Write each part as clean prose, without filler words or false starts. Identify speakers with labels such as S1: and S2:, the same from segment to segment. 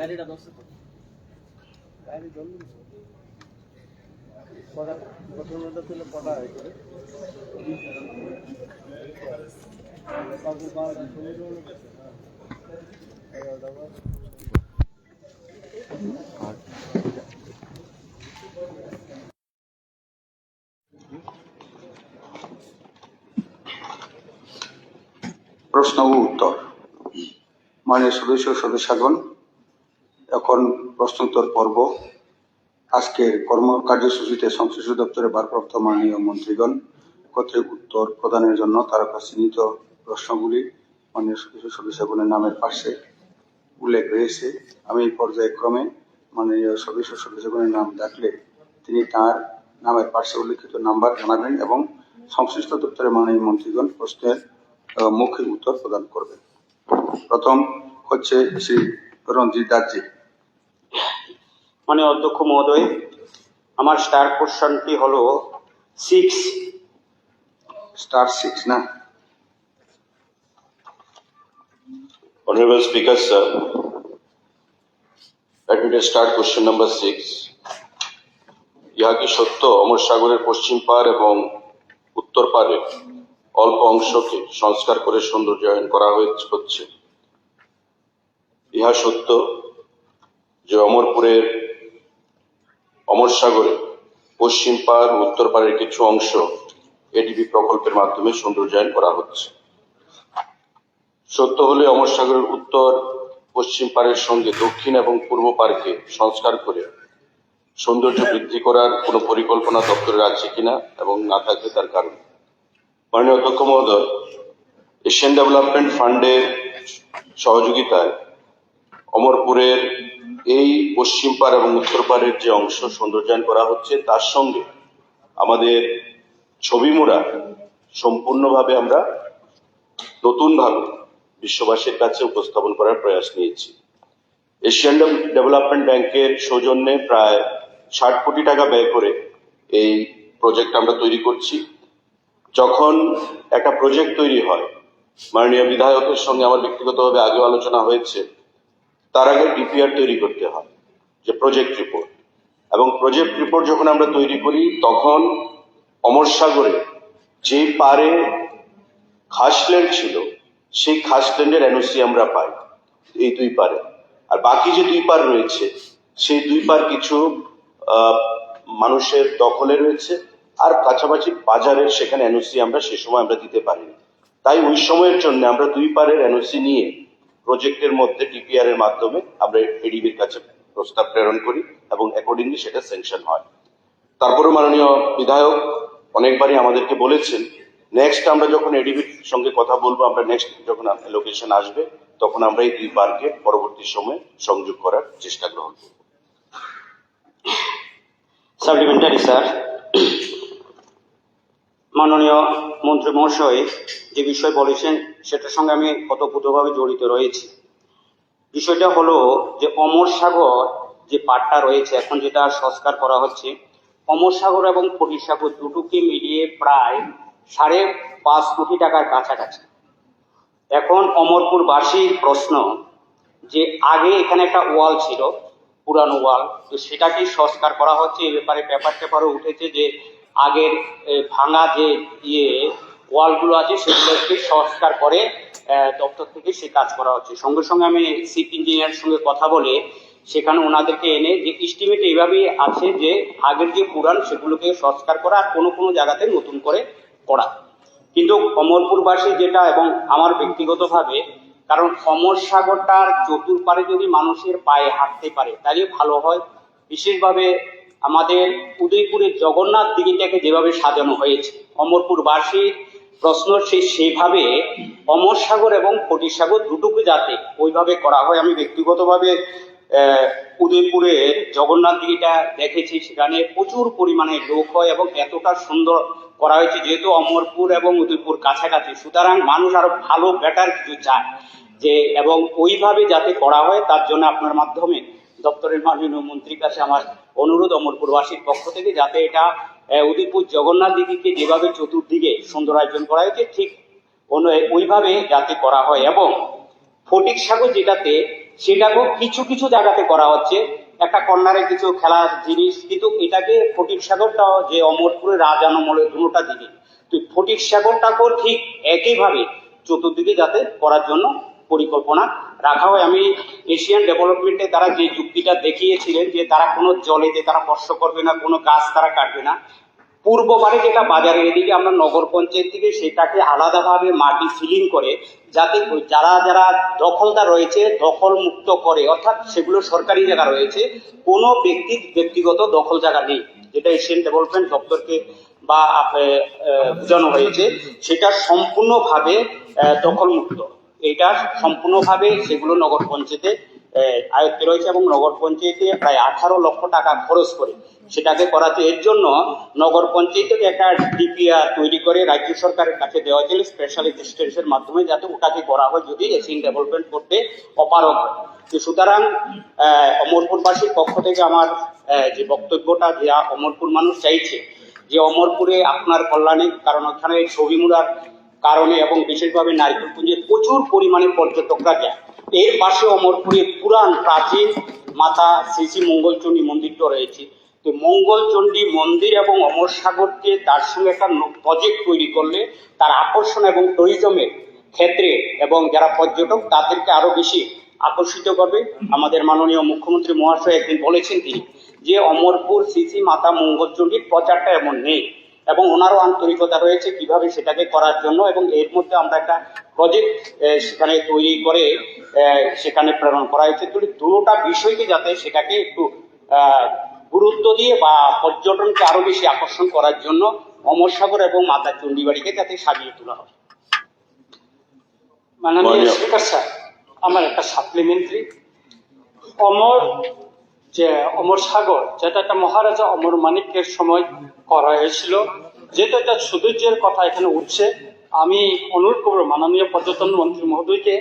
S1: গাড়িটা দোস্ত
S2: গাড়ি জলদি পড়া প্রথমত ছিল পড়া হয়ে করে বাবু বারোটা শুনে শুনে গেছে
S3: প্রশ্ন ও উত্তর। মাননীয় সদস্য সদস্যগণ, এখন প্রশ্নোত্তর পর্ব। আজকের কার্যসূচিতে সংশ্লিষ্ট দপ্তরের ভারপ্রাপ্ত মাননীয় মন্ত্রীগণ কর্তৃক উত্তর প্রদানের জন্য তার কাছে চিহ্নিত প্রশ্নগুলি মাননীয় সদস্য সদস্যগণের নামের পাশে উল্লেখ রয়েছে। আমি পর্যায়ক্রমে মাননীয় সদস্য সদস্যগণের নাম ডাকলে তিনি তার নামের পাশে উল্লেখিত নাম্বার জানাবেন এবং সংশ্লিষ্ট দপ্তরের মাননীয় মন্ত্রীগণ প্রশ্নের মৌখিক উত্তর প্রদান করবেন। প্রথম হচ্ছে শ্রী রঞ্জিত দাসজি।
S4: মাননীয় অধ্যক্ষ মহোদয়, আমার স্টার কোশ্চেনটি হলো 6
S3: স্টার 6 না?
S5: Honorable Speaker, sir, let me start question number 6. ইহা কি সত্য অমর সাগরের পশ্চিম পার এবং উত্তর পারে অল্প অংশকে সংস্কার করে সৌন্দর্যায়ন করা হচ্ছে? ইহা সত্য যে অমর সাগরে পশ্চিম পার ও উত্তর পারের কিছু অংশ এডিবি প্রকল্পের মাধ্যমে সৌন্দর্যায়ন করা হচ্ছে। সত্য হলে অমর সাগরের উত্তর পশ্চিম পারের সঙ্গে দক্ষিণ এবং পূর্ব পারকে সংস্কার করে সৌন্দর্য বৃদ্ধি করার কোনো পরিকল্পনা দপ্তরের আছে কিনা এবং না থাকলে তার কারণ। মাননীয় অধ্যক্ষ মহোদয়, এশিয়ান ডেভেলপমেন্ট ফান্ডের সহযোগিতায় অমরপুরের এই পশ্চিম পার এবং উত্তর পারের যে অংশ সৌন্দর্যায়ন করা হচ্ছে তার সঙ্গে আমাদের ছবিমুড়া সম্পূর্ণভাবে আমরা নতুনভাবে বিশ্ববাসীর কাছে উপস্থাপন করার প্রয়াস নিয়েছি। এশিয়ান ডেভেলপমেন্ট ব্যাংকের সৌজন্যে প্রায় 60 কোটি টাকা ব্যয় করে এই প্রজেক্ট আমরা তৈরি করছি। যখন একটা প্রজেক্ট তৈরি হয়, মাননীয় বিধায়কের সঙ্গে আমার ব্যক্তিগতভাবে আগে আলোচনা হয়েছে, তার আগে ডিপিআর তৈরি করতে হয়, যে প্রজেক্ট রিপোর্ট। এবং প্রজেক্ট রিপোর্ট যখন আমরা তৈরি করি তখন অমর সাগরে যে পারে খাসল্যান্ড ছিল সেই খাসল্যান্ডের এনওসি আমরা পাই এই দুই পারে, আর বাকি যে দুই পার রয়েছে সেই দুই পার কিছু মানুষের দখলে রয়েছে, আর কাছাকাছি বাজারের সেখানে এনওসি আমরা সে সময় আমরা দিতে পারিনি। তাই ওই সময়ের জন্য আমরা দুই পারের এনওসি নিয়ে প্রজেক্টের মধ্যে ডিপিআর এর মাধ্যমে আমরা এডিবির কাছে প্রস্তাব প্রেরণ করি এবং অ্যাকর্ডিংলি সেটা স্যাংশন হয়। তারপরে মাননীয় বিধায়ক অনেকবারই আমাদেরকে বলেছেন, নেক্সট আমরা যখন এডিবির সঙ্গে কথা বলবো, আমরা নেক্সট যখন লোকেশন আসবে তখন আমরা এই দুই পার্কে পরবর্তী সময়ে সংযোগ করার চেষ্টা গ্রহণ করব।
S4: সাপ্লিমেন্টারি স্যার, মাননীয় মন্ত্রী মহাশয় যে বিষয় বলেছেন সেটার সঙ্গে আমি ওতপ্রোতভাবে জড়িত রয়েছি। বিষয়টা হলো যে অমর সাগর যে পাটটা রয়েছে এখন যেটা সংস্কার করা হচ্ছে, অমর সাগর এবং ফটিক সাগর দুটোকে মিলিয়ে প্রায় 5.5 কোটি টাকার কাছাকাছি। এখন অমরপুরবাসীর প্রশ্ন যে আগে এখানে একটা ওয়াল ছিল, পুরানো ওয়াল, তো সেটাকে সংস্কার করা হচ্ছে। এই ব্যাপারে পেপারও উঠেছে যে আগের ভাঙা যে ওয়ালগুলো আছে সেগুলোকে সংস্কার করে দপ্তর থেকে সে কাজ করা হচ্ছে। সঙ্গে সঙ্গে আমি চিফ ইঞ্জিনিয়ারের সঙ্গে কথা বলে সেখানে ওনাদেরকে এনে যে এস্টিমেট এইভাবেই আছে যে আগের যে পুরান সেগুলোকে সংস্কার করা আর কোনো কোনো জায়গাতে নতুন করে করা। কিন্তু অমরপুরবাসী যেটা এবং আমার ব্যক্তিগতভাবে, কারণ অমর সাগরটার চতুর্পারে যদি মানুষের পায়ে হাঁটতে পারে তাহলে ভালো হয়। বিশেষভাবে আমাদের উদয়পুরের জগন্নাথ দিঘিটাকে যেভাবে সাজানো হয়েছে, অমরপুরবাসীর প্রশ্ন সেইভাবে অমর সাগর এবং ফটিক সাগর দুটোকে যাতে ওইভাবে করা হয়। আমি ব্যক্তিগতভাবে উদয়পুরের জগন্নাথ দিঘিটা দেখেছি, সেখানে প্রচুর পরিমাণে লোক হয় এবং এতটা সুন্দর করা হয়েছে যেহেতু অমরপুর এবং উদয়পুর কাছাকাছি, সুতরাং মানুষ আরো ভালো বেটার কিছু চায় যে, এবং ওইভাবে যাতে করা হয় তার জন্য আপনার মাধ্যমে দপ্তরের মাননীয় মন্ত্রীর কাছে আমার অনুরোধ অমরপুরবাসীর পক্ষ থেকে যাতে এটা উদয়পুর জগন্নাথ দিঘিকে যেভাবে চতুর্দিকে সৌন্দর্যায়ন করা হয়েছে ঠিক ওইভাবে যাতে করা হয়। এবং ফটিক সাগর যেটাতে সেটাকেও কিছু কিছু জায়গাতে করা হচ্ছে, একটা কর্নারে কিছু খেলার জিনিস, কিন্তু এটাকে ফটিক সাগরটাও যে অমরপুরের রাজান আমলে দুটোটা জিনিস, তো ফটিক সাগরটাকেও ঠিক একইভাবে চতুর্দিকে যাতে করার জন্য পরিকল্পনা রাখা হয়। আমি এশিয়ান ডেভেলপমেন্টে তারা যে যুক্তিটা দেখিয়েছিলেন যে তারা কোনো জলেতে তারা স্পর্শ করবে না, কোনো গাছ তারা কাটবে না, পূর্ববারে যেটা বাজারের এদিকে আমরা নগর পঞ্চায়েত থেকে সেটাকে আলাদাভাবে মাটি ফিলিং করে যাতে যারা যারা দখলদার রয়েছে দখল মুক্ত করে, অর্থাৎ সেগুলো সরকারি জায়গা রয়েছে, কোনো ব্যক্তিগত দখল জায়গা নেই, যেটা এশিয়ান ডেভেলপমেন্ট দপ্তরকে বা বোঝানো হয়েছে, সেটা সম্পূর্ণভাবে দখল মুক্ত। এটা সম্পূর্ণভাবে সেগুলো নগর পঞ্চায়েতে আয়ত্তে রয়েছে এবং নগর পঞ্চায়েতে প্রায় 18 লক্ষ টাকা খরচ করে সেটাকে করাতে। এর জন্য নগর পঞ্চায়েতে একটা ডিপিআর তৈরি করে রাজ্য সরকারের কাছে দেওয়া হয়েছিল স্পেশাল রেজিস্ট্রেশনের মাধ্যমে, যাতে ওটাকে করা হয় যদি এশিয়ান ডেভেলপমেন্ট করতে অপারগ হয়। তো সুতরাং অমরপুরবাসীর পক্ষ থেকে আমার যে বক্তব্যটা, যে অমরপুর মানুষ চাইছে যে অমরপুরে আপনার কল্যাণে, কারণ ওখানে ছবি মুড়ার কারণে এবং বিশেষভাবে নারিকেলপুঞ্জে প্রচুর পরিমাণে পর্যটকরা যায়। এর পাশে অমরপুরে পুরান প্রাচীন মাতা শ্রী শ্রী মঙ্গলচণ্ডী মন্দিরটা রয়েছে। তো মঙ্গলচণ্ডী মন্দির এবং অমর সাগরকে তার সঙ্গে একটা প্রজেক্ট তৈরি করলে তার আকর্ষণ এবং ট্যুরিজমের ক্ষেত্রে এবং যারা পর্যটক তাদেরকে আরো বেশি আকর্ষিত করবে। আমাদের মাননীয় মুখ্যমন্ত্রী মহাশয় একদিন বলেছেন তিনি যে অমরপুর শ্রী শ্রী মাতা মঙ্গলচণ্ডীর প্রচারটা এমন নেই, এবং ওনারও আন্তরিকতা রয়েছে কিভাবে সেটাকে করার জন্য, এবং এর মধ্যে আমরা একটা প্রজেক্ট সেখানে তৈরি করে সেখানে প্রেরণ করা হয়েছে। দুটোটা বিষয়কে যাতে সেটাকে একটু গুরুত্ব দিয়ে বা পর্যটনকে আরো বেশি আকর্ষণ করার জন্য অমর সাগর এবং মাতা চণ্ডীবাড়িকে যাতে সাজিয়ে তোলা হয়।
S1: মাননীয় স্পিকার স্যার, আমার একটা সাপ্লিমেন্টারি, অমর সাগর যেটা একটা মহারাজা অমর মানিক্যের সময় করা হয়েছিল, যেহেতু এটা সৌন্দর্যের কথা এখানে উঠছে, আমি অনুরোধ করবো মাননীয় পর্যটন মন্ত্রী মহোদয়কে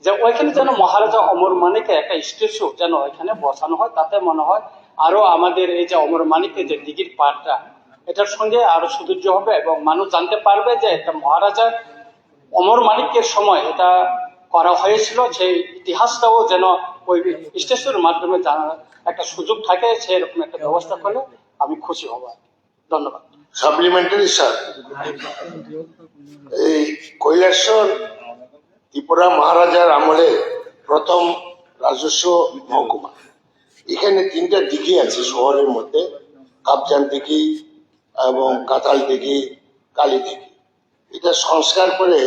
S1: যে ওইখানে যেন মহারাজা অমর মানিকের একটা স্ট্যাচু যেন এখানে বসানো হয়, তাতে মনে হয় আরো আমাদের এই যে অমর মানিকের যে দিঘির পাড়টা এটার সঙ্গে আরো সৌন্দর্য হবে এবং মানুষ জানতে পারবে যে একটা মহারাজা অমর মানিক্যের সময় এটা করা হয়েছিল, সেই ইতিহাসটাও যেন ওই স্ট্যাচুর মাধ্যমে জানার একটা সুযোগ থাকে, সেরকম একটা ব্যবস্থা করলে আমি খুশি হব। ধন্যবাদ।
S6: সাপ্লিমেন্টারি স্যার, এই কৈলাসর ত্রিপুরা মহারাজার আমলে প্রথম রাজস্ব মহকুমা, এখানে 3টা দিঘি আছে শহরের মধ্যে, কাপজান দিঘি এবং কাতাল দিঘি, কালী দিঘি। এটা সংস্কার করে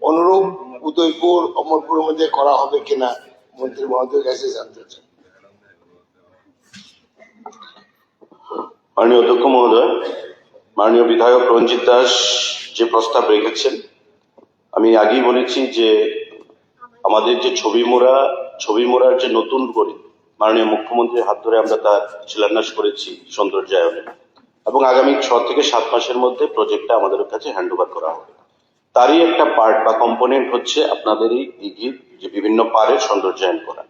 S6: অনুরূপ উদয়পুর অমরপুরের মধ্যে করা হবে কিনা মন্ত্রী মহোদয়ের কাছে জানতে চাই।
S5: মাননীয় অধ্যক্ষ মহোদয়, মাননীয় বিধায়ক রঞ্জিত দাস যে প্রস্তাব রেখেছেন, আমি আগেই বলেছি যে আমাদের যে ছবি মোড়ার যে নতুন করে মাননীয় মুখ্যমন্ত্রীর হাত ধরে আমরা তার শিলান্যাস করেছি সৌন্দর্যায়নে, এবং আগামী 6 থেকে 7 মাসের মধ্যে প্রজেক্টটা আমাদের কাছে হ্যান্ড ওভার করা হবে। তারই একটা পার্ট বা কম্পোনেন্ট হচ্ছে আপনাদের এই দিঘির যে বিভিন্ন পাড়ের সৌন্দর্যায়ন করা।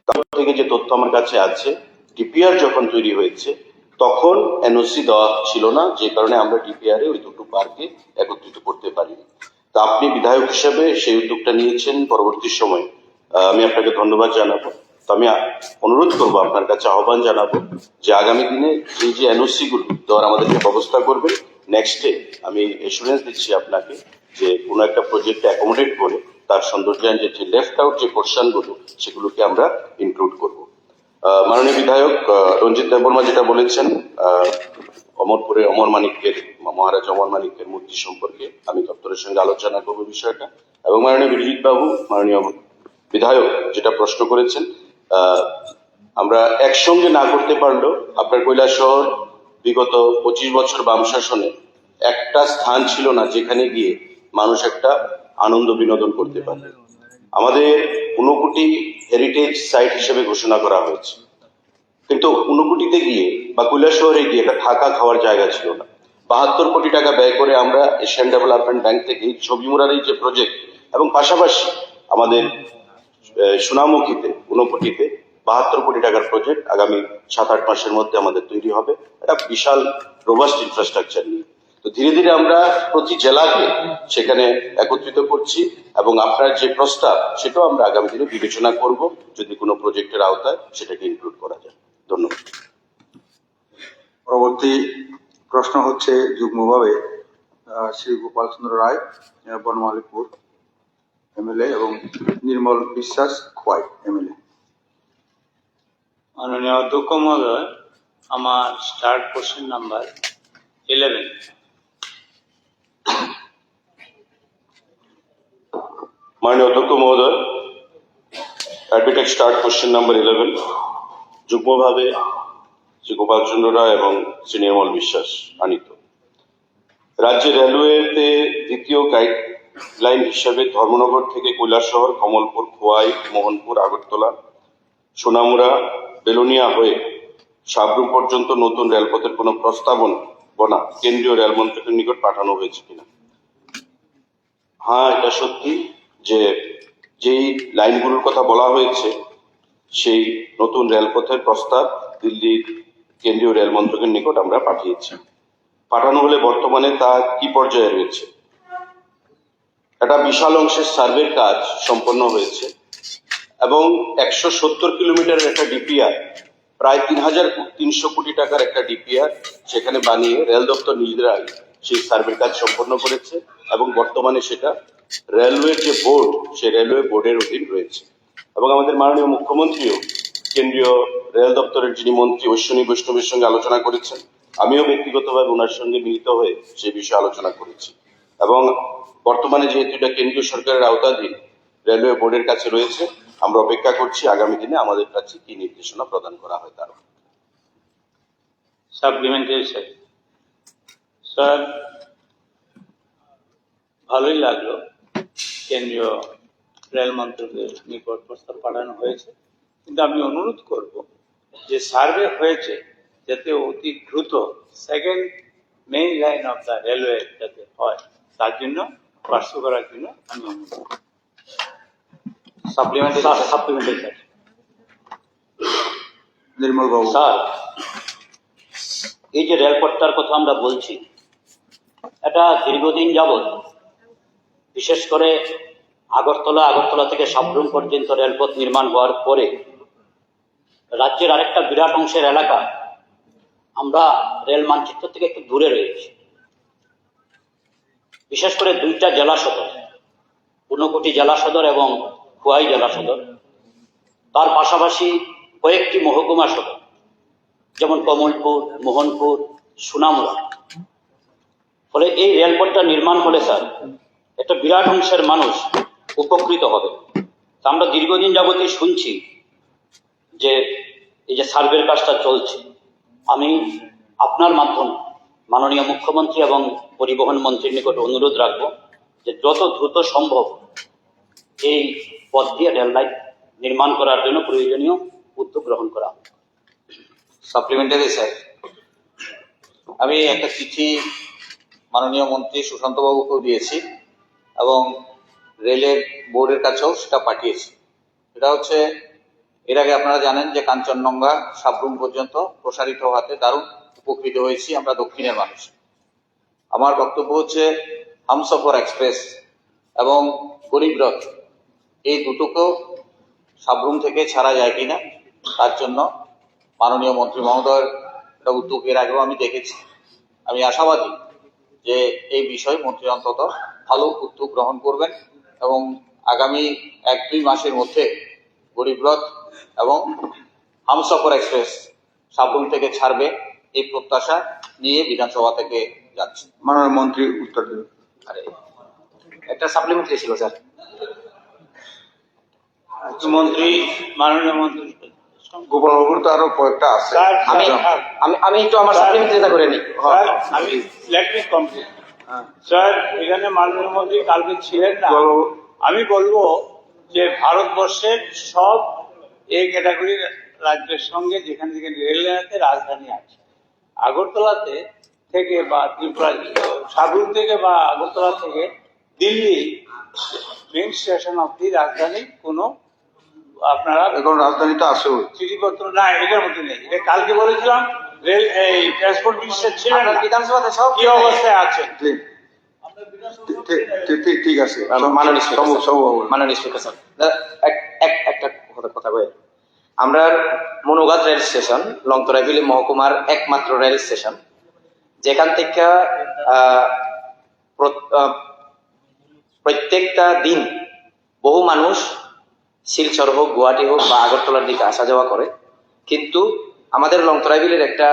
S5: তার থেকে যে তথ্য আমার কাছে আছে, ডিপিআর যখন তৈরি হয়েছে তখন এনওসি দেওয়া ছিল না, যে কারণে আমরা ডিপিআর এ ওই দুটো পার্কে একত্রিত করতে পারিনি। তা আপনি বিধায়ক হিসেবে সেই উদ্যোগটা নিয়েছেন, পরবর্তী সময় আমি আপনাকে ধন্যবাদ জানাবো। তো আমি অনুরোধ করবো, আপনার কাছে আহ্বান জানাবো যে আগামী দিনে যে এনওসি গুলো দেওয়ার আমাদেরকে ব্যবস্থা করবেন, নেক্সট ডে আমি এসুরেন্স দিচ্ছি আপনাকে যে কোনো একটা প্রজেক্টে অ্যাকোমোডেট করে তার সৌন্দর্যায়ন যে লেফট আউট যে পোর্শন গুলো সেগুলোকে আমরা ইনক্লুড করব। মাননীয় বিধায়ক রঞ্জিত দেববর্মা যেটা বলেছেন অমরপুরে অমর মানিক্যের, মহারাজা অমর মানিক্যের মূর্তি সম্পর্কে আমি দপ্তরের সঙ্গে আলোচনা করবো বিষয়টা। এবং মাননীয় বিরজিৎ বাবু, মাননীয় বিধায়ক যেটা প্রশ্ন করেছেন, আমরা একসঙ্গে না করতে পারলেও আপনার কৈলাসহর বিগত 25 বছর বাম শাসনে একটা স্থান ছিল না যেখানে গিয়ে মানুষ একটা আনন্দ বিনোদন করতে পারে। আমাদের 59 কোটি হেরিটেজ সাইট হিসেবে ঘোষণা করা হয়েছে, কিন্তু 59 কোটিতে গিয়ে বা কৈলাসহরে গিয়ে একটা থাকা খাওয়ার জায়গা ছিল না। 72 কোটি টাকা ব্যয় করে আমরা এশিয়ান ডেভেলপমেন্ট ব্যাংক থেকে ছবি মুড়ার এই যে প্রজেক্ট, এবং পাশাপাশি আমাদের সোনামুখীতে 59 কোটিতে 72 কোটি টাকার প্রজেক্ট আগামী 7-8 মাসের মধ্যে আমাদের তৈরি হবে, একটা বিশাল রোবাস্ট ইনফ্রাস্ট্রাকচার নিয়ে। তো ধীরে ধীরে আমরা প্রতি জেলাকে সেখানে একত্রিত করছি এবং আপনার যে প্রস্তাব সেটাও আমরা আগামী দিনে বিবেচনা করব যদি কোনো প্রজেক্টের আওতায় সেটাকে ইনক্লুড করা যায়। ধন্যবাদ।
S3: পরবর্তী প্রশ্ন হচ্ছে যুগ্মভাবে শ্রী গোপাল চন্দ্র রায়, বনমালীপুর এমএলএ, এবং নির্মল বিশ্বাস, খোয়াই এমএলএ।
S2: মাননীয় অধ্যক্ষ মহোদয়, আমার স্টার্ট কোশ্চেন নাম্বার 11।
S5: মাননীয় অধ্যক্ষ মহোদয়, অ্যাডমিটেড স্টার্ট কোশ্চেন নাম্বার 11 যুগ্মভাবে শ্রী গোপাল চন্দ্র রায় এবং শ্রী নির্মল বিশ্বাস আনিত। রাজ্যে রেলওয়েতে দ্বিতীয় গাইডলাইন হিসাবে ধর্মনগর থেকে কৈলাসহর, কমলপুর, খোয়াই, মোহনপুর, আগরতলা, সোনামুড়া, বেলোনিয়া হয়ে সাবরুম পর্যন্ত নতুন রেলপথের কোনো প্রস্তাবনা কেন্দ্রীয় রেল মন্ত্রকের নিকট পাঠানো হয়েছে কিনা? হ্যাঁ, এটা সত্যি যে যেই লাইনগুলোর কথা বলা হয়েছে সেই নতুন রেলপথের প্রস্তাব দিল্লির কেন্দ্রীয় রেল মন্ত্রকের নিকট আমরা পাঠিয়েছি। পাঠানো হলে বর্তমানে তা কি পর্যায়ে রয়েছে? একটা বিশাল অংশের সার্ভের কাজ সম্পন্ন হয়েছে এবং 170 কিলোমিটারের একটা ডিপিআর, প্রায় 3,300 কোটি টাকার একটা ডিপিআর সেখানে বানিয়ে রেল দপ্তর নিজেরাই সেই সার্ভের কাজ সম্পন্ন করেছে এবং বর্তমানে সেটা রেলওয়ের যে বোর্ড, সেই রেলওয়ে বোর্ডের অধীন রয়েছে। এবং আমাদের মাননীয় মুখ্যমন্ত্রীও কেন্দ্রীয় রেল দপ্তরের যিনি মন্ত্রী অশ্বিনী বৈষ্ণবের সঙ্গে আলোচনা করেছেন, আমিও ব্যক্তিগতভাবে ওনার সঙ্গে মিলিত হয়ে সে বিষয়ে আলোচনা করেছি। এবং বর্তমানে যেহেতু এটা কেন্দ্রীয় সরকারের আওতাধীন রেলওয়ে বোর্ডের কাছে রয়েছে, আমরা অপেক্ষা করছি আগামী দিনে আমাদের কাছে কি নির্দেশনা প্রদান করা হয় তার।
S2: সাপ্লিমেন্টারি স্যার, ভালোই লাগলো কেন্দ্রীয় রেল মন্ত্রকের নিকট প্রস্তাব পাঠানো হয়েছে, কিন্তু আমি অনুরোধ করব যে সার্ভে হয়েছে যাতে অতি দ্রুত second main line of the railway যাতে হয়, তার জন্য পার্শ্ব করার জন্য আমি অনুরোধ করব।
S4: Supplementary sir.
S3: নির্মল বাবু।
S4: স্যার, এই যে রেলপথটার কথা আমরা বলছি, এটা দীর্ঘদিন যাবৎ বিশেষ করে আগরতলা থেকে সাবরুম পর্যন্ত রেলপথ নির্মাণ হওয়ার পরে রাজ্যের আরেকটা বিরাট অংশের এলাকা আমরা রেল মানচিত্র থেকে একটু দূরে রয়েছি। বিশেষ করে দুইটা জেলা সদর, ঊনকোটি জেলা সদর এবং খোয়াই জেলা সদর, তার পাশাপাশি কয়েকটি মহকুমা সদর যেমন কমলপুর, মোহনপুর, সোনামুড়া। ফলে এই রেলপথটা নির্মাণ হলে স্যার একটা বিরাট অংশের মানুষ উপকৃত হবে। আমরা দীর্ঘদিন যাবতই শুনছি যে এই যে সার্ভের কাজটা চলছে, আমি আপনার মাধ্যমে মাননীয় মুখ্যমন্ত্রী এবং পরিবহন মন্ত্রীর নিকট অনুরোধ রাখবো যে যত দ্রুত সম্ভব এই পথ দিয়ে রেল লাইন নির্মাণ করার জন্য প্রয়োজনীয় উদ্যোগ গ্রহণ করা।
S7: সাপ্লিমেন্টারি স্যার, আমি একটা চিঠি মাননীয় মন্ত্রী সুশান্ত বাবুকেও দিয়েছি এবং রেলের বোর্ডের কাছেও সেটা পাঠিয়েছি। এটা হচ্ছে, এর আগে আপনারা জানেন যে কাঞ্চনজঙ্ঘা সাবরুম পর্যন্ত প্রসারিত হওয়াতে দারুণ উপকৃত হয়েছি আমরা দক্ষিণের মানুষ। আমার বক্তব্য হচ্ছে হামসফর এক্সপ্রেস এবং গরিব রথ এই দুটোকেও সাবরুম থেকে ছাড়া যায় কিনা, তার জন্য মাননীয় মন্ত্রী মহোদয়ের একটা উদ্যোগ এর আগেও আমি দেখেছি। আমি আশাবাদী যে এই বিষয়ে মন্ত্রী অন্তত ভালো উদ্যোগ গ্রহণ করবেন এবং আগামী 1-2 মাসের মধ্যে গরিবরথ এবং হামসফর এক্সপ্রেস সাবরুম থেকে ছাড়বে, এই প্রত্যাশা নিয়ে বিধানসভা থেকে যাচ্ছে।
S3: মাননীয় মন্ত্রী উত্তর দেবেন।
S4: আরে একটা সাপ্লিমেন্টারি ছিল স্যার।
S2: মাননীয় মন্ত্রী
S3: গোপাল বাবুর তো আরো কয়েকটা আছে।
S2: স্যার,
S4: আমি একটু আমার সাপ্লিমেন্টারিটা করে নিই।
S2: স্যার, আমি লেট মি কমপ্লিট। স্যার, এখানে মাননীয় মন্ত্রী কালকে ছিলেন না। আমি বলবো যে ভারতবর্ষের সব এই ক্যাটাগরির রাজ্যের সঙ্গে যেখানে যেখানে রেল লাইন আছে, রাজধানী আছে, আগরতলাতে থেকে বা ত্রিপুরা সাবরুম থেকে বা আগরতলা থেকে দিল্লি মেইন স্টেশন অব্দি রাজধানীর কোনো আপনারা
S3: এখন রাজধানীতে আছে
S2: চিঠিপত্র না, এটার মধ্যে নেই। এটা কালকে বলেছিলাম, রেল এই ট্রান্সপোর্ট মিনিস্টার ছিলেন
S4: আপনার
S2: না?
S4: বিধানসভাতে সব
S2: কি অবস্থায় আছেন?
S3: ঠিক আছে
S4: মাননীয় স্পিকার
S3: সব
S4: স্যার।
S3: সব
S4: মাননীয় স্পিকার স্যার, একটা কথা বলে আমরা মনোগাদ রেল স্টেশন লংতরাইবিলি মহকুমার একমাত্র রেল স্টেশন যেখান থেকে প্রত্যেকটা দিন বহু মানুষ শিলচর হোক, গুয়াহাটি হোক বা আগরতলার দিকে আসা যাওয়া করে, কিন্তু আমাদের লংতরাইবিলের একটা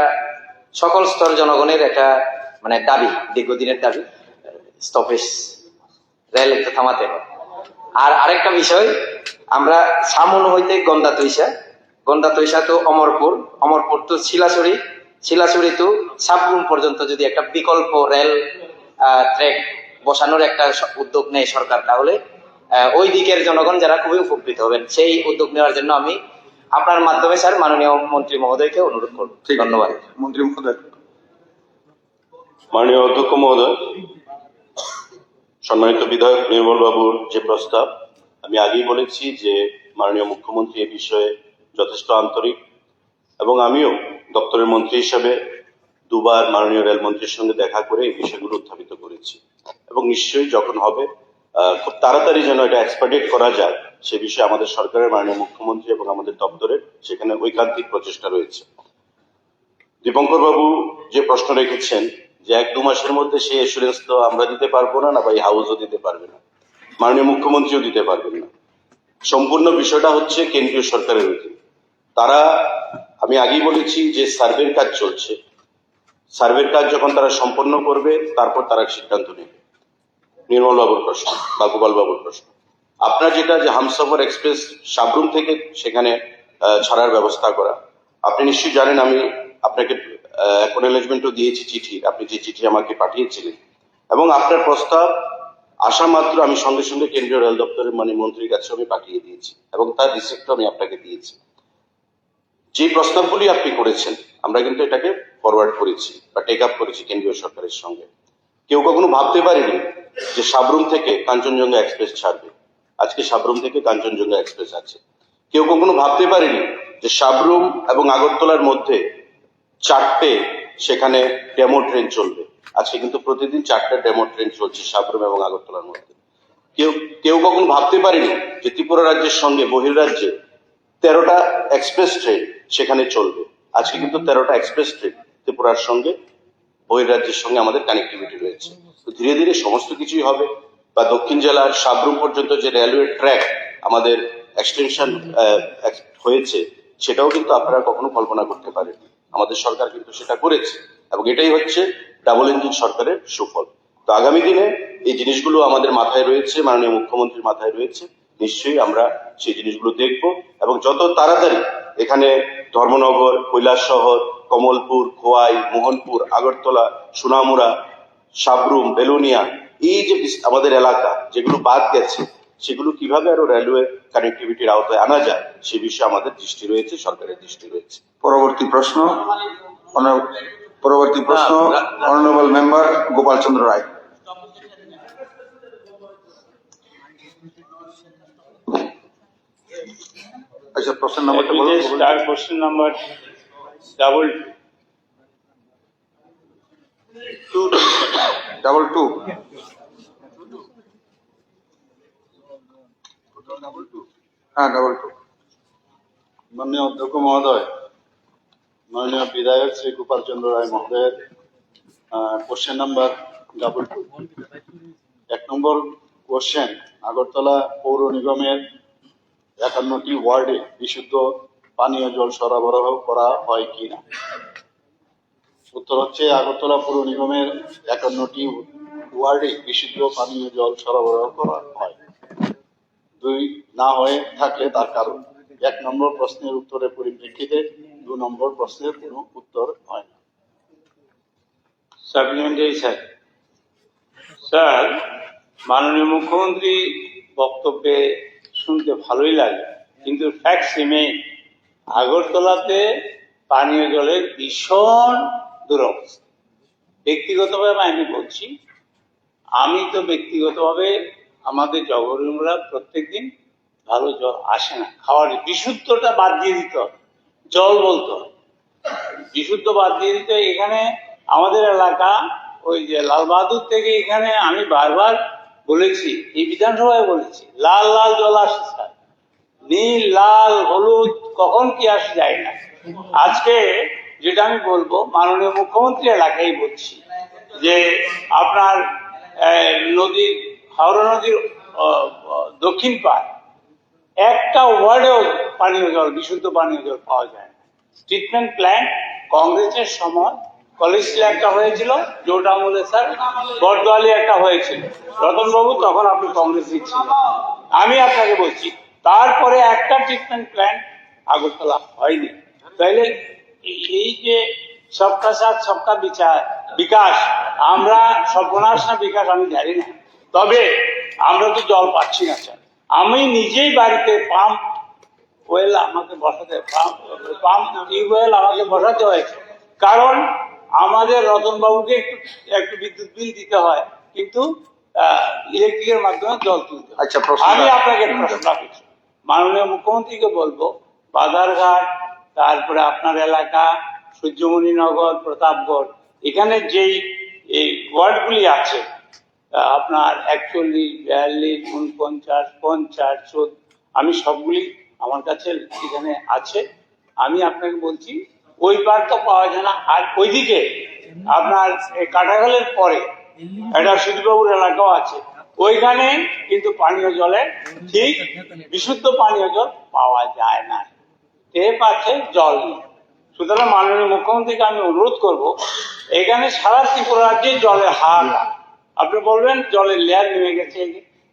S4: সকল স্তর জনগণের একটা মানে দাবি, দীর্ঘদিনের দাবি, স্টপেজ রেল একটু থামাতে হবে। আর আরেকটা বিষয়, আমরা সামুন হইতে গন্ডা তৈসা তো অমরপুর তো শিলাচুরি তো সাবরুম পর্যন্ত যদি একটা বিকল্প রেল ট্র্যাক বসানোর একটা উদ্যোগ নেয় সরকার, তাহলে ওই দিকের জনগণ যারা খুবই উপকৃত হবেন। সেই উদ্যোগ নেওয়ার জন্য আমি আপনার মাধ্যমে স্যার মাননীয় মন্ত্রী মহোদয়কে অনুরোধ করব। ধন্যবাদ।
S3: মন্ত্রী মহোদয়।
S5: মাননীয় অধ্যক্ষ মহোদয়, সম্মানিত বিধায়ক নির্মল বাবুর যে প্রস্তাব, আমি আগেই বলেছি যে মাননীয় মুখ্যমন্ত্রী এ বিষয়ে যথেষ্ট আন্তরিক, এবং আমিও দপ্তরের মন্ত্রী হিসেবে দুবার মাননীয় রেলমন্ত্রীর সঙ্গে দেখা করে এই বিষয়গুলো উত্থাপিত করেছি, এবং নিশ্চয়ই যখন হবে খুব তাড়াতাড়ি যেন এটা এক্সপার্টেট করা যায় সে বিষয়ে আমাদের সরকারের মাননীয় মুখ্যমন্ত্রী এবং আমাদের দপ্তরের সেখানে ঐকান্তিক প্রচেষ্টা রয়েছে। দীপঙ্কর বাবু যে প্রশ্ন রেখেছেন যে 1-2 মাসের মধ্যে সেই এসুরেন্স তো আমরা দিতে পারবো না, বা এই হাউসও দিতে পারবে না, মাননীয় মুখ্যমন্ত্রীও দিতে পারবেন না। সম্পূর্ণ বিষয়টা হচ্ছে কেন্দ্রীয় সরকারের অধীন। তারা, আমি আগেই বলেছি যে সার্ভের কাজ চলছে, সার্ভের কাজ যখন তারা সম্পন্ন করবে তারপর তারা সিদ্ধান্ত নেবে। নির্মল বাবুর প্রশ্ন বা গোপাল বাবুর প্রশ্ন, আপনার যেটা যে হামসফর এক্সপ্রেস সাবরুম থেকে সেখানে ছাড়ার ব্যবস্থা করা, আপনি নিশ্চয়ই জানেন আমি আপনাকে অ্যাকনোলেজমেন্টও দিয়েছি চিঠি, আপনি যে চিঠি আমাকে পাঠিয়েছিলেন, এবং আপনার প্রস্তাব আসা মাত্র আমি সঙ্গে সঙ্গে কেন্দ্রীয় রেল দপ্তরের মন্ত্রীর কাছে আমি পাঠিয়ে দিয়েছি, এবং তার রিসিপ্টও আমি আপনাকে দিয়েছি। যে প্রস্তাবগুলি আপনি করেছেন আমরা কিন্তু এটাকে ফরওয়ার্ড করেছি বা টেক আপ করেছি কেন্দ্রীয় সরকারের সঙ্গে। কেউ কখনো ভাবতে পারেনি যে সাবরুম থেকে কাঞ্চনজঙ্ঘা এক্সপ্রেস ছাড়বে, আজকে সাবরুম থেকে কাঞ্চনজঙ্ঘা এক্সপ্রেস আছে। কেউ কখনো ভাবতে পারেনি যে সাবরুম এবং আগরতলার মধ্যে 4টে সেখানে ডেমো ট্রেন চলবে, আজকে কিন্তু প্রতিদিন 4টে ডেমো ট্রেন চলছে সাবরুম এবং আগরতলার মধ্যে। কেউ কখনো ভাবতে পারেনি যে ত্রিপুরা রাজ্যের সঙ্গে বহির্রাজ্যে 13টা এক্সপ্রেস ট্রেন সেখানে চলবে, আজকে কিন্তু 13টা এক্সপ্রেস ট্রেন ত্রিপুরার সঙ্গে বহির্রাজ্যের সঙ্গে আমাদের কানেক্টিভিটি রয়েছে। তো ধীরে ধীরে সমস্ত কিছুই হবে। বা দক্ষিণ জেলার সাবরুম পর্যন্ত যে রেলওয়ে ট্র্যাক আমাদের এক্সটেনশন হয়েছে, সেটাও কিন্তু আপনারা কখনো কল্পনা করতে পারেন, আমাদের সরকার কিন্তু সেটা করেছে, এবং এটাই হচ্ছে ডাবল ইঞ্জিন সরকারের সুফল। তো আগামী দিনে এই জিনিসগুলো আমাদের মাথায় রয়েছে, মাননীয় মুখ্যমন্ত্রীর মাথায় রয়েছে, নিশ্চয়ই আমরা সেই জিনিসগুলো দেখব, এবং যত তাড়াতাড়ি এখানে ধর্মনগর, কৈলাসহর, কমলপুর, খোয়াই, মোহনপুর, আগরতলা, সোনামুড়া, সাবরুম, বেলুনিয়া, এই যে আমাদের এলাকা যেগুলো বাদ গেছে, সেগুলো কিভাবে আরো রেলওয়ে কানেক্টিভিটির আওতায় আনা যায় সে বিষয়ে আমাদের দৃষ্টি রয়েছে, সরকারের দৃষ্টি রয়েছে।
S3: পরবর্তী প্রশ্ন অনারেবল মেম্বার গোপাল চন্দ্র রায়। আচ্ছা, প্রশ্ন নাম্বারটা বলুন।
S2: কোশ্চেন নাম্বার
S3: 22 হ্যাঁ 22।
S8: মাননীয় অধ্যক্ষ মহোদয়, মাননীয় বিধায়ক শ্রী গোপাল চন্দ্র রায় মহোদয়ের কোশ্চেন নাম্বার 22। 1 নম্বর কোশ্চেন, আগরতলা পৌর নিগমের 51টি ওয়ার্ডে বিশুদ্ধ পানীয় জল সরবরাহ করা হয় কিনা? উত্তর হচ্ছে আগরতলা পৌর নিগমের 51টি ওয়ার্ডে বিশুদ্ধ পানীয় জল সরবরাহ করা হয়। 2 না হয়ে থাকলে তার কারণ। 1 নম্বর প্রশ্নের উত্তরের পরিপ্রেক্ষিতে 2 নম্বর প্রশ্নের কোনো উত্তর হয় না।
S2: সাপ্লিমেন্টারি স্যার, মাননীয় মুখ্যমন্ত্রী বক্তব্যে শুনতে ভালোই লাগে, কিন্তু ফ্যাক্টস রিমেইন, আগরতলাতে পানীয় জলের ভীষণ দুরবস্থা। ব্যক্তিগতভাবে আমি বলছি, আমি তো ব্যক্তিগতভাবে আমাদের জগরুমরা প্রত্যেকদিন ভালো জল আসে না, খাওয়ার বিশুদ্ধটা বাদ দিয়ে দিতে হবে, জল বলতে হবে। বিশুদ্ধ বাদ দিয়ে দিতে এখানে আমাদের এলাকা ওই যে লালবাহাদুর থেকে এখানে আমি বারবার বলেছি, এই বিধানসভায় বলেছি, লাল লাল জল আসে স্যার, নীল লাল হলুদ কখন কি আসে যায় না। আজকে যেটা আমি বলবো, মাননীয় মুখ্যমন্ত্রী এলাকায় বলছি যে আপনার নদীর হাওড়া নদীর দক্ষিণ পাড় একটা ওয়ার্ডেও পানীয় জল, বিশুদ্ধ পানীয় জল পাওয়া যায় না। ট্রিটমেন্ট প্ল্যান্ট কংগ্রেসের সময় কলেজে একটা হয়েছিল, যেটা আমলে স্যার বটদোয়ালি একটা হয়েছিল, রতনবাবু তখন আপনি কংগ্রেস ছিলেন। আমি আপনাকে বলছি তারপরে একটা ট্রিটমেন্ট প্ল্যান্ট আগরতলা হয়নি। তাইলে এই যে সবকা সাথ সবকা বিকাশ, আমরা সর্বনাশ না বিকাশ আমি জানি না, তবে আমরা তো জল পাচ্ছি না স্যার। আমি নিজেই বাড়িতে পাম্প ওয়েল আমাকে বসাতে, পাম্প টিউবওয়েল আমাকে বসাতে হয়েছে, কারণ আমাদের রতনবাবুকে একটু বিদ্যুৎ বিল দিতে হয়, কিন্তু ইলেকট্রিকের মাধ্যমে জল তুলতে হয়।
S3: আচ্ছা, প্রশ্ন
S2: আমি আপনাকে প্রশ্ন রাখছি, মাননীয় মুখ্যমন্ত্রীকে বলবো, বাজারঘাট, তারপরে আপনার এলাকা সূর্যমণিনগর, প্রতাপগড়, এখানে যেই এই ওয়ার্ডগুলি আছে আপনার 41, 42, 49, 50, 14, আমি সবগুলি আমার কাছে এখানে আছে। আমি আপনাকে বলছি ওই পার তো পাওয়া যায় না। আর ওইদিকে আপনার কাটাখালের পরে একটা সুদীবাবুর এলাকাও আছে, ওইখানে কিন্তু পানীয় জলে ঠিক বিশুদ্ধ পানীয় জল পাওয়া যায় না, টেপ আছে জল নেই। সুতরাং মাননীয় মুখ্যমন্ত্রীকে আমি অনুরোধ করব, এখানে সারা ত্রিপুরা রাজ্যে জলের হাহাকার। আপনি বলবেন জলের লেয়ার নেমে গেছে।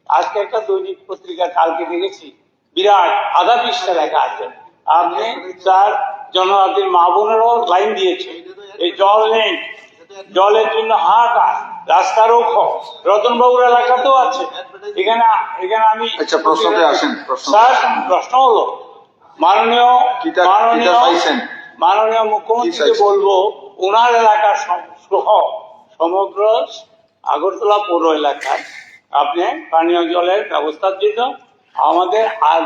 S2: আজকে একটা দৈনিক পত্রিকা কালকে দেখেছি, বিরাট আধা পৃষ্ঠা লেখা আছে, আপনি স্যার জনজাতির মা বোনেরও লাইন দিয়েছে, এই জল নেই, জলের জন্য হাহাকার, রাস্তারও রতনবাবুর এলাকাতেও আছে। এখানে আমি
S3: আচ্ছা, প্রশ্নতে আসেন।
S2: স্যার প্রশ্ন হলো, মাননীয় মুখ্যমন্ত্রীকে বলবো, ওনার এলাকা সহ সমগ্র আগরতলা পৌর এলাকায় আপনি পানীয় জলের ব্যবস্থার জন্য আমাদের আর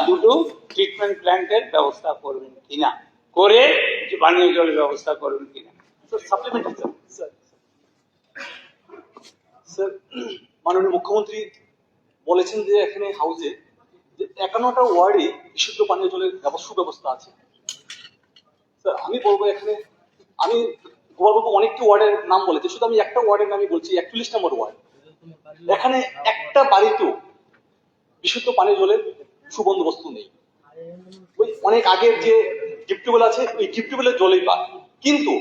S2: দুটো ট্রিটমেন্ট প্ল্যান্টের ব্যবস্থা করবেন কিনা, করে পানীয় জলের ব্যবস্থা করবেন কিনা।
S9: স্যার, মাননীয় মুখ্যমন্ত্রী বলেছেন যে এখানে হাউসে 51টা ওয়ার্ডে বিশুদ্ধ পানীয় জলের সুব্যবস্থা আছে। স্যার আমি বলবো, এখানে আমি গোপালবাবু অনেকটি ওয়ার্ডের নাম বলেছে, শুধু আমি একটা ওয়ার্ডের নামই বলছি, 41 নম্বর ওয়ার্ড। এখানে একটা বাড়িতেও বিশুদ্ধ পানীয় জলের সুবন্দোবস্ত নেই। ওই অনেক আগের যে ডিপটিউবওয়েল আছে, ওই ডিপটিউবওয়েলের জলেই পায়। কিন্তু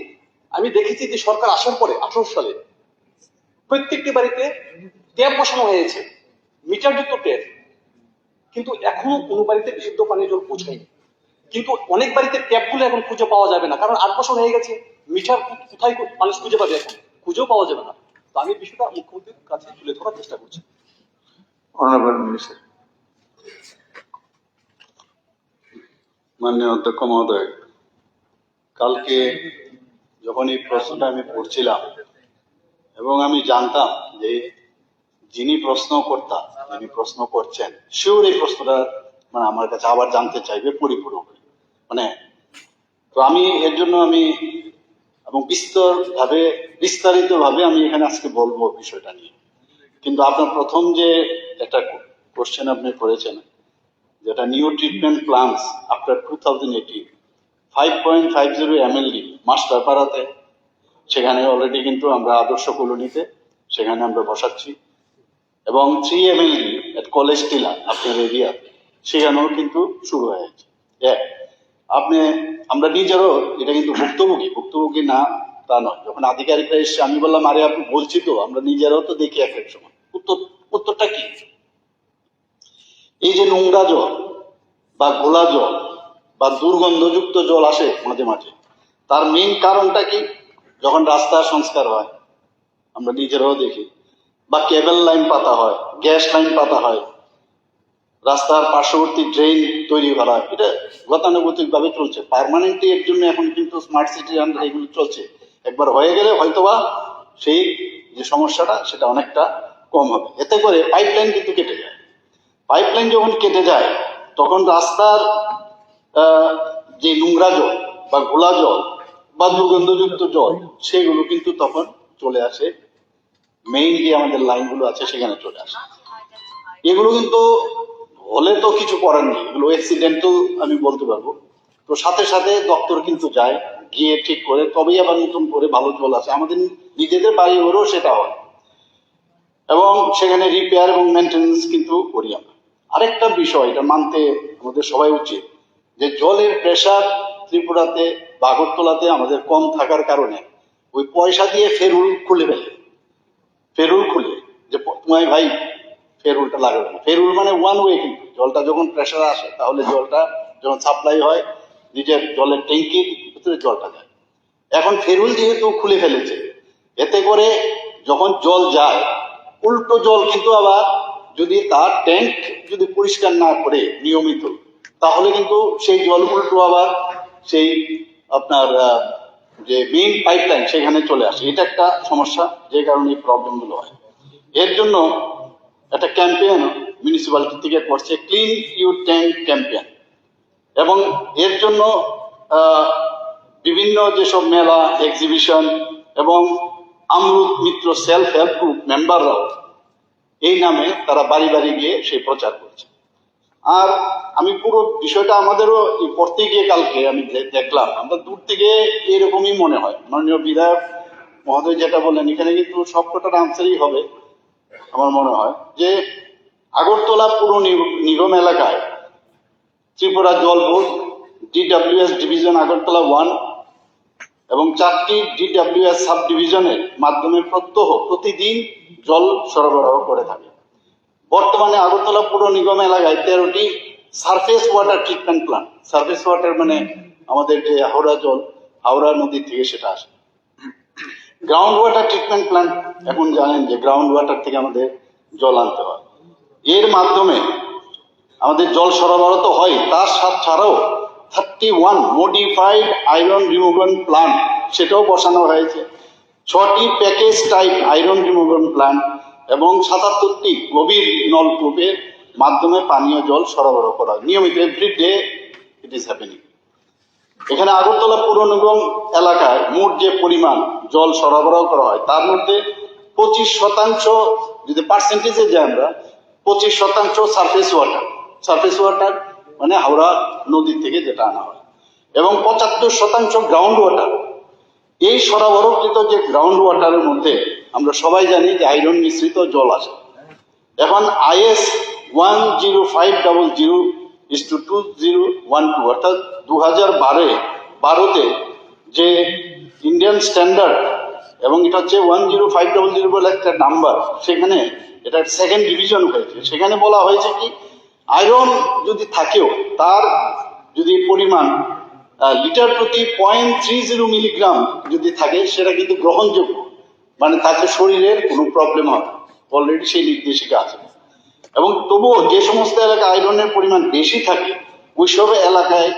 S9: আমি দেখেছি যে সরকার আসার পরে 18 সালে প্রত্যেকটি বাড়িতে ট্যাপ বসানো হয়েছে, মিটারযুক্ত ট্যাপ, কিন্তু এখনো কোনো বাড়িতে বিশুদ্ধ পানীয় জল পৌঁছায়নি। কিন্তু অনেক বাড়িতে ট্যাপগুলো এখন খুঁজে পাওয়া যাবে না, কারণ 8 বছর হয়ে গেছে। মিটার কোথায় মানুষ খুঁজে পাবে, এখন খুঁজেও পাওয়া যাবে না। তো আমি বিষয়টা মুখ্যমন্ত্রীর কাছে তুলে ধরার চেষ্টা করছি।
S3: Honourable minister.
S8: মাননীয় অধ্যক্ষ মহোদয়, কালকে যখন এই প্রশ্নটা আমি পড়ছিলাম এবং আমি জানতাম যে যিনি প্রশ্ন করছেন শিওর এই প্রশ্নটা আমার কাছে আবার জানতে চাইবে পরিপূরক, তো আমি এর জন্য এবং বিস্তারিত ভাবে আমি এখানে আজকে বলবো বিষয়টা নিয়ে। কিন্তু আপনার প্রথম যে একটা কোশ্চেন আপনি করেছেন, যেটা new treatment plants after 2018, 5.50 MLD মাস্টারপাড়াতে, সেখানে অলরেডি কিন্তু আমরা আদর্শ কলোনিতে সেখানে আমরা বসাচ্ছি, এবং 3 MLD এট কলেজ টিলা আপনার এরিয়া, সেখানেও কিন্তু শুরু হয়েছে। আমরা নিজেরও এটা কিন্তু ভুক্তভোগী না তা নয়। যখন আধিকারিকরা এসছে আমি বললাম, আরে আপনি বলছি তো, আমরা নিজেরাও তো দেখি এক এক সময়। উত্তরটা কি? এই যে নোংরা জল বা ঘোলা জল বা দুর্গন্ধযুক্ত জল আসে মাঝে মাঝে, তার মেইন কারণটা কি? যখন রাস্তা সংস্কার হয় আমরা নিজেরাও দেখি, বা কেবল লাইন পাতা হয়, গ্যাস লাইন পাতা হয়, রাস্তার পার্শ্ববর্তী ড্রেন তৈরি করা হয়, এটা গতানুগতিক ভাবে চলছে। পার্মানেন্টলি এর জন্য এখন কিন্তু স্মার্ট সিটির আন্ডারে এগুলো চলছে। একবার হয়ে গেলে হয়তোবা সেই যে সমস্যাটা সেটা অনেকটা কম হবে। এতে করে পাইপলাইন কিন্তু কেটে যায়। পাইপলাইন যখন কেটে যায় তখন রাস্তার যে নোংরা জল বা ঘোলা জল বা দুর্গন্ধযুক্ত জল সেগুলো কিন্তু তখন চলে আসে মেইন যে আমাদের লাইনগুলো আছে সেখানে চলে আসে। এগুলো কিন্তু হলে তো কিছু করার নেই, এগুলো অ্যাক্সিডেন্টাল আমি বলতে পারবো। তো সাথে সাথে দপ্তর কিন্তু যায়, গিয়ে ঠিক করে তবেই আবার নতুন করে ভালো জল আসে। আমাদের নিজেদের বাড়ি ঘরেও সেটা হয় এবং সেখানে রিপেয়ার এবং মেনটেন্যান্স কিন্তু করি আমরা। আরেকটা বিষয় এটা মানতে আমাদের সবাই উচিত যে জলের প্রেশার ত্রিপুরাতে বা আগরতলাতে আমাদের কম থাকার কারণে ওই পয়সা দিয়ে ফেরুল খুলে ফেলে, ফেরুল খুলে যে তোমায় ভাই ফেরুলটা লাগাবে না। ফেরুল মানে ওয়ান ওয়ে, কিন্তু জলটা যখন প্রেশার আসে তাহলে জলটা যখন সাপ্লাই হয় নিজের জলের ট্যাঙ্কির ভিতরে জলটা যায়। এখন ফেরুল যেহেতু খুলে ফেলেছে, এতে করে যখন জল যায় উল্টো জল কিন্তু আবার যদি তার ট্যাঙ্ক যদি পরিষ্কার না করে নিয়মিত, তাহলে কিন্তু সেই জল উল্টো আবার সেই আপনার যে মেইন পাইপলাইন সেখানে চলে আসে। এটা একটা সমস্যা, যে কারণে এই প্রবলেমগুলো হয়। এর জন্য একটা ক্যাম্পেইন মিউনিসিপ্যালিটি থেকে করছে, ক্লিন ইউর ট্যাঙ্ক ক্যাম্পেইন, এবং এর জন্য বিভিন্ন যেসব মেলা, এক্সিবিশন এবং আমরুত মিত্র সেলফ হেল্প গ্রুপ মেম্বাররাও এই নামে তারা বাড়ি বাড়ি গিয়ে সেই প্রচার করছে। আর আমি পুরো বিষয়টা আমাদেরও পড়তে গিয়ে কালকে আমি দেখলাম, আমরা দূর থেকে এরকমই মনে হয়। মাননীয় বিধায়ক মহোদয় যেটা বললেন, এখানে কিন্তু সবকটার আনসারই হবে আমার মনে হয়, যে আগরতলা পুর নিগম এলাকায় ত্রিপুরা জল বোর্ড, ডিডব্লিউএস ডিভিশন আগরতলা 1 এবং 4টি ডিডব্লিউএস সাব ডিভিশনের মাধ্যমে প্রতিদিন জল সরবরাহ করে থাকে। বর্তমানে আগরতলা পুর নিগম এলাকায় 13টি surface water treatment plant, surface water মানে আমাদের যে হাওড়া জল, হাওড়া নদী থেকে সেটা আসে। গ্রাউন্ড ওয়াটার ট্রিটমেন্ট প্ল্যান্ট, এখন জানেন যে গ্রাউন্ড ওয়াটার থেকে আমাদের জল আনতে হয়। এর মাধ্যমে আমাদের জল সরবরাহ তো হয়, তার ছাড়াও 31 মডিফাইড আয়রন রিমুভাল প্ল্যান্ট সেটাও বসানো হয়েছে, 6টি package type iron removal plant এবং 77টি গভীর নলকূপের মাধ্যমে পানীয় জল সরবরাহ করা হয় নিয়মিত। Everyday it is happening. এখানে আগরতলা পুর নিগম এলাকায় মোট যে পরিমাণ জল সরবরাহ করা হয় তার মধ্যে 25% যদি পার্সেন্টেজে যাই আমরা, 25% সারফেস ওয়াটার মানে হাওড়া নদী থেকে যেটা আনা হয়, এবং 75% গ্রাউন্ড ওয়াটার। এই সরবরাহকৃত যে গ্রাউন্ড ওয়াটারের মধ্যে আমরা সবাই জানি যে আয়রন মিশ্রিত জল আছে। এখন IS 10500:2012 অর্থাৎ 2012-তে যে ইন্ডিয়ান স্ট্যান্ডার্ড, এবং এটা হচ্ছে 10500 বলে একটা নাম্বার, সেখানে এটা সেকেন্ড ডিভিশন হয়েছে। সেখানে বলা হয়েছে কি, আয়রন যদি থাকেও তার যদি পরিমাণ লিটার প্রতি 0.30 মিলিগ্রাম যদি থাকে সেটা কিন্তু গ্রহণযোগ্য, মানে তাতে শরীরের কোনো প্রবলেম হয়, অলরেডি সেই নির্দেশিকা আছে। এবং তবুও যে সমস্ত এলাকায় আয়রনের পরিমাণ বেশি থাকে ওই সব এলাকায়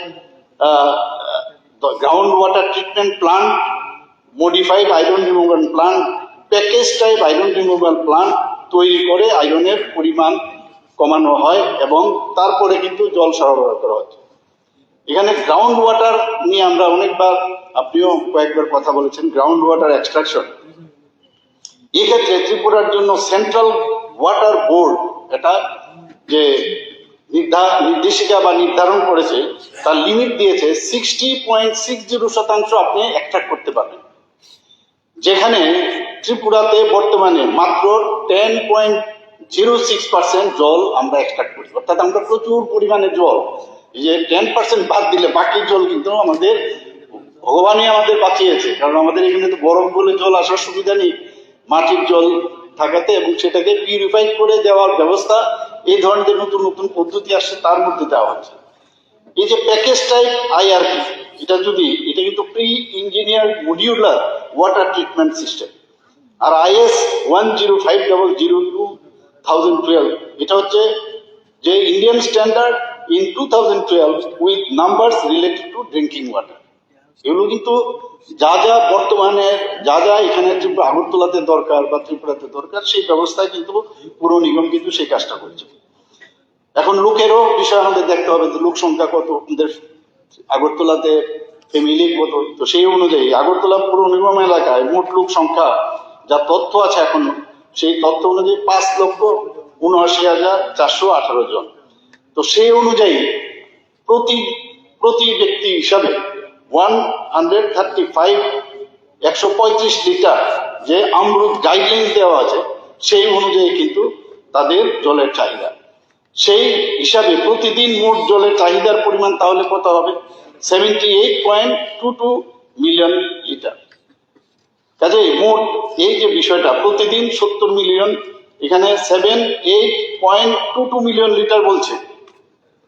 S8: ground water treatment plant, modified iron removal plant, package type iron removal plant তৈরি করে আয়রনের পরিমাণ কমানো হয় এবং তারপরে কিন্তু জল সরবরাহ করা হচ্ছে। এখানে গ্রাউন্ড ওয়াটার নিয়ে আমরা অনেকবার, আপনিও কয়েকবার কথা বলেছেন, গ্রাউন্ড ওয়াটার এক্সট্রাকশন। এক্ষেত্রে ত্রিপুরার জন্য সেন্ট্রাল ওয়াটার বোর্ড এটা যে নির্দেশিকা বা নির্ধারণ করেছে, তার লিমিট দিয়েছে 60.60% আপনি এক্সট্রাক্ট করতে পারবেন, যেখানে ত্রিপুরাতে বর্তমানে মাত্র 10.06% জল আমরা এক্সট্রাক্ট করি। অর্থাৎ আমরা প্রচুর পরিমাণে জল, যে 10% বাদ দিলে বাকি জল কিন্তু আমাদের ভগবানই আমাদের বাঁচিয়েছে, কারণ আমাদের এখানে তো বরফ বলে জল আসার সুবিধা নেই, মাটির জল থাকাতে, এবং সেটাকে পিউরিফাই করে দেওয়ার ব্যবস্থা, এই ধরনের নতুন নতুন পদ্ধতি আসছে তার মধ্যে দেওয়া হচ্ছে। এই যে প্যাকেজ টাইপ IRP, এটা কিন্তু pre engineer modular water treatment system. আর IS 10500:2012 এটা হচ্ছে যে Indian standard in 2012 with numbers related to drinking water. এগুলো কিন্তু যা বর্তমানে যা এখানে আগরতলাতে দরকার বা ত্রিপুরাতে দরকার, সেই ব্যবস্থায় কিন্তু পুর নিগম কিন্তু সেই কাজটা করছে। এখন লোকেরও বিষয় আমাদের দেখতে হবে যে লোক সংখ্যা কত, আমাদের আগরতলাতে ফ্যামিলি কত, তো সেই অনুযায়ী আগরতলা পৌর নিগম এলাকায় মোট লোক সংখ্যা যা তথ্য আছে এখন, সেই তথ্য অনুযায়ী 5,79,418 জন। তো সেই অনুযায়ী প্রতি ব্যক্তি হিসাবে 135 লিটার যে আমরুত গাইডলাইন দেওয়া আছে সেই অনুযায়ী কিন্তু তাদের জলের চাহিদা। সেই হিসাবে প্রতিদিন মোট জলের চাহিদার পরিমাণ তাহলে কত হবে? 78.22 মিলিয়ন লিটার। কাজে মোট এই যে বিষয়টা প্রতিদিন 70 মিলিয়ন, এখানে 78.22 মিলিয়ন লিটার বলছে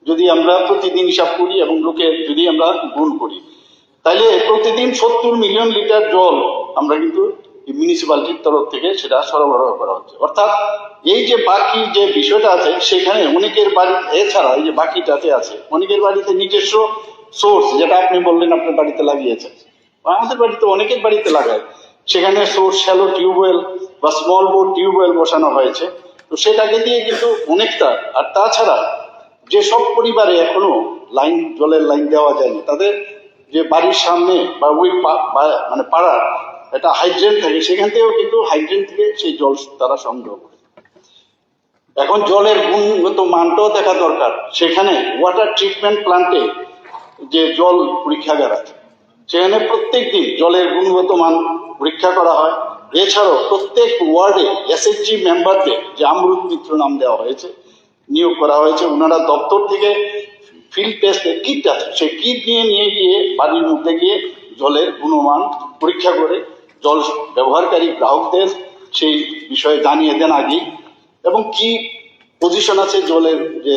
S8: যদি আমরা প্রতিদিন হিসাব করি এবং লোকের যদি আমরা গুণ করি, তাহলে প্রতিদিন 70 মিলিয়ন লিটার জল আমরা কিন্তু মিউনিসিপ্যালিটির তরফ থেকে সেটা সরবরাহ করা হচ্ছে। অর্থাৎ এই যে বাকি যে বিষয়টা আছে সেখানে অনেকের বাড়ি, এছাড়া এই যে বাকিটাতে আছে অনেকের বাড়িতে নিজস্ব সোর্স, যেটা আপনি বললেন আপনার বাড়িতে লাগিয়েছেন, আমাদের বাড়িতে অনেকের বাড়িতে লাগায়, সেখানে সোর্স শ্যালো টিউবওয়েল বা স্মল বোর টিউবওয়েল বসানো হয়েছে। তো সেটাকে দিয়ে কিন্তু অনেকটা, আর তাছাড়া যেসব পরিবারে এখনো জলের লাইন দেওয়া যায়নি, তাদের যে বাড়ির সামনে বা ওই মানে পাড়ার একটা হাইড্রেন থাকে, সেখান থেকেও কিন্তু হাইড্রেন থেকে সেই জল তারা সংগ্রহ করে। এখন জলের গুণগত মানটাও দেখা দরকার। সেখানে ওয়াটার ট্রিটমেন্ট প্ল্যান্টে যে জল পরীক্ষাগার আছে, সেখানে প্রত্যেক দিন জলের গুণগত মান পরীক্ষা করা হয়। এছাড়াও প্রত্যেক ওয়ার্ডে এসএইচজি মেম্বারদের, যে আমরুত মিত্র নাম দেওয়া হয়েছে, নিয়োগ করা হয়েছে, ওনারা দপ্তর থেকে ফিল্ড টেস্টের কিট আছে, সেই কিট নিয়ে গিয়ে বাড়ির মধ্যে গিয়ে জলের গুণমান পরীক্ষা করে জল ব্যবহারকারী গ্রাহকদের সেই বিষয়ে জানিয়ে দেন আগেই, এবং কি পজিশন আছে জলের যে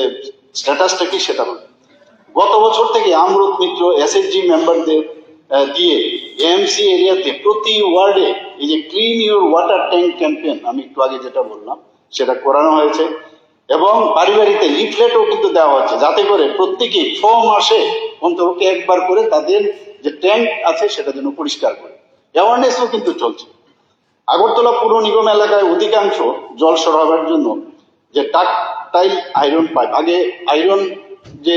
S8: স্ট্যাটাসটা কি সেটা বলে। গত বছর থেকে আমরুত মিত্র এসএইচজি মেম্বারদের দিয়ে এএমসি এরিয়াতে প্রতি ওয়ার্ডে এই যে clean your water tank campaign, আমি একটু আগে যেটা বললাম সেটা করানো হয়েছে, এবং বাড়ি বাড়িতে লিফলেটও কিন্তু দেওয়া হচ্ছে, যাতে করে প্রত্যেকে 6 মাসে অন্তত একবার করে তাদের যে ট্যাঙ্ক আছে সেটা যেন পরিষ্কার করে। অ্যাওয়ারনেসও কিন্তু চলছে। আগরতলা পৌর নিগম এলাকায় অধিকাংশ জল সরবরাহের জন্য যে টাকটাইল আয়রন পাইপ, আগে আয়রন যে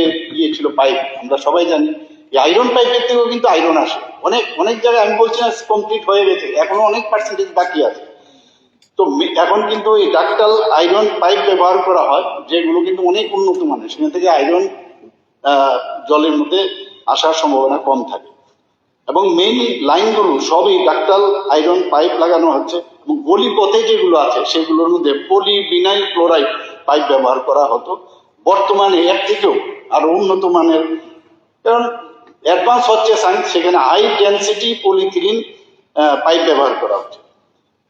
S8: ছিল পাইপ, আমরা সবাই জানি এই আয়রন পাইপের থেকেও কিন্তু আয়রন আসে অনেক জায়গায়। আমি বলছি না কমপ্লিট হয়ে গেছে, এখনো অনেক পার্সেন্টেজ বাকি আছে। তো এখন কিন্তু এই ডাক্টাল আয়রন পাইপ ব্যবহার করা হয়, যেগুলো কিন্তু অনেক উন্নত মানের, সেখান থেকে আয়রন জলের মধ্যে আসার সম্ভাবনা কম থাকে। এবং মেইন লাইনগুলো সবই ডাক্টাল আয়রন পাইপ লাগানো হচ্ছে, এবং গলি পথে যেগুলো আছে সেগুলোর মধ্যে পলিভিনাইল ক্লোরাইড পাইপ ব্যবহার করা হতো। বর্তমানে এর থেকেও আরো উন্নত মানের, কারণ অ্যাডভান্স হচ্ছে সায়েন্স, সেখানে হাই ডেন্সিটি পলিথিলিন পাইপ ব্যবহার করা হচ্ছে।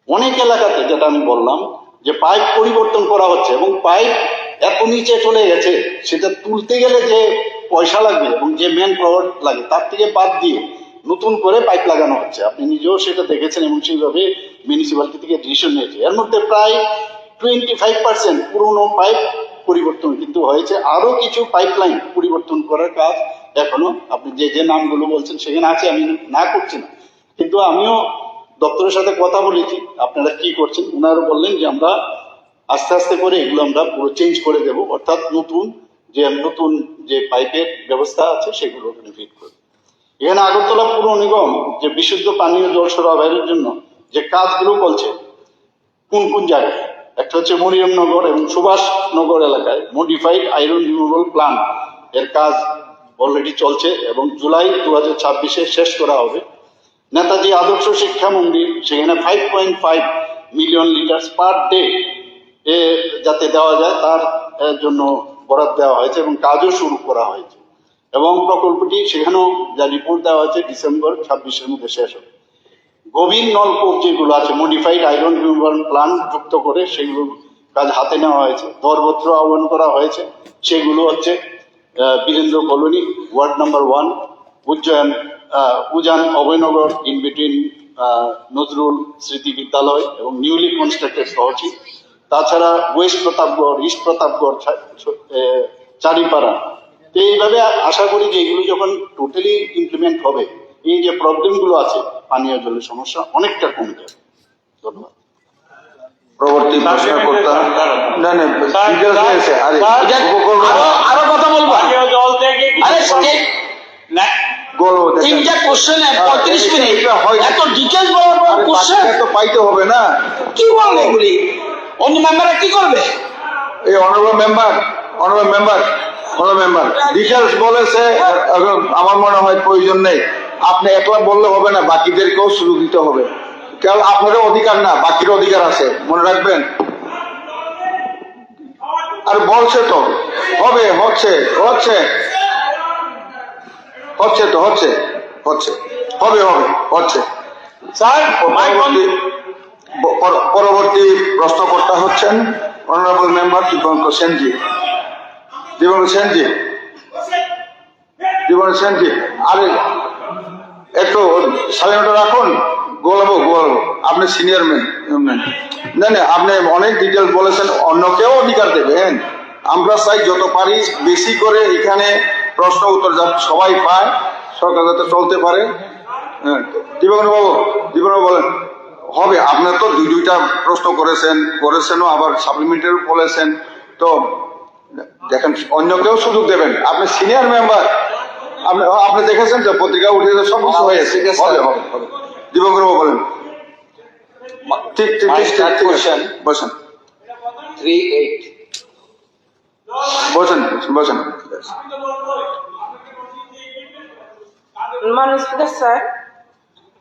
S8: অনেক এলাকাতে যেটা আমি বললাম যে পাইপ পরিবর্তন করা হচ্ছে, এবং পাইপ এত নিচে চলে গেছে সেটা তুলতে গেলে যে পয়সা লাগবে এবং যে ম্যান পাওয়ার লাগে তার থেকে বাদ দিয়ে নতুন করে পাইপ লাগানো হচ্ছে। আপনি নিজেও সেটা দেখেছেন এবং সেইভাবে মিউনিসিপ্যালিটি থেকে ডিসিশন নিয়েছে। এর মধ্যে প্রায় 25% পুরনো পাইপ পরিবর্তন কিন্তু হয়েছে, আরো কিছু পাইপলাইন পরিবর্তন করার কাজ এখনো আপনি যে নামগুলো বলছেন সেখানে আছে, আমি না করছি না, কিন্তু আমিও দপ্তরের সাথে কথা বলেছি আপনারা কি করছেন। ওনারা বললেন যে আমরা আস্তে আস্তে করে এগুলো আমরা পুরো চেঞ্জ করে দেব, অর্থাৎ নতুন যে পাইপের ব্যবস্থা আছে সেগুলো ওখানে ফিট করবে। এখানে আগরতলা পৌর নিগম যে বিশুদ্ধ পানীয় জল সরবরাহের জন্য যে কাজগুলো বলছে কোন কোন জায়গায়, একটা হচ্ছে মরিয়মনগর এবং সুভাষনগর এলাকায় মডিফাইড আয়রন রিমুভাল প্ল্যান্ট এর কাজ অলরেডি চলছে এবং জুলাই 2026 শেষ করা হবে। নেতাজি আদর্শ শিক্ষা মন্দির, সেখানে 5.5 মিলিয়ন লিটার পার ডে যাতে দেওয়া যায় তার জন্য বরাদ্দ দেওয়া হয়েছে এবং কাজও শুরু করা হয়েছে, এবং প্রকল্পটি সেখানেও যা রিপোর্ট দেওয়া হয়েছে ডিসেম্বর 26-এর মধ্যে শেষ হবে। গভীর নলকূপ যেগুলো আছে মডিফাইড আয়রন রিমুভাল প্ল্যান্ট যুক্ত করে সেগুলো কাজ হাতে নেওয়া হয়েছে। দরপত্র আহ্বান করা হয়েছে, সেগুলো হচ্ছে Birendra colony, ward number 1, Ujan Abhoynagar in between Nazrul Smriti Vidyalaya এবং নিউলি কনস্ট্রাক্টেড শহরটি, তাছাড়া ওয়েস্ট প্রতাপগড়, ইস্ট প্রতাপগড়, চারিপাড়া। তো এইভাবে আশা করি যে এগুলো যখন টোটালি ইমপ্লিমেন্ট হবে, এই যে প্রবলেমগুলো আছে পানীয় জলের সমস্যা অনেকটা কমে যাবে। ধন্যবাদ।
S3: পরবর্তী প্রশ্নকর্তা, না না
S2: আরো কথা বলবো। পানীয় জল থেকে না
S3: বলো দেখেন।
S6: তিনটা কোশ্চেনে 35
S3: এটা-
S6: মিনিট
S3: এটা হয় না।
S6: এত ডিটেলস বলার পর
S3: আরে
S6: কোশ্চেন
S3: বাকিটা তো পাইতে হবে না।
S6: কি বলবে এগুলি? অন্য মেম্বাররা কি করবে?
S3: এই অনারেবল মেম্বার ডিটেলস বলেছে, এখন আমার মনে হয় প্রয়োজন নেই। আপনি একলা বললে হবে না, বাকিদেরকেও সুযোগ দিতে হবে। কারণ আপনারও অধিকার না, বাকির অধিকার আছে, মনে রাখবেন। আর বলছে তো হবে, হচ্ছে হচ্ছে হচ্ছে তো হচ্ছে হচ্ছে হবে হবে হচ্ছে।
S2: স্যার
S3: পরবর্তী প্রশ্নকর্তা হচ্ছেন অনারেবল মেম্বার দীপঙ্কর সেনজি। আরে একটু সাইলেন্ট রাখুন, গোলাবো। আপনি সিনিয়র ম্যান, না আপনি অনেক ডিটেল বলেছেন, অন্যকেও অধিকার দেবেন। আমরা চাই যত পারি বেশি করে এখানে প্রশ্ন উত্তর যাতে সবাই পায়, সরকার যাতে চলতে পারে। হ্যাঁ, দীপঙ্কর বাবু বলেন। হবে, আপনার তো দুইটা প্রশ্ন করেছেনও, আবার সাপ্লিমেন্টারি বলেছেন, তো দেখেন অন্যকেও সুযোগ দেবেন। আপনি সিনিয়র মেম্বার, আপনি দেখেছেন তো পত্রিকা উঠেছে, সব কিছু হয়েছে। হবে দীপঙ্কর বাবু বলেন। ঠিক বসেন
S7: 38
S3: বসেন।
S10: Madam Speaker, sir,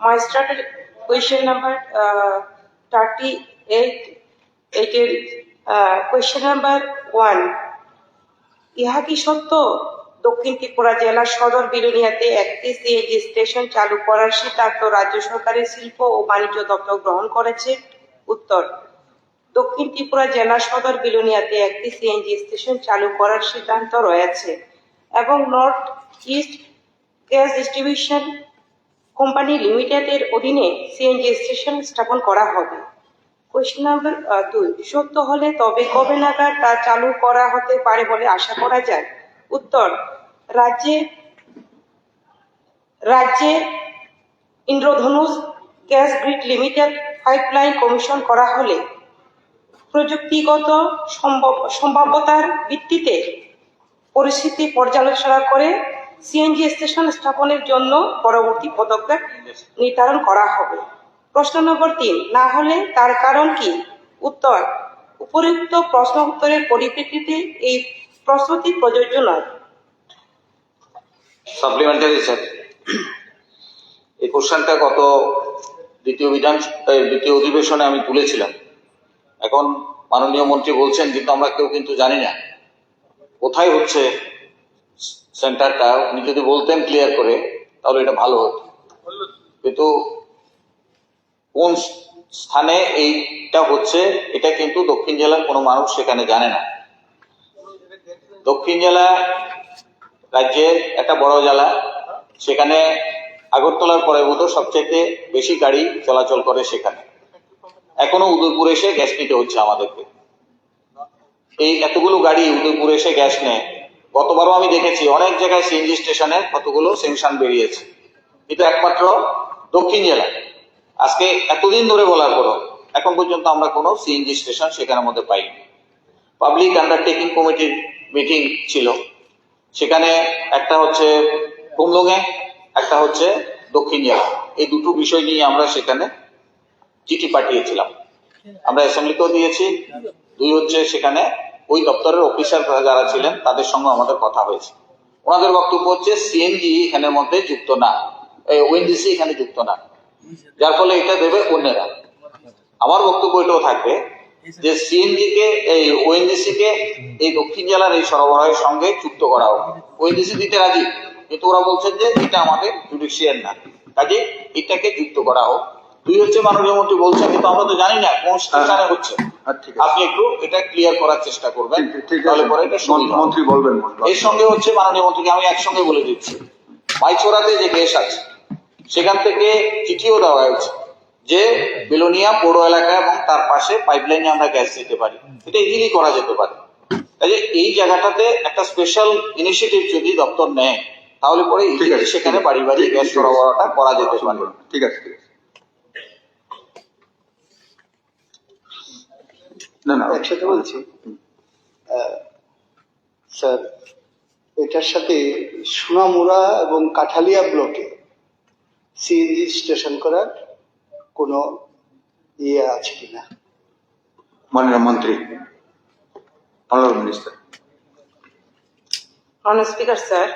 S10: my started question number 38. It is question number 1. ইহা কি সত্য দক্ষিণ ত্রিপুরা জেলার সদর বিলোনিয়াতে একটি সিএনজি স্টেশন চালু করার সিদ্ধান্ত রাজ্য সরকারের শিল্প ও বাণিজ্য দপ্তর গ্রহণ করেছে? উত্তর: দক্ষিণ ত্রিপুরা জেলার সদর বিলোনিয়াতে একটি সিএনজি স্টেশন চালু করার সিদ্ধান্ত রয়েছে এবং north east gas distribution company লিমিটেডের অধীনে সিএনজি স্টেশন স্থাপন করা হবে। কোয়েশ্চেন নাম্বার 2, সত্য হলে তবে কবে নাগাদ তা চালু করা হতে পারে বলে আশা করা যায়? উত্তর: রাজ্যে ইন্দ্রধনুষ gas grid limited pipeline commission করা হলে প্রযুক্তিগত সম্ভাব্যতার ভিত্তিতে পরিস্থিতি পর্যালোচনা করে সিএনজি স্টেশন স্থাপনের জন্য পরবর্তী পদক্ষেপ নির্ধারণ করা হবে। প্রশ্ন নম্বর 3, না হলে তার কারণ কি? উত্তর: উপরোক্ত প্রশ্ন উত্তরের পরিপ্রেক্ষিতে এই প্রশ্নটি প্রযোজ্য নয়।
S7: সাপ্লিমেন্টারি স্যার, এই কোশ্চেনটা গত দ্বিতীয় অধিবেশনে আমি তুলেছিলাম। এখন মাননীয় মন্ত্রী বলছেন, কিন্তু আমরা কেউ কিন্তু জানি না কোথায় হচ্ছে সেন্টারটা। উনি যদি বলতেন ক্লিয়ার করে তাহলে এটা ভালো হতো, কিন্তু কোন স্থানে এইটা হচ্ছে এটা কিন্তু দক্ষিণ জেলার কোনো মানুষ সেখানে জানে না। দক্ষিণ জেলা রাজ্যের একটা বড় জেলা, সেখানে আগরতলার পরে বোধ সবচেয়ে বেশি গাড়ি চলাচল করে সেখানে। এখনো উদয়পুর এসে গ্যাস নিতে হচ্ছে আমাদেরকে। এই এতগুলো গাড়ি উদয়পুর এসে গ্যাস নেয়। গতবারও আমি দেখেছি অনেক জায়গায় সিএনজি স্টেশনে কতগুলো সেংশন বেরিয়েছে, কিন্তু একমাত্র দক্ষিণ জেলা আজকে এতদিন ধরে বলার পরও এখন পর্যন্ত আমরা কোনো সিএনজি স্টেশন সেখানের মধ্যে পাইনি। পাবলিক আন্ডারটেকিং কমিটির মিটিং ছিল, সেখানে একটা হচ্ছে কুমলুঙে, একটা হচ্ছে দক্ষিণ জেলা। এই দুটো বিষয় নিয়ে আমরা সেখানে চিঠি পাঠিয়েছিলাম, আমরা অ্যাসেম্বলিতেও দিয়েছি। 2 হচ্ছে সেখানে ওই দপ্তরের অফিসার যারা ছিলেন তাদের সঙ্গে আমাদের কথা হয়েছে। ওনাদের বক্তব্য হচ্ছে সিএনজি এখানের মধ্যে যুক্ত না, ওএনজিসি এখানে যুক্ত না, যার ফলে এটা দেবে অন্যেরা। আমার বক্তব্য এটাও থাকবে যে সিএনজি কে এই ওএনজিসি কে এই দক্ষিণ জেলার এই সরবরাহের সঙ্গে যুক্ত করা হোক। ওএনজিসি দিতে রাজি, কিন্তু ওরা বলছেন যে এটা আমাদের জুডিশিয়াল না, কাজে এটাকে যুক্ত করা হোক। 2 হচ্ছে মাননীয় মন্ত্রী বলছেন, কিন্তু আমরা তো জানি না কোন স্টেশনে হচ্ছে। আপনি একটু এটা ক্লিয়ার করার চেষ্টা করবেন, তাহলে পরে এটা সুবিধা হবে।
S3: মন্ত্রী বলবেন।
S7: এর সঙ্গে হচ্ছে মাননীয় মন্ত্রীকে আমি একসঙ্গে বলে দিচ্ছি, মাইছড়াতে যে গ্যাস আছে সেখান থেকে চিঠিও দেওয়া হয়েছে যে বিলোনিয়া পৌর এলাকা এবং তার পাশে পাইপলাইনে আমরা গ্যাস দিতে পারি, এটা ইজিলি করা যেতে পারে। কাজে এই জায়গাটাতে একটা স্পেশাল ইনিশিয়েটিভ যদি দপ্তর নেয় তাহলে পরে সেখানে বাড়ি বাড়ি গ্যাস সরবরাহটা করা যেতে পারে।
S3: ঠিক আছে। না একসাথে বলছি।
S11: স্যার, এটার সাথে সোনামুড়া এবং কাঠালিয়া ব্লকে সিএনজি স্টেশন করার কোনো ইয়ে আছে কিনা?
S3: মাননীয় মন্ত্রী, honourable minister.
S10: Honour speaker sir,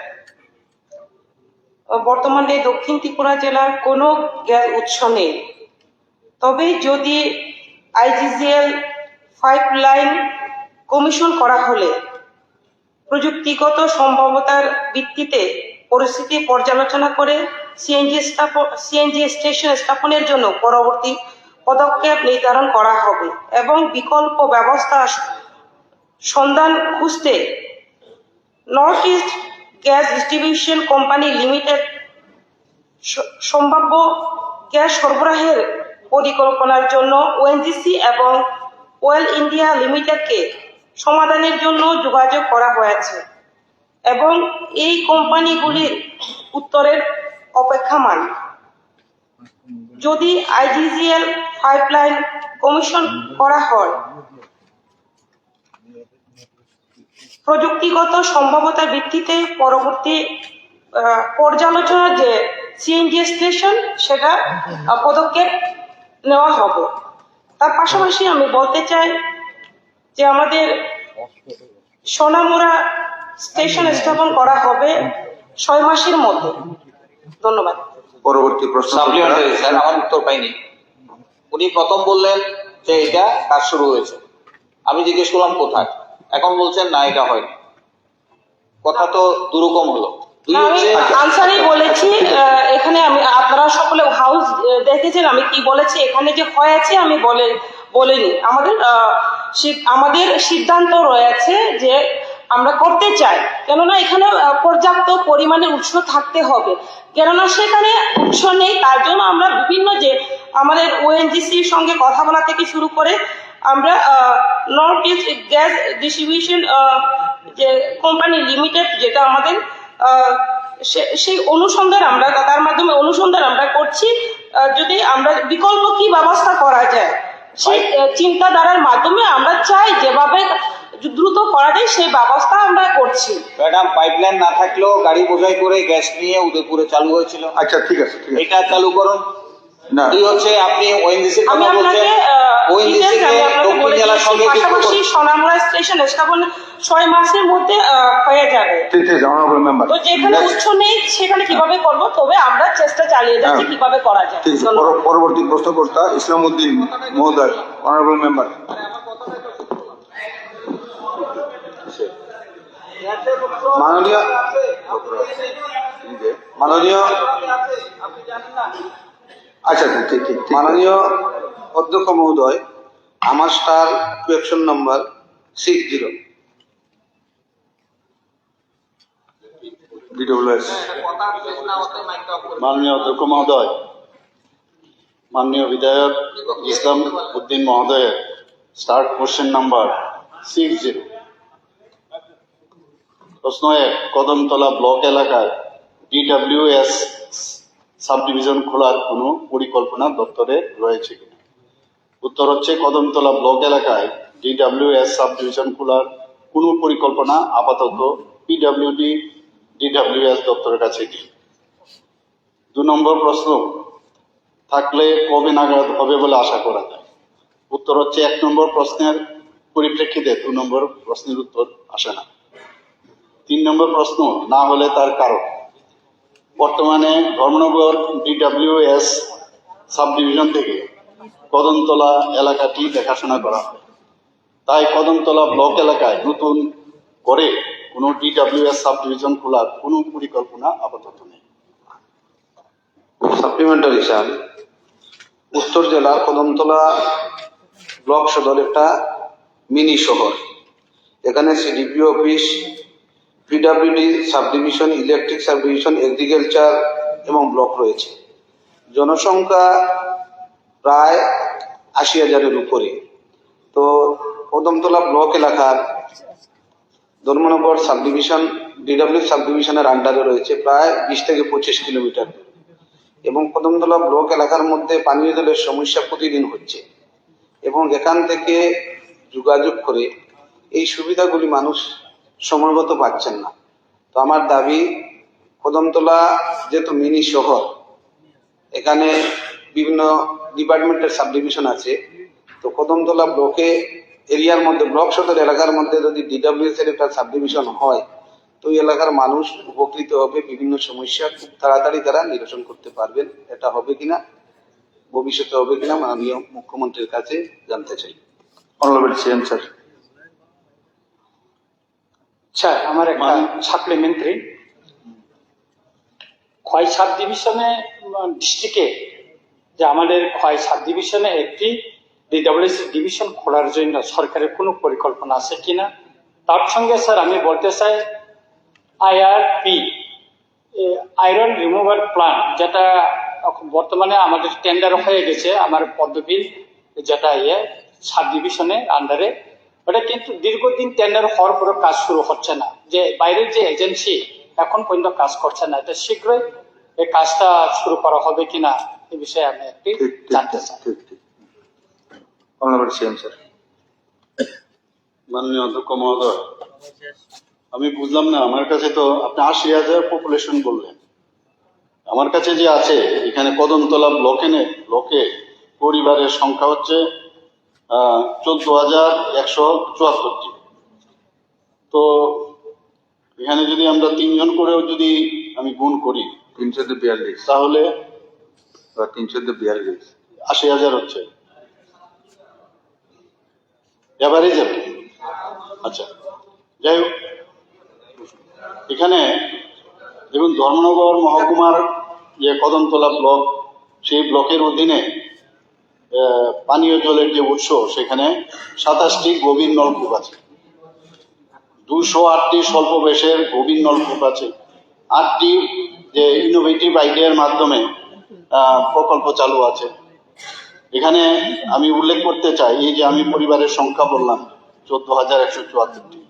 S10: বর্তমানে দক্ষিণ ত্রিপুরা জেলার কোনো গ্যাস উৎস নেই। তবে যদি আইজিজিএল পাইপলাইন কমিশন করা হলে প্রযুক্তিগত সম্ভাব্যতার ভিত্তিতে পরিস্থিতি পর্যালোচনা করে সিএনজি স্টেশন স্থাপনের জন্য পরবর্তী পদক্ষেপ নির্ধারণ করা হবে এবং বিকল্প ব্যবস্থা সন্ধান খুঁজতে north east gas distribution company limited সম্ভাব্য গ্যাস সরবরাহের পরিকল্পনার জন্য ওএনজিসি এবং ওয়েল ইন্ডিয়া লিমিটেডকে সমাধানের জন্য যোগাযোগ করা হয়েছে এবং এই কোম্পানিগুলির উত্তরের অপেক্ষমান। যদি আইজিজিএল পাইপলাইন কমিশন করা হয়, প্রযুক্তিগত সম্ভাব্যতার ভিত্তিতে পরবর্তী পর্যালোচনা যে সিএনজি স্টেশন সেটা পদক্ষেপ নেওয়া হবে। তার পাশাপাশি আমি বলতে চাই যে আমাদের সোনামুড়া স্টেশন স্থাপন করা হবে 6 মাসের মধ্যে। ধন্যবাদ।
S3: পরবর্তী প্রশ্ন।
S7: সাপ্লিমেন্টারি স্যার, আমার উত্তর পাইনি। উনি প্রথম বললেন যে এটা কাজ শুরু হয়েছে, আমি জিজ্ঞেস করলাম কোথায়, এখন বলছেন না এটা হয়নি। কথা তো দুরকম হলো।
S10: আমি আনসারই বলেছি, এখানে আমি আপনারা সকলে হাউস দেখেছেন আমি কি বলেছি, এখানে যে হয়েছে আমি বলিনি। আমাদের সিদ্ধান্ত রয়েছে যে আমরা করতে চাই, কেননা এখানে পর্যাপ্ত পরিমাণে উৎস থাকতে হবে, কেননা সেখানে উৎস নেই। তার জন্য আমরা বিভিন্ন যে আমাদের ওএনজিসির সঙ্গে কথা বলা থেকে শুরু করে আমরা নর্থ ইস্ট গ্যাস ডিস্ট্রিবিউশন যে কোম্পানি লিমিটেড যেটা আমাদের সেই অনুসন্ধান আমরা তার মাধ্যমে অনুসন্ধান আমরা করছি, যদি আমরা বিকল্প কি ব্যবস্থা করা যায় সেই চিন্তাধারার মাধ্যমে আমরা চাই যেভাবে দ্রুত করা যায় সেই ব্যবস্থা আমরা করছি।
S7: ম্যাডাম, পাইপলাইন না থাকলেও গাড়ি বোঝাই করে গ্যাস নিয়ে উদয়পুরে চালু হয়েছিল।
S3: আচ্ছা, ঠিক আছে, ঠিক আছে।
S7: এটা চালু করুন।
S3: না,
S7: এই হচ্ছে আপনি ওএনজিসি
S10: আমি
S7: কথা বলছেন, ওএনজিসি কে দক্ষিণ জেলার সঙ্গে
S10: পাশাপাশি সোনামুড়া স্টেশন স্থাপন 6 মাসের মধ্যে হয়ে যাবে।
S3: ঠিক আছে, অনারেবল মেম্বার।
S10: তো যেখানে উৎস নেই সেখানে কিভাবে করব, তবে আমরা চেষ্টা চালিয়ে যাচ্ছি কিভাবে করা যায়।
S3: ঠিক আছে, পরবর্তী প্রশ্নকর্তা ইসলামউদ্দিন মহোদয়, অনারেবল মেম্বার। মাননীয় আচ্ছা, ঠিক ঠিক। মাননীয় অধ্যক্ষ মহোদয়, আমার স্টার কোয়েকশন নাম্বার 60 বিডব্লিউএস।
S8: মাননীয় অধ্যক্ষ মহোদয়, মাননীয় বিধায়ক ইসলাম উদ্দিন মহোদয়ের স্টার্ট কোশ্চেন নাম্বার 60। প্রশ্ন 1, কদমতলা ব্লক এলাকায় ডিডব্লিউএস সাব ডিভিশন খোলার কোনো পরিকল্পনা দপ্তরে রয়েছে কিনা? উত্তর হচ্ছে কদমতলা ব্লক এলাকায় ডিডব্লিউএস সাব ডিভিশন খোলার কোনো পরিকল্পনা আপাতত পিডব্লিউডি ডিডব্লিউএস দপ্তরের কাছে নেই। 2 নম্বর প্রশ্ন, থাকলে কবে নাগাদ হবে বলে আশা করা যায়? উত্তর হচ্ছে 1 নম্বর প্রশ্নের পরিপ্রেক্ষিতে 2 নম্বর প্রশ্নের উত্তর আসে না। 3 নম্বর প্রশ্ন, না হলে তার কারণ। বর্তমানে ধর্মনগর ডিডব্লিউএস সাব ডিভিশন থেকে কদমতলা এলাকাটি দেখাশোনা করা হয়, তাই কদমতলা ব্লক এলাকায় নতুন করে কোনো ডিডব্লিউএস সাব ডিভিশন খোলার কোনো পরিকল্পনা আপাতত নেই।
S3: সাপ্লিমেন্টারি স্যার, উত্তর জেলার কদমতলা ব্লক সদর একটা মিনি শহর। এখানে CDP office, PWD sub division, electric sub division, agriculture এবং ব্লক রয়েছে। জনসংখ্যা প্রায় 80,000-এর উপরে। তো কদমতলা ব্লক এলাকার Dharmanagar sub division DW sub ডিভিশনের আন্ডারে রয়েছে প্রায় 20 থেকে 25 কিলোমিটার, এবং কদমতলা ব্লক এলাকার মধ্যে পানীয় জলের সমস্যা প্রতিদিন হচ্ছে, এবং এখান থেকে যোগাযোগ করে এই সুবিধাগুলি মানুষ সময়মতো পাচ্ছেন না।
S12: তো আমার দাবি, কদমতলা যেহেতু মিনি শহর, এখানে বিভিন্ন ডিপার্টমেন্টের সাব ডিভিশন আছে, তো কদমতলা ব্লকে এরিয়ার মধ্যে, ব্লক সদর এলাকার মধ্যে যদি ডিডব্লিউএস এর একটা সাব ডিভিশন হয়, তো এই এলাকার মানুষ উপকৃত হবে, বিভিন্ন সমস্যা খুব তাড়াতাড়ি তারা নিরসন করতে পারবেন। এটা হবে কিনা, ভবিষ্যতে হবে কিনা, মাননীয় মুখ্যমন্ত্রীর কাছে জানতে চাই।
S3: Honourable CM sir.
S1: স্যার, আমার একটা সাপ্লিমেন্টারি, খোয়াই সাব ডিভিশনে ডিস্ট্রিক্টে যে আমাদের খোয়াই সাব ডিভিশনে একটি ডিডব্লিউএসি ডিভিশন খোলার জন্য সরকারের কোনো পরিকল্পনা আছে কিনা। তার সঙ্গে স্যার আমি বলতে চাই, আইআরপি আয়রন রিমুভার প্ল্যান্ট, যেটা বর্তমানে আমাদের টেন্ডার হয়ে গেছে আমার পদ্মবিল যেটা সাব ডিভিশনের আন্ডারে, ওটা কিন্তু দীর্ঘদিন টেন্ডার হওয়ার পরে কাজ শুরু হচ্ছে না। যে বাইরের যে এজেন্সি এখন পর্যন্ত কাজ করছে না, এটা শীঘ্রই এই কাজটা শুরু করা হবে কিনা এই বিষয়ে আমি একটি জানতে চাই।
S3: Honourable CM sir.
S8: মাননীয় অধ্যক্ষ মহোদয়, আমি বুঝলাম না, আমার কাছে তো আপনি 80,000 পপুলেশন বললেন, আমার কাছে যে আছে এখানে কদমতলা ব্লকে পরিবারের সংখ্যা হচ্ছে 14,174টি। তো এখানে যদি আমরা 3 জন করেও যদি আমি গুণ করি
S3: 342,
S8: তাহলে
S3: 342,
S8: 80,000 হচ্ছে এভারেজ আর কি। আচ্ছা, যাই হোক, এখানে দেখুন ধর্মনগর মহকুমার যে কদমতলা ব্লক, সেই ব্লকের অধীনে পানীয় জলের যে উৎস, সেখানে 27টি গভীর নলকূপ আছে, 208টি স্বল্প বেশের গভীর নলকূপ আছে, 8টি যে ইনোভেটিভ আইডিয়ার মাধ্যমে প্রকল্প চালু আছে। এখানে আমি উল্লেখ করতে চাই, এই যে আমি পরিবারের সংখ্যা বললাম 14,174টি,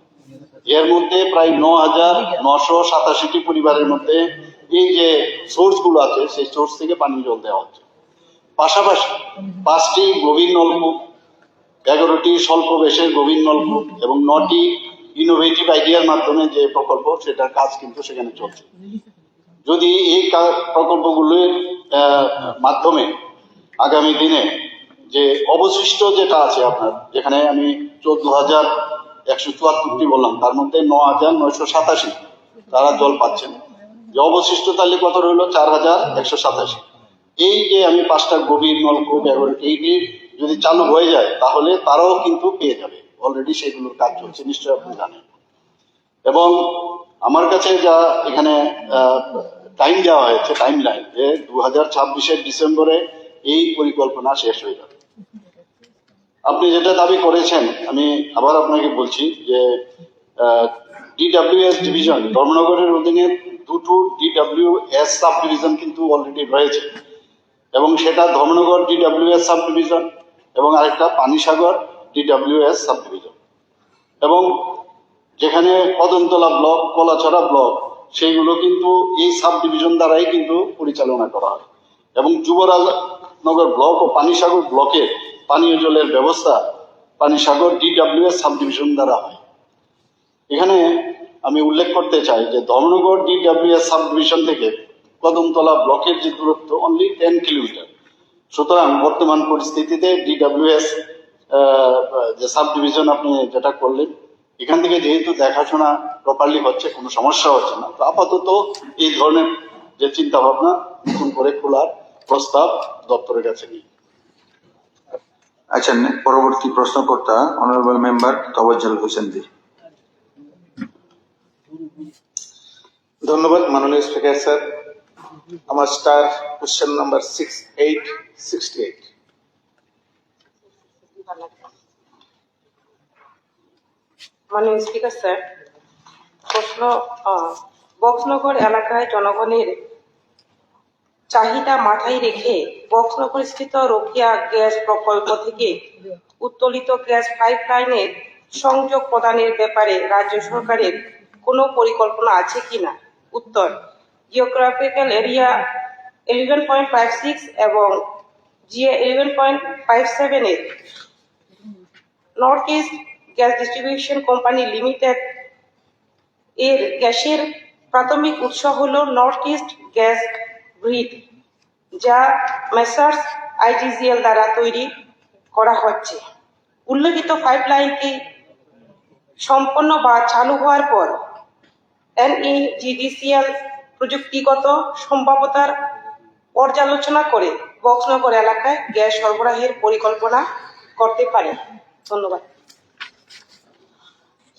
S8: এর মধ্যে প্রায় 9,987টি পরিবারের মধ্যে এই যে সোর্স গুলো আছে, সেই সোর্স থেকে পানীয় জল দেওয়া হচ্ছে। পাশাপাশি 5টি গভীর নলকূপ, 11টি স্বল্প বেশের গভীর নলকূপ এবং 9টি ইনোভেটিভ আইডিয়ার মাধ্যমে যে প্রকল্প, সেটার কাজ কিন্তু সেখানে চলছে। যদি এই প্রকল্পগুলোর মাধ্যমে আগামী দিনে যে অবশিষ্ট যেটা আছে আপনার, যেখানে আমি 14,174টি বললাম, তার মধ্যে 9,987 তারা জল পাচ্ছেন, যে অবশিষ্ট তাহলে কত রইল 4,187। এই যে আমি 5টা গভীর নলকূপ, এইটি যদি চালু হয়ে যায় তাহলে তারাও কিন্তু পেয়ে যাবে, অলরেডি সেগুলোর কাজ চলছে, নিশ্চয়ই আপনি জানেন। এবং আমার কাছে যা এখানে টাইম দেওয়া হয়েছে, টাইম লাইন, যে 2026-এর ডিসেম্বরে এই পরিকল্পনা শেষ হয়ে যাবে। আপনি যেটা দাবি করেছেন, আমি আবার আপনাকে বলছি যে ডিডব্লিউএস ডিভিশন, ধর্মনগরের অধীনে 2টো ডিডব্লিউএস সাব ডিভিশন কিন্তু অলরেডি রয়েছে, এবং সেটা ধর্মনগর ডিডব্লিউএস সাব ডিভিশন এবং আরেকটা পানিসাগর ডিডব্লিউএস সাব ডিভিশন। এবং যেখানে কদমতলা ব্লক, কলাছড়া ব্লক, সেইগুলো কিন্তু এই সাব ডিভিশন দ্বারাই কিন্তু পরিচালনা করা হয়। এবং যুবরাজনগর ব্লক ও পানিসাগর ব্লকের পানীয় জলের ব্যবস্থা পানিসাগর ডিডব্লিউএস সাব ডিভিশন দ্বারা হয়। এখানে আমি উল্লেখ করতে চাই যে ধর্মনগর ডিডব্লিউএস সাব ডিভিশন থেকে কদমতলা ব্লকের যে দূরত্ব অনলি 10 কিলোমিটার। সুতরাং বর্তমান পরিস্থিতিতে ডিডব্লিউএস যে সাব ডিভিশন আপনি যেটা করলেন, এখান থেকে যেহেতু দেখাশোনা প্রপারলি হচ্ছে, কোনো সমস্যা হচ্ছে না, তো আপাতত এই ধরনের যে চিন্তা ভাবনা নতুন করে খোলার প্রস্তাব দপ্তরের কাছে নেই।
S3: আচ্ছা, পরবর্তী প্রশ্নকর্তা অনারেবল মেম্বার তওয়াজ্জল হোসেন জি।
S11: ধন্যবাদ মাননীয় স্পিকার স্যার। আমার স্টার কোশ্চেন নাম্বার 6868।
S10: মাননীয় স্পিকার স্যার, প্রশ্ন, বক্সনগর এলাকায় জনগণের চাহিদা মাথায় রেখে বক্সনগর স্থিত রোকিয়া গ্যাস প্রকল্প থেকে উত্তোলিত গ্যাস পাইপলাইনের সংযোগ প্রদানের ব্যাপারে রাজ্য সরকারের কোনো পরিকল্পনা আছে কিনা? উত্তর, জিওগ্রাফিক্যাল এরিয়া 11.56 এবং জিএ 11.57 এর north east gas distribution company limited এর গ্যাসের প্রাথমিক উৎস হলো নর্থ ইস্ট গ্যাস গ্রিড, যা মেসার্স আইজিজিএল দ্বারা তৈরি করা হচ্ছে। উল্লেখিত পাইপলাইনটি সম্পন্ন বা চালু হওয়ার পর NEGDCL প্রযুক্তিগত সম্ভাব্যতার পর্যালোচনা করে বক্সনগর এলাকায় গ্যাস সরবরাহের পরিকল্পনা করতে পারে। ধন্যবাদ।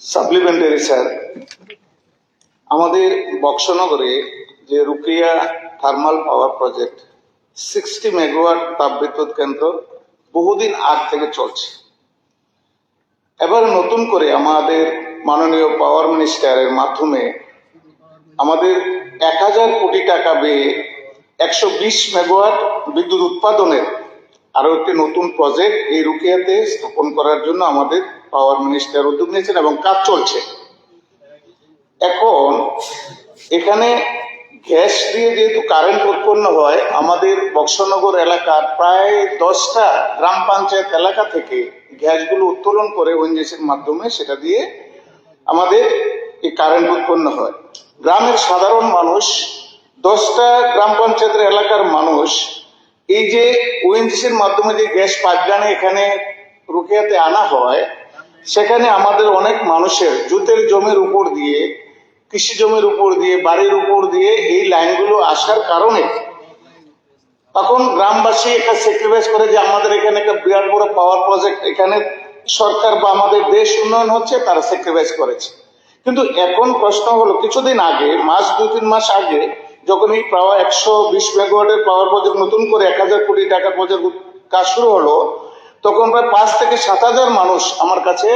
S11: সাপ্লিমেন্টারি স্যার, আমাদের বক্সনগরে যে রুকিয়া থার্মাল পাওয়ার প্রজেক্ট 60 মেগাওয়াট তাপবিদ্যুৎ কেন্দ্র বহুদিন আগ থেকে চলছে। এবার নতুন করে আমাদের মাননীয় পাওয়ার মিনিস্টারের মাধ্যমে আমাদের 1000 কোটি টাকা ব্যয়ে 120 মেগাওয়াট বিদ্যুৎ উৎপাদনের আরো একটি নতুন প্রজেক্ট এই রুকিয়াতে স্থাপন করার জন্য আমাদের পাওয়ার মিনিস্টার উদ্যোগ নিয়েছেন এবং কাজ চলছে। এখন এখানে গ্যাস দিয়ে যেহেতু কারেন্ট উৎপন্ন হয়, আমাদের বক্সনগর এলাকার প্রায় 10টা গ্রাম পঞ্চায়েত এলাকা থেকে গ্যাসগুলো উত্তোলন করে ওএনজিসির মাধ্যমে সেটা দিয়ে আমাদের এই কারেন্ট উৎপন্ন হয়। গ্রামের সাধারণ মানুষ, 10টা গ্রাম পঞ্চায়েতের এলাকার মানুষ এই যে ওএনজিসির মাধ্যমে যে গ্যাস পাইপলাইনে এখানে রুকিয়াতে আনা হয়, সেখানে আমাদের অনেক মানুষের জুতের জমির উপর দিয়ে, কৃষি জমির উপর দিয়ে, বাড়ির উপর দিয়ে এই লাইনগুলো আসার কারণে তখন গ্রামবাসী একটা স্যাক্রিফাইস করে যে আমাদের এখানে একটা বিরাট বড় পাওয়ার প্রজেক্ট, এখানে সরকার বা আমাদের দেশ উন্নয়ন হচ্ছে, তারা স্যাক্রিফাইস করেছে। কিন্তু এখন প্রশ্ন হলো, কিছুদিন আগে, 2-3 মাস আগে যখন এই পাওয়ার 120 মেগাওয়াটের পাওয়ার প্রজেক্ট নতুন করে 1000 কোটি টাকার প্রজেক্ট কাজ শুরু হলো, তখন প্রায় 5 থেকে 7,000 মানুষ আমার কাছে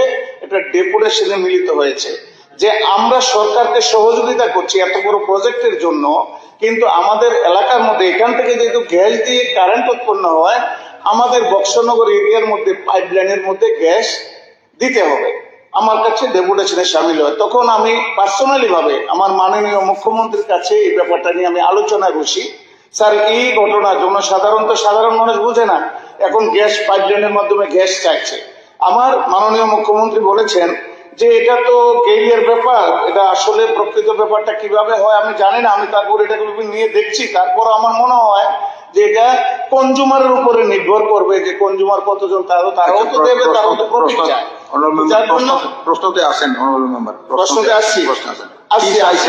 S11: একটা ডেপুটেশনে মিলিত হয়েছে যে আমরা সরকারকে সহযোগিতা করছি এত বড় প্রজেক্টের জন্য, কিন্তু আমাদের এলাকার মধ্যে এখান থেকে যেহেতু গ্যাস দিয়ে কারেন্ট উৎপন্ন হয়, আমাদের বক্সনগর এরিয়ার মধ্যে পাইপলাইনের মধ্যে গ্যাস দিতে হবে। আমার কাছে ডেপুটেশনে সামিল হয়। তখন আমি পার্সোনালি ভাবে আমার মাননীয় মুখ্যমন্ত্রীর কাছে এই ব্যাপারটা নিয়ে আমি আলোচনায় বসি। স্যার, এই ঘটনা সাধারণ মানুষ বুঝে না, এখন গ্যাস পাইপলাইনের মাধ্যমে গ্যাস চাইছে। আমার মাননীয় মুখ্যমন্ত্রী বলেছেন যে এটা তো গেইলের ব্যাপার, এটা আসলে প্রকৃত ব্যাপারটা কিভাবে হয় আমি জানি না, আমি তারপর এটাকে নিয়ে দেখছি। তারপর আমার মনে হয় যে এটা কনজিউমারের উপরে নির্ভর করবে, যে কনজিউমার কতজন, তারাও তো দেবে, তারাও তো প্রফিট চায়।
S3: প্রশ্নতে আসেন অনারেবল মেম্বার,
S11: প্রশ্নতে আসছি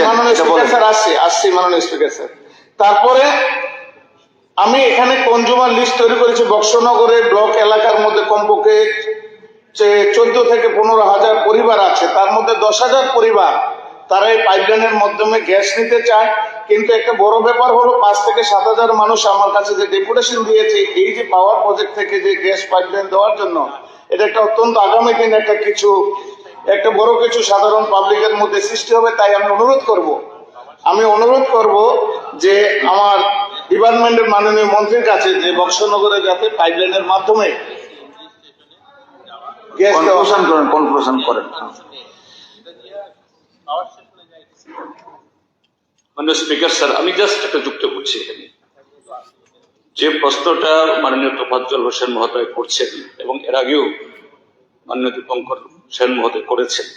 S11: মাননীয় স্পিকার স্যার, আসছি মাননীয় স্পিকার স্যার। তারপরে আমি এখানে কনজিউমার লিস্ট তৈরি করেছি। বক্সনগরের ব্লক এলাকার মধ্যে কমপক্ষে 14 থেকে 15,000 পরিবার আছে, তার মধ্যে 10,000 পরিবার তারা এই পাইপলাইনের মাধ্যমে গ্যাস নিতে চায়। কিন্তু একটা বড় ব্যাপার হলো 5 থেকে 7,000 মানুষ আমার কাছে যে ডেপুটেশন দিয়েছে এই যে পাওয়ার প্রজেক্ট থেকে যে গ্যাস পাইপলাইন দেওয়ার জন্য, এটা একটা অত্যন্ত আগামী দিন একটা বড় কিছু সাধারণ পাবলিকের মধ্যে সৃষ্টি হবে। তাই আমি অনুরোধ করব যে আমার ডিপার্টমেন্টের মাননীয় মন্ত্রীর কাছে যে বক্সনগরে যাতে পাইপলাইনের মাধ্যমে গ্যাস
S3: কনক্লুশন করেন।
S13: মাননীয় স্পিকার স্যার, আমি জাস্ট একটা যুক্ত করছি এখানে। যে প্রশ্নটা মাননীয় তোফাজ্জল হোসেন মহোদয় করছেন এবং এর আগেও মাননীয় দীপঙ্কর সেন মহোদয় করেছেন,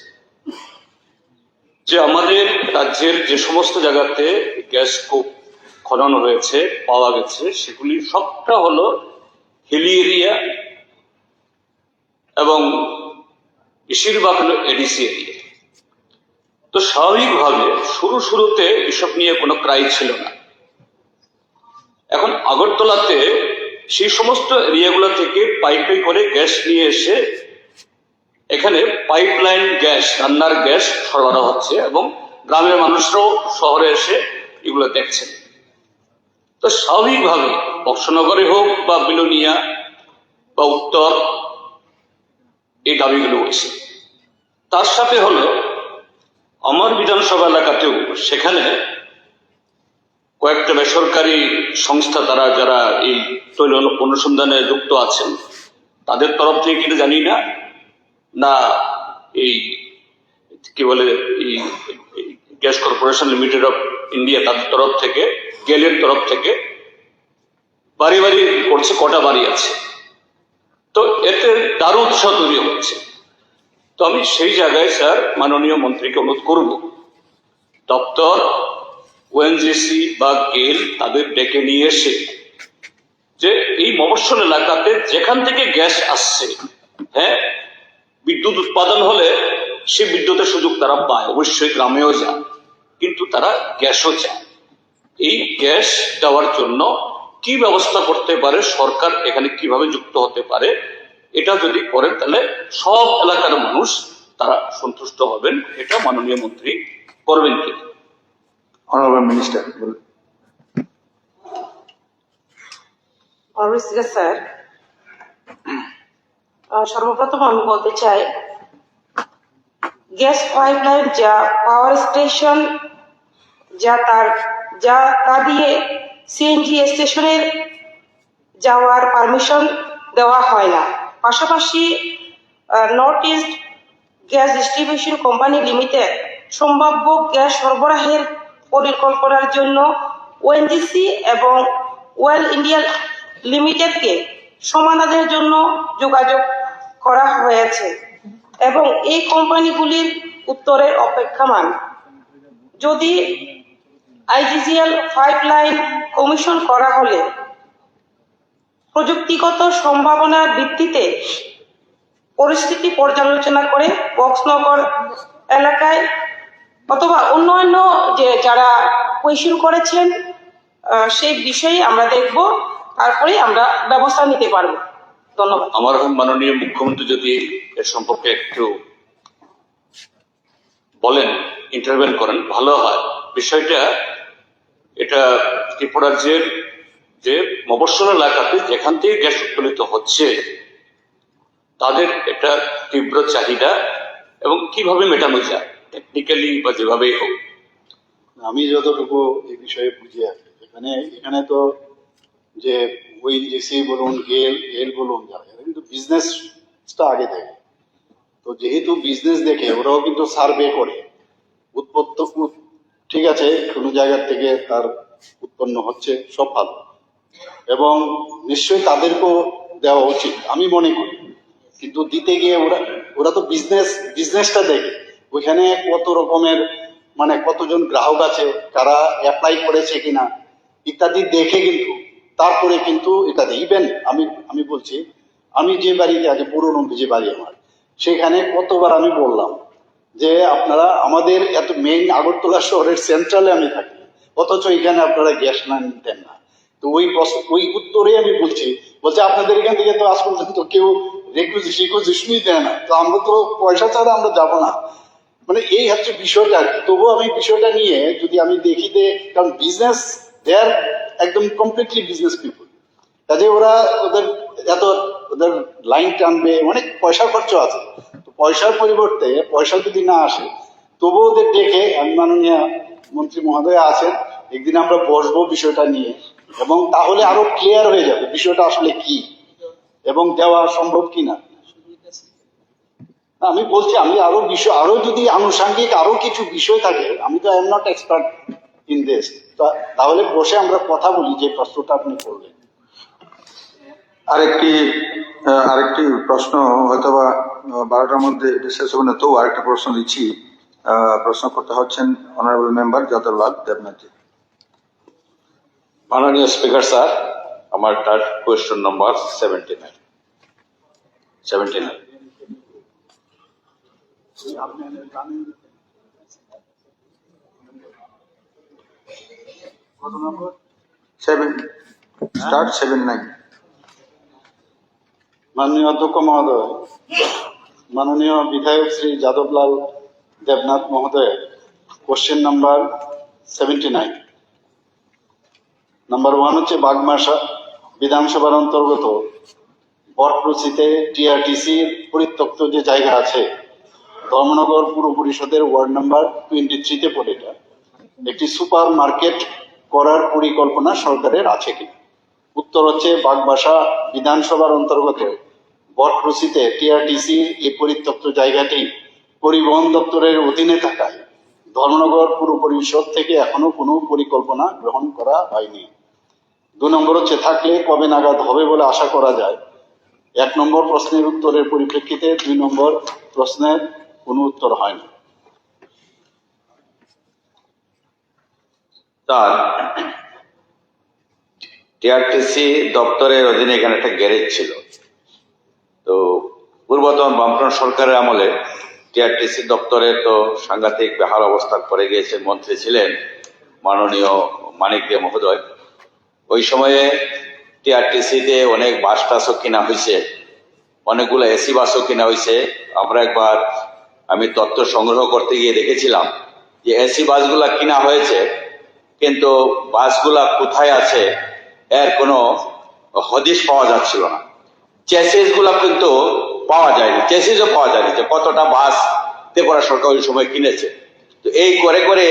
S13: যে আমাদের রাজ্যের যে সমস্ত জায়গাতে গ্যাস কূপ খনন হয়েছে, পাওয়া গেছে, সেগুলি সবটা হলো হিলি এরিয়া এবং বেশিরভাগ হলো এডিসি এরিয়া। তো স্বাভাবিকভাবে শুরুতে এসব নিয়ে কোনো ক্রাই ছিল না। এখন আগরতলাতে সেই সমস্ত এরিয়াগুলো থেকে পাইপে করে গ্যাস নিয়ে এসে এখানে পাইপলাইন গ্যাস, রান্নার গ্যাস সরবরাহ হচ্ছে এবং গ্রামের মানুষরাও শহরে এসে এগুলো দেখছেন। তো স্বাভাবিকভাবে বক্সনগরে হোক বা বিলোনিয়া বা উত্তর, এই দাবিগুলো উঠছে। তার সাথে হলো আমার বিধানসভা এলাকাতেও সেখানে কয়েকটা বেসরকারি সংস্থা, তারা যারা এই তৈল অনুসন্ধানে যুক্ত আছেন, তাদের তরফ থেকে কিন্তু জানি না এই কি বলে এই gas corporation limited of India, তাদের তরফ থেকে, গেলের তরফ থেকে বাড়ি করছে, কটা বাড়ি আছে। তো এতে দারু উৎসাহ তৈরি হচ্ছে। তো আমি সেই জায়গায় স্যার মাননীয় মন্ত্রীকে অনুরোধ করব দপ্তর, ওএনজিসি বা গেল তাদের ডেকে নিয়ে এসে যে এই মফস্বল এলাকাতে যেখান থেকে গ্যাস আসছে, হ্যাঁ, বিদ্যুৎ উৎপাদন হলে সে বিদ্যুতের সুযোগ তারা পায়, অবশ্যই গ্রামেও যায়, কিন্তু তারা গ্যাসও চায়। এই গ্যাস দেওয়ার জন্য কি ব্যবস্থা করতে পারে সরকার, এখানে কিভাবে যুক্ত হতে পারে, এটা যদি করেন তাহলে সব এলাকার মানুষ তারা সন্তুষ্ট হবেন। এটা মাননীয় মন্ত্রী করবেন কি?
S3: Honourable minister.
S10: স্যার, সর্বপ্রথম আমি বলতে চাই, গ্যাস পাইপলাইন যা পাওয়ার স্টেশন যা তা দিয়ে সিএনজি স্টেশনের যাওয়ার পারমিশন দেওয়া হয় না। পাশাপাশি north east gas distribution company limited সম্ভাব্য গ্যাস সরবরাহের পরিকল্পনার জন্য ওএনজিসি এবং ওয়েল ইন্ডিয়া লিমিটেডকে সমাধানের জন্য যোগাযোগ করা হয়েছে এবং এই কোম্পানিগুলির উত্তরের অপেক্ষমান। যদি আইজিজিএল পাইপলাইন কমিশন করা হলে প্রযুক্তিগত সম্ভাবনার ভিত্তিতে পরিস্থিতি পর্যালোচনা করে বক্সনগর এলাকায় অথবা অন্যান্য যে যারা কোয়েশ্চেন করেছেন সেই বিষয়ে আমরা দেখব, তারপরে আমরা ব্যবস্থা নিতে পারবো। ধন্যবাদ।
S13: আমার মাননীয় মুখ্যমন্ত্রী যদি এর সম্পর্কে একটু বলেন, ইন্টারভেন করেন, ভালো হয়। বিষয়টা এটা ত্রিপুরা রাজ্যের যে মফস্বল এলাকাতে যেখান থেকে গ্যাস উত্তোলিত হচ্ছে তাদের এটা তীব্র চাহিদা এবং কিভাবে মেটানো যায় টেকনিক্যালি বা যেভাবেই হোক।
S8: আমি যতটুকু এই বিষয়ে বুঝি আর কি, এখানে তো যে ওএনজিসি বলুন, গেল বলুন, যারা এরা কিন্তু বিজনেসটা আগে দেখে। তো যেহেতু বিজনেস দেখে ওরাও কিন্তু সার্ভে করে ঠিক আছে, কোনো জায়গার থেকে তার উৎপন্ন হচ্ছে, সব ভালো, এবং নিশ্চয়ই তাদেরকেও দেওয়া উচিত আমি মনে করি। কিন্তু দিতে গিয়ে ওরা তো বিজনেসটা দেখে, ওইখানে কত রকমের মানে কতজন গ্রাহক আছে, কারা অ্যাপ্লাই করেছে কিনা ইত্যাদি দেখে কিন্তু তারপরে কিন্তু এটা দেয়। ইভেন আমি বলছি, আমি যে বাড়িতে আগে পুরনো যে বাড়ি আমার, সেখানে কতবার আমি বললাম যে আপনারা আমাদের এত মেইন আগরতলা শহরের সেন্ট্রালে আমি থাকি, অথচ এখানে আপনারা গ্যাস না দেন না। তো ওই উত্তরে আমি বলছি আপনাদের এখান থেকে তো আজ পর্যন্ত কেউ রিকুইজিশনই দেয় না, তো আমরা তো পয়সা ছাড়া আমরা যাবো না। মানে এই হচ্ছে বিষয়টা। তবুও আমি বিষয়টা নিয়ে যদি আমি দেখি যে, কারণ বিজনেস দেয়ার একদম কমপ্লিটলি বিজনেস পিপল, কাজে ওরা ওদের লাইন টানবে, অনেক পয়সা খরচ আছে। তো পয়সার পরিবর্তে পয়সা যদি না আসে, তবুও ওদের ডেকে, আমি মাননীয় মন্ত্রী মহোদয় আছেন, একদিন আমরা বসবো বিষয়টা নিয়ে, এবং তাহলে আরো ক্লিয়ার হয়ে যাবে বিষয়টা আসলে কি এবং দেওয়া সম্ভব কিনা। আমি বলছি, আমি আরো যদি আনুষঙ্গিক আরো কিছু বিষয় থাকে, আমি তো I am not expert in this, তাহলে বসে আমরা কথা বলি যে প্রশ্নটা আপনি করলেন।
S3: আরেকটি প্রশ্ন হয়তোবা 12টার মধ্যে শেষ হবে না, তো আরেকটা প্রশ্ন দিচ্ছি। প্রশ্ন করতে হচ্ছেন অনারেবল মেম্বার যতলাল দেবনাথজি।
S5: মাননীয় স্পিকার স্যার, আমার থার্ড কোয়েশ্চন নম্বর 79।
S8: মাননীয় অধ্যক্ষ মহোদয়, মাননীয় বিধায়ক শ্রী যাদবলাল দেবনাথ মহোদয়, কোশ্চেন নাম্বার 79। নাম্বার 1 হচ্ছে বাগমারা বিধানসভার অন্তর্গত বটপ্রসিতে টিআরটিসির পরিত্যক্ত যে জায়গা আছে, ধর্মনগর পুর পরিষদের ওয়ার্ড নাম্বার 23-তে পড়ে, এটা একটি সুপার মার্কেট করার পরিকল্পনা সরকারের আছে কিনা। উত্তর হচ্ছে, বাগবাসা বিধানসভার অন্তর্গত বটপ্রসিতে টিআরটিসির এই পরিত্যক্ত জায়গাটি পরিবহন দপ্তরের অধীনে থাকায় ধর্মনগর পুর পরিষদ থেকে এখনো কোনো পরিকল্পনা গ্রহণ করা হয়নি। 2 নম্বর হচ্ছে, থাকলে কবে নাগাদ হবে বলে আশা করা যায়। 1 নম্বর প্রশ্নের উত্তরের পরিপ্রেক্ষিতে 2 নম্বর প্রশ্নের কোনো উত্তর হয়নি।
S7: তার টিআরটিসি দপ্তরের অধীনে এখানে একটা গ্যারেজ ছিল। তো পূর্বতন বামফ্রন্ট সরকারের আমলে টিআরটিসি দপ্তরের তো সাংঘাতিক বেহাল অবস্থা করে গিয়েছে। মন্ত্রী ছিলেন মাননীয় মানিক দে মহোদয়। ওই সময়ে টিআরটিসিতে অনেক বাস টাসও কিনা হয়েছে, অনেকগুলো এসি বাসও কিনা হয়েছে। আমরা একবার আমি তথ্য সংগ্রহ করতে গিয়ে দেখেছিলাম যে এসি বাসগুলা কিনা হয়েছে, কিন্তু বাসগুলা কোথায় আছে এর কোনো হদিশ পাওয়া যাচ্ছিল না। চেসিস গুলা কিন্তু পাওয়া যায়নি, চেসিসও পাওয়া যায়নি যে কতটা বাস ত্রিপুরা সরকার ওই সময় কিনেছে। তো এই করে করে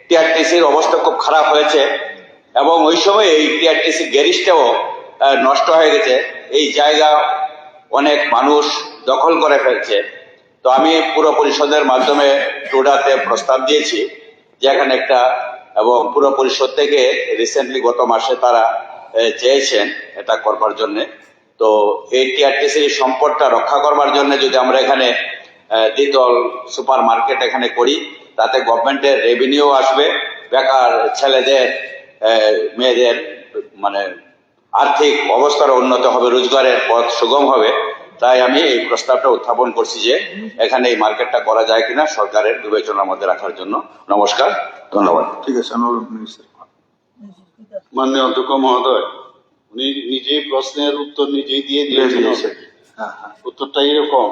S7: টিআরটিসির অবস্থা খুব খারাপ হয়েছে এবং ওই সময় এই টিআরটিসি গ্যারেজটাও নষ্ট হয়ে গেছে। এই জায়গা অনেক মানুষ দখল করে ফেলছে। তো আমি পুরো পরিষদের মাধ্যমে টুডাতে প্রস্তাব দিয়েছি যে এখানে একটা, এবং পুরো পরিষদ থেকে রিসেন্টলি গত মাসে তারা চেয়েছেন এটা করবার জন্য। তো এই টিআরটিসির সম্পদটা রক্ষা করবার জন্য যদি আমরা এখানে দ্বিতল সুপার মার্কেট এখানে করি, তাতে গভর্নমেন্টের রেভিনিউ আসবে, বেকার ছেলেদের মেয়েদের মানে আর্থিক অবস্থার উন্নত হবে, রোজগারের পথ সুগম হবে। তাই আমি এই প্রস্তাবটা উত্থাপন করছি যে এখানে এই মার্কেটটা করা যায় কিনা সরকারের বিবেচনার মধ্যে রাখার জন্য। নমস্কার, ধন্যবাদ।
S3: ঠিক আছে, অনুরোধ মিনিস্টার।
S8: মাননীয় অধ্যক্ষ মহোদয়, উনি নিজেই প্রশ্নের উত্তর নিজেই দিয়ে দিয়েছেন। উত্তরটা এরকম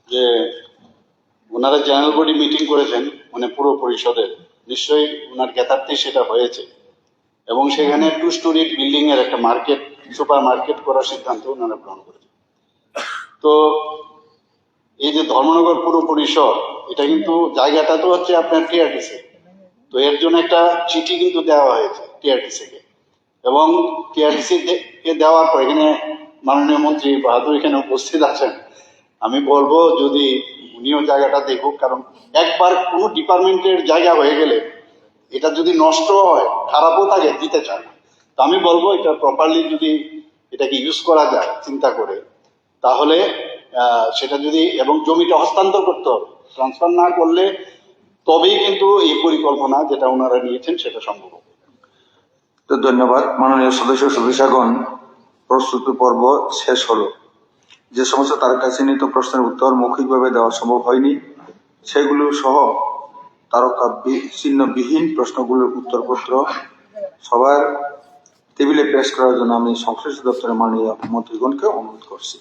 S8: যে ওনারা জেনারেল বডি মিটিং করেছেন, মানে পুরো পরিষদের, নিশ্চয়ই ওনার জ্ঞাতার্থে সেটা হয়েছে এবং সেখানে 2 স্টোরি বিল্ডিং এর একটা মার্কেট, সুপার মার্কেট করার সিদ্ধান্ত ওনারা গ্রহণ করেছেন। তো এই যে ধর্মনগর পুর পরিষদ, এটা কিন্তু জায়গাটা তো হচ্ছে আপনার টিআরটিসি। তো এর জন্য একটা চিঠি কিন্তু দেওয়া হয়েছে টিআরটিসি কে, এবং টিআরটিসি কে দেওয়ার পর এখানে মাননীয় মন্ত্রী বাহাদুর এখানে উপস্থিত আছেন। আমি বলবো যদি উনিও জায়গাটা দেখুক, কারণ একবার কোনো ডিপার্টমেন্টের জায়গা হয়ে গেলে এটা যদি নষ্ট হয়, খারাপও থাকে, দিতে চায় না। তো আমি বলবো এটা প্রপারলি যদি এটাকে ইউজ করা যায় চিন্তা করে, তাহলে সেটা যদি, এবং জমিটা হস্তান্তর করতে হবে, ট্রান্সফার না করলে তবেই কিন্তু এই পরিকল্পনা যেটা ওনারা নিয়েছেন সেটা সম্ভব হবে।
S3: তো ধন্যবাদ মাননীয় সদস্যগণ। প্রস্তুতি পর্ব শেষ হলো। যে সমস্ত তার কাছে নিত প্রশ্নের উত্তর মৌখিকভাবে দেওয়া সম্ভব হয়নি, সেগুলো সহ তারকা চিহ্নবিহীন প্রশ্নগুলোর উত্তরপত্র সবার টেবিলে পেশ করার জন্য আমি সংশ্লিষ্ট দপ্তরের মাননীয় মন্ত্রীগণকে অনুরোধ করছি।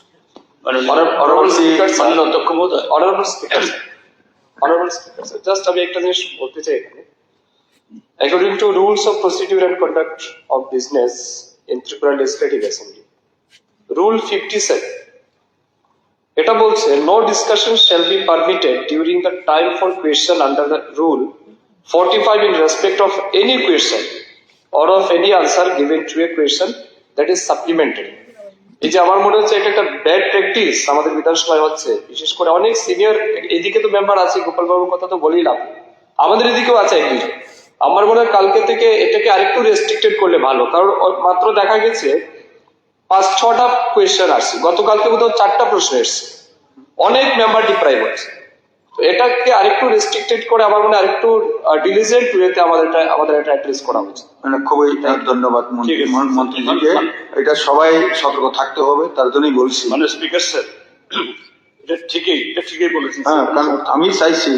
S9: জাস্ট আমি একটা জিনিস বলতে চাই এখানে, according to rules of procedure and conduct of business in Tripura Legislative Assembly, Rule 57, এটা বলছে no discussion shall be permitted during the time for question under the Rule 45 in respect of any question or of any answer given to a question that is supplementary. এই যে আমার মনে হচ্ছে এটা একটা bad practice আমাদের বিধানসভায় হচ্ছে, বিশেষ করে অনেক সিনিয়র, এদিকে তো মেম্বার আছে, গোপাল বাবুর কথা তো বলিলাম, আমাদের এদিকেও আছে এক দুজন। আমার মনে হয় কালকে থেকে এটাকে আরেকটু রেস্ট্রিক্টেড করলে ভালো, কারণ মাত্র দেখা গেছে 5-6টা কোয়েশ্চেন আসছে, গতকালকে বোধ 4টা প্রশ্ন এসছে, অনেক মেম্বার ডিপ্রাইভ হচ্ছে। তো এটাকে আরেকটু রেস্ট্রিক্টেড করে আমার মনে হয় আরেকটু ডিলিজেন্ট ওয়েতে আমাদের এটা অ্যাড্রেস করা উচিত।
S3: মানে খুবই ধন্যবাদ মন্ত্রীজিকে। এটা সবাই সতর্ক থাকতে হবে, তার জন্যই বলছি।
S13: মানে স্পিকার স্যার, এটা ঠিকই বলেছেন।
S3: হ্যাঁ, কারণ আমি চাইছি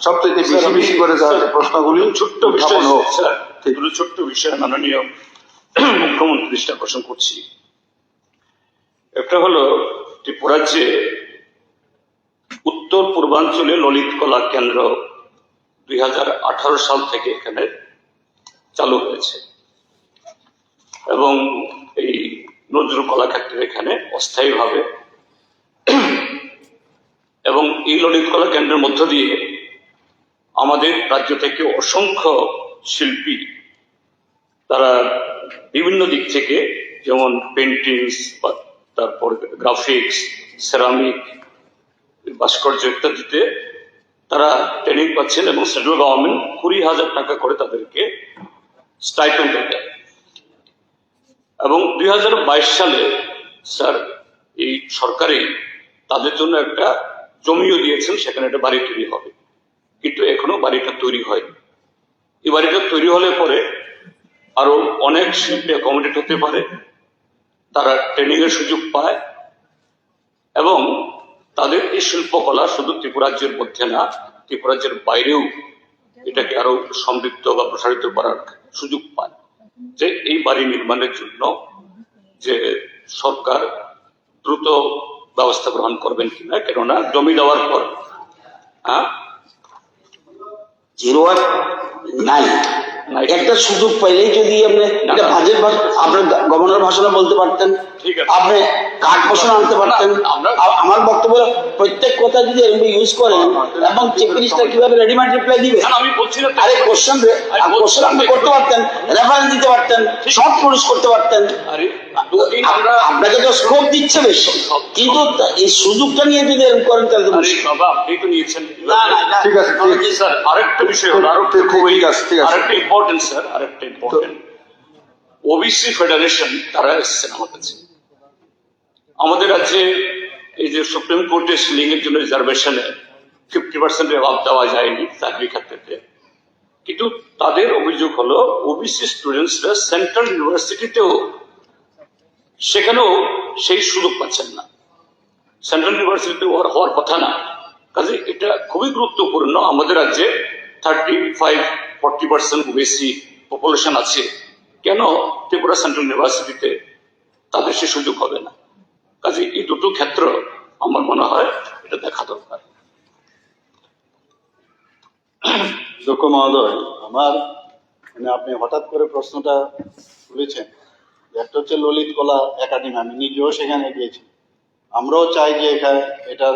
S3: সবচেয়ে বেশি বেশি করে যাতে প্রশ্নগুলি
S13: ছোট্ট বিষয় স্যার, এগুলো ছোট্ট বিষয় মাননীয় মুখ্যমন্ত্রী দৃষ্টি আকর্ষণ করছি। একটা হলো ত্রিপুরার যে উত্তর পূর্বাঞ্চলে ললিত কলা কেন্দ্র 2018 সাল থেকে এখানে চালু হয়েছে এবং এই নজরুল কলাক্ষেত্রের এখানে অস্থায়ীভাবে, এবং এই ললিত কলা কেন্দ্রের মধ্য দিয়ে আমাদের রাজ্য থেকে অসংখ্য শিল্পী তারা বিভিন্ন দিক থেকে, যেমন পেন্টিংস, তারপর গ্রাফিক্স, সেরামিক, ভাস্কর্য ইত্যাদিতে তারা ট্রেনিং পাচ্ছেন এবং সেন্ট্রাল গভর্নমেন্ট 20,000 টাকা করে তাদেরকে স্টাইপেন্ড দেয়। এবং 2022 সালে স্যার এই সরকারে তাদের জন্য একটা জমিও দিয়েছেন, সেখানে একটা বাড়ি তৈরি হবে, কিন্তু এখনো বাড়িটা তৈরি হয়নি। এই বাড়িটা তৈরি হলে পরে আরো অনেক শিল্পী অ্যাকোমোডেট হতে পারে, তারা ট্রেনিং এর সুযোগ পায় এবং তাদের এই শিল্পকলা শুধু ত্রিপুরাজ্যের মধ্যে না, ত্রিপুরাজ্যের বাইরেও এটাকে আরো সমৃদ্ধ বা প্রসারিত করার সুযোগ পায়। যে এই বাড়ি নির্মাণের জন্য যে সরকার দ্রুত ব্যবস্থা গ্রহণ করবেন কিনা, কেননা জমি দেওয়ার পর
S14: একটা সুযোগ পাইলেই যদি আপনি বাজেট আপনার গভর্নর ভাষণে বলতে পারতেন, আপনি কাঠ পোষণ আনতে পারতেন। আমার বক্তব্য প্রত্যেক কথা যদি এরকম ইউজ করেন এবং চিফ মিনিস্টার কিভাবে রেডিমেড রিপ্লাই দিবে,
S13: আমি বলছি না
S14: আরে কোশ্চেন আপনি করতে পারতেন, রেফারেন্স দিতে পারতেন, শর্ট প্রডিউস করতে পারতেন। আপনাকে তো স্কোপ দিচ্ছে বেশি, কিন্তু এই সুযোগটা নিয়ে যদি এরকম করেন তাহলে তো
S13: আপনি তো নিয়েছেন।
S3: ঠিক আছে
S13: স্যার আরেকটা বিষয় হলো, আরেকটা ইম্পর্টেন্ট স্যার, আরেকটা ইম্পর্টেন্ট, ওবিসি ফেডারেশন তারা এসেছেন আমার কাছে। আমাদের রাজ্যে এই যে সুপ্রিম কোর্টে সিলিং এর জন্য রিজার্ভেশনে 50% অভাব দেওয়া যায়নি চাকরি ক্ষেত্রে, কিন্তু তাদের অভিযোগ হলো ওবিসি স্টুডেন্টসরা সেন্ট্রাল ইউনিভার্সিটিতেও সেখানেও সেই সুযোগ পাচ্ছেন না। সেন্ট্রাল ইউনিভার্সিটিতে হওয়ার কথা না। কাজে এটা খুবই গুরুত্বপূর্ণ। আমাদের রাজ্যে 35-40% ওবিসি পপুলেশন আছে, কেন ত্রিপুরা সেন্ট্রাল ইউনিভার্সিটিতে তাদের সে সুযোগ হবে না? কাজে এই দুটো ক্ষেত্র আমার মনে হয় এটা দেখা দরকার।
S8: অধ্যক্ষ মহোদয়, আমার আপনি হঠাৎ করে প্রশ্নটা তুলেছেন। একটা হচ্ছে ললিত কলা একাডেমি, আমি নিজেও সেখানে গিয়েছি। আমরাও চাই যে এখানে এটার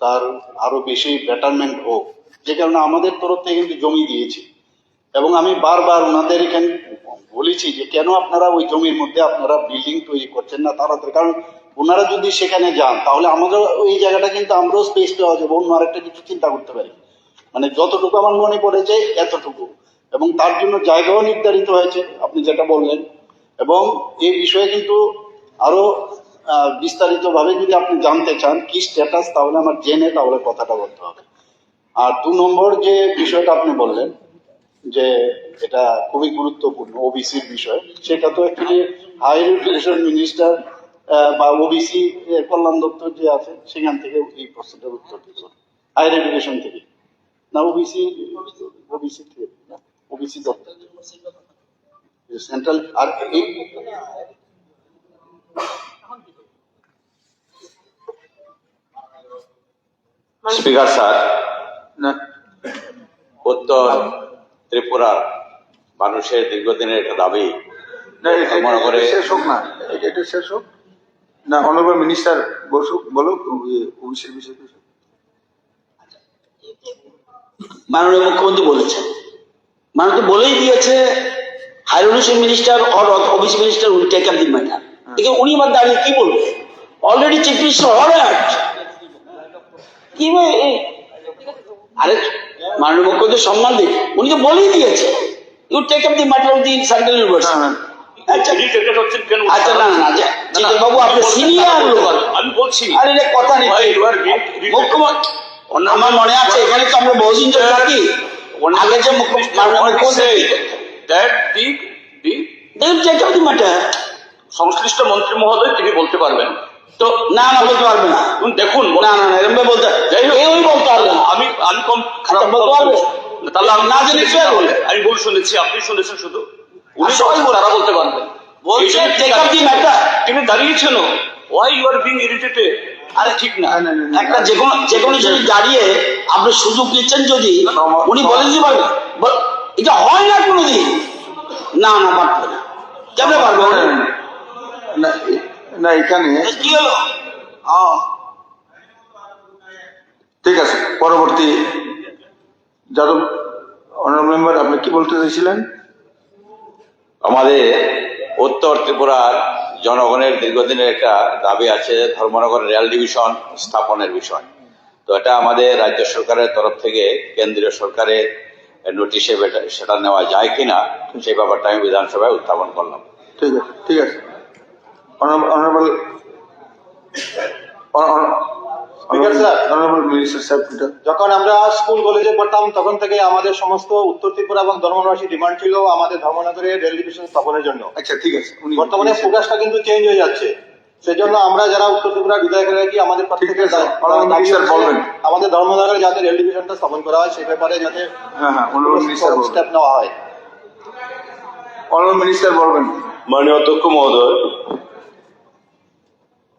S8: তার আরো বেশি বেটারমেন্ট হোক, যে কারণে আমাদের তরফ থেকে কিন্তু জমি দিয়েছি এবং আমি বারবার ওনাদের এখানে বলেছি যে কেন আপনারা ওই জমির মধ্যে আপনারা বিল্ডিং তৈরি করছেন না তাড়াতাড়ি, কারণ ওনারা যদি সেখানে যান তাহলে আমাদের ওই জায়গাটা কিন্তু আমরাও স্পেস পাওয়া যাবে, অন্য আরেকটা কিছু চিন্তা করতে পারি। যতটুকু আমার মনে পড়েছে এতটুকু, এবং তার জন্য জায়গাও নির্ধারিত হয়েছে আপনি যেটা বললেন, এবং এই বিষয়ে কিন্তু আরো বিস্তারিত ভাবে যদি আপনি জানতে চান কি স্ট্যাটাস, তাহলে আমার জেনে তাহলে কথাটা বলতে হবে। আর 2 নম্বর যে বিষয়টা আপনি বললেন যে এটা খুবই গুরুত্বপূর্ণ ওবিসির বিষয়, সেটা তো অ্যাকচুয়ালি হায়ার এডুকেশন মিনিস্টার বা ওবিসি কল্যাণ দপ্তর যে আছে সেখান থেকে এই প্রশ্নটার উত্তর দিচ্ছে, হায়ার এডুকেশন থেকে না, ওবিসি থেকে না, ওবিসি দপ্তর সেন্ট্রাল। আর
S7: স্পিকার স্যার, উত্তর ত্রিপুরার মানুষের দীর্ঘদিনের একটা দাবি মনে করে
S3: শেষ হোক না, এটা শেষ হোক না, অনারেবল মিনিস্টার বসুক, বলুক ওবিসির বিষয়ে।
S14: মাননীয় মুখ্যমন্ত্রী বলেছেন, মাননীয় বলেই দিয়েছে higher education minister or OBC minister will take up the matter. এখানে উনি আবার দাঁড়িয়ে কি বলবে? অলরেডি চিফ মিনিস্টার অলরাইট কি আরে মাননীয় মুখ্যমন্ত্রী সম্মান দিন, উনি তো বলেই দিয়েছে you take up the matter of the central university. আচ্ছা না না বাবু, আপনি সিনিয়র লোক,
S13: আমি বলছি
S14: আরে এটা কথা নেই। মুখ্যমন্ত্রী আমার মনে আছে এখানে তো আমরা বহুদিন ধরে থাকি, আগে যে
S13: সংশ্লিষ্ট মন্ত্রী মহোদয় তিনি বলতে পারবেন তো?
S14: না না বলতে পারবে না,
S13: দেখুন
S14: না না না এরকম বলতে কেউই বলতে পারবে না।
S13: আমি কম খারাপ
S14: বলতে পারবে
S13: তাহলে আমি
S14: না জেনে কি বলে?
S13: আমি ভুল শুনেছি, আপনি শুনেছেন শুধু, উনি তারা বলতে পারবেন।
S14: বলছে টেক আপ দি ম্যাটার,
S13: তিনি দাঁড়িয়েছেন, why you are being irritated?
S14: আরে ঠিক না, একটা যে কোনো যদি দাঁড়িয়ে আপনি সুযোগ নিচ্ছেন, যদি উনি বলে দিতে পারবেন এটা হয় না কোনোদিন, না না পারবে না, কেমনে পারবে
S3: না এখানে
S14: কি হলো?
S3: ঠিক আছে, পরবর্তী যাদব অনারেবল মেম্বার, আপনি কি বলতে চাইছিলেন?
S7: আমাদের উত্তর ত্রিপুরার জনগণের দীর্ঘদিনের একটা দাবি আছে ধর্মনগর রেল ডিভিশন স্থাপনের বিষয়। তো এটা আমাদের রাজ্য সরকারের তরফ থেকে কেন্দ্রীয় সরকারের নোটিশে সেটা নেওয়া যায় কিনা সেই ব্যাপারটা আমি বিধানসভায় উত্থাপন করলাম।
S3: ঠিক আছে, ঠিক আছে। Honourable
S11: speaker sir,
S3: honourable minister সাহেব এটা
S11: যখন আমরা স্কুল কলেজে পড়তাম তখন থেকে আমাদের সমস্ত উত্তর ত্রিপুরা এবং ধর্মবাসী ডিমান্ড ছিল আমাদের ধর্মনগরে রেল ডিভিশন স্থাপনের জন্য।
S3: আচ্ছা ঠিক আছে, উনি
S11: বর্তমানে ফোকাসটা কিন্তু চেঞ্জ হয়ে যাচ্ছে, সেজন্য আমরা যারা উত্তর ত্রিপুরা বিধায়করা কি আমাদের প্রত্যেকের
S3: বলবেন।
S11: আমাদের ধর্মনগরে যাতে রেল ডিভিশনটা স্থাপন করা হয় সেই ব্যাপারে যাতে
S3: হ্যাঁ অনারেবল মিনিস্টার বলবেন।
S11: স্টেপ নেওয়া হয়।
S3: অনারেবল মিনিস্টার বলবেন।
S5: মাননীয় অধ্যক্ষ মহোদয়,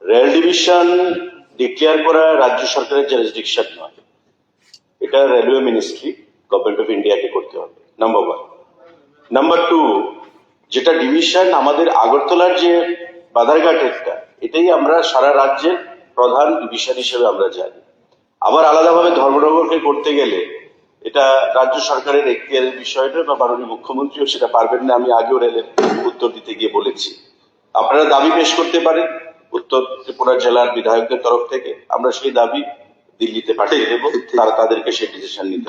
S5: রেল ডিভিশন ডিক্লেয়ার করা রাজ্য সরকারের জারিসডিকশন নয়, এটা রেলওয়ে মিনিস্ট্রি গভর্নমেন্ট অফ ইন্ডিয়াকে করতে হবে, নাম্বার 1। নাম্বার 2, যেটা ডিভিশন আমাদের আগরতলার যে বাধারঘাটেরটা, এটাই আমরা সারা রাজ্যের প্রধান ডিভিশন হিসেবে আমরা জানি। আবার আলাদাভাবে ধর্মনগরকে করতে গেলে এটা রাজ্য সরকারের এখতিয়ারের বিষয়টা, বা মাননীয় মুখ্যমন্ত্রীও সেটা পারবেন না, আমি আগেও রেলের উত্তর দিতে গিয়ে বলেছি। আপনারা দাবি পেশ করতে পারেন উত্তর ত্রিপুরা জেলার বিধায়কদের তরফ থেকে, আমরা সেই দাবি দিল্লিতে পাঠিয়ে দেবো, তারা তাদেরকে সেই ডিসিশন নিতে।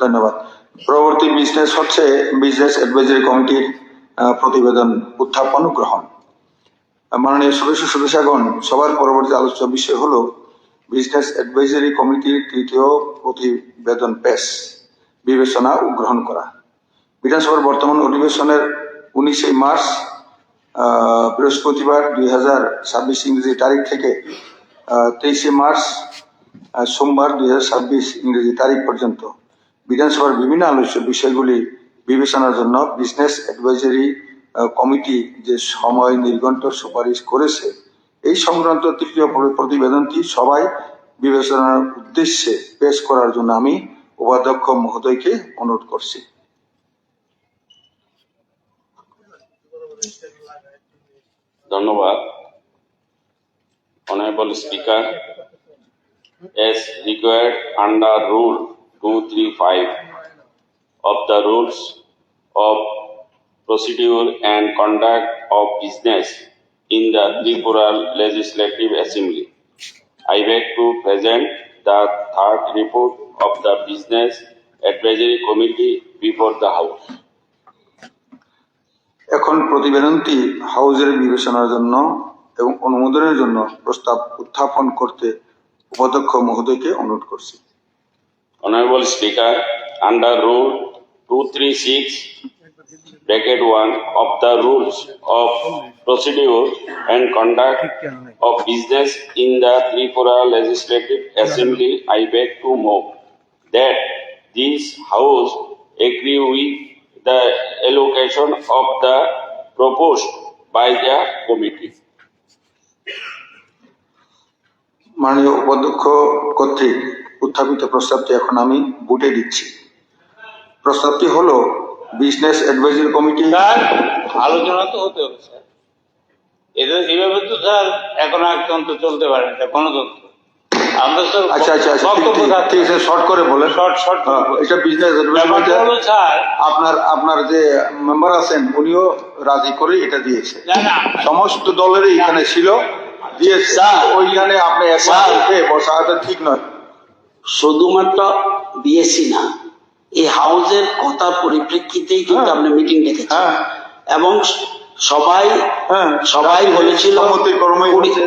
S3: ধন্যবাদ। পরবর্তী বিজনেস হচ্ছে বিজনেস অ্যাডভাইজারি কমিটির প্রতিবেদন উত্থাপন ও গ্রহণ। মাননীয় সদস্যগণ, সবার পরবর্তী আলোচ্য বিষয় হলো বিজনেস অ্যাডভাইজারি কমিটির তৃতীয় প্রতিবেদন পেশ, বিবেচনা ও গ্রহণ করা। বিধানসভার বর্তমান অধিবেশনের 19 মার্চ বৃহস্পতিবার 2026 ইংরেজি তারিখ থেকে 23 মার্চ সোমবার 2026 ইংরেজি তারিখ পর্যন্ত বিধানসভার বিভিন্ন আলোচ্য বিষয়গুলি বিবেচনার জন্য বিজনেস অ্যাডভাইজারি কমিটি যে সময় নির্ঘণ্ট সুপারিশ করেছে, এই সংক্রান্ত তৃতীয় প্রতিবেদনটি সবাই বিবেচনার উদ্দেশ্যে পেশ করার জন্য আমি উপাধ্যক্ষ মহোদয়কে অনুরোধ করছি।
S5: ধন্যবাদ। Honorable Speaker, as required under Rule 235 of the Rules of Procedure and Conduct of Business in the Tripura Legislative Assembly, I beg to present the third report of the Business Advisory Committee before the House.
S3: এখন প্রতিবেদনটি হাউজের বিবেচনার জন্য এবং অনুমোদনের জন্য প্রস্তাব উত্থাপন করতে উপাধ্যক্ষ মহোদয়কে অনুরোধ করছি।
S5: Honorable Speaker, under Rule 236(1) of the Rules of Procedure and Conduct of Business in the Tripura Legislative Assembly, I beg to move that this House agree with the allocation of the proposed by the committee.
S3: মাননীয় উপাধ্যক্ষ কর্তৃক উত্থাপিত প্রস্তাবটি এখন আমি ভোটে দিচ্ছি। প্রস্তাবটি হলো বিজনেস অ্যাডভাইজারি কমিটি।
S2: স্যার, আলোচনা তো হতে হবে স্যার, এটা এইভাবে তো স্যার এখন একতন্ত্র চলতে পারে না, গণতন্ত্র। আমরা তো
S3: আচ্ছা ঠিক আছে, শর্ট করে বলেন।
S2: শর্ট
S3: এটা বিজনেস
S2: স্যার,
S3: আপনার যে মেম্বার আছেন উনিও রাজি করে এটা দিয়েছে, সমস্ত দলেরই এখানে ছিল দিয়েছে, ওইখানে আপনি বসাটা ঠিক নয়।
S14: শুধুমাত্র বিএসসি না, এই হাউসের কথার পরিপ্রেক্ষিতেই কিন্তু আপনি মিটিং ডেকেছেন এবং সবাই বলেছিল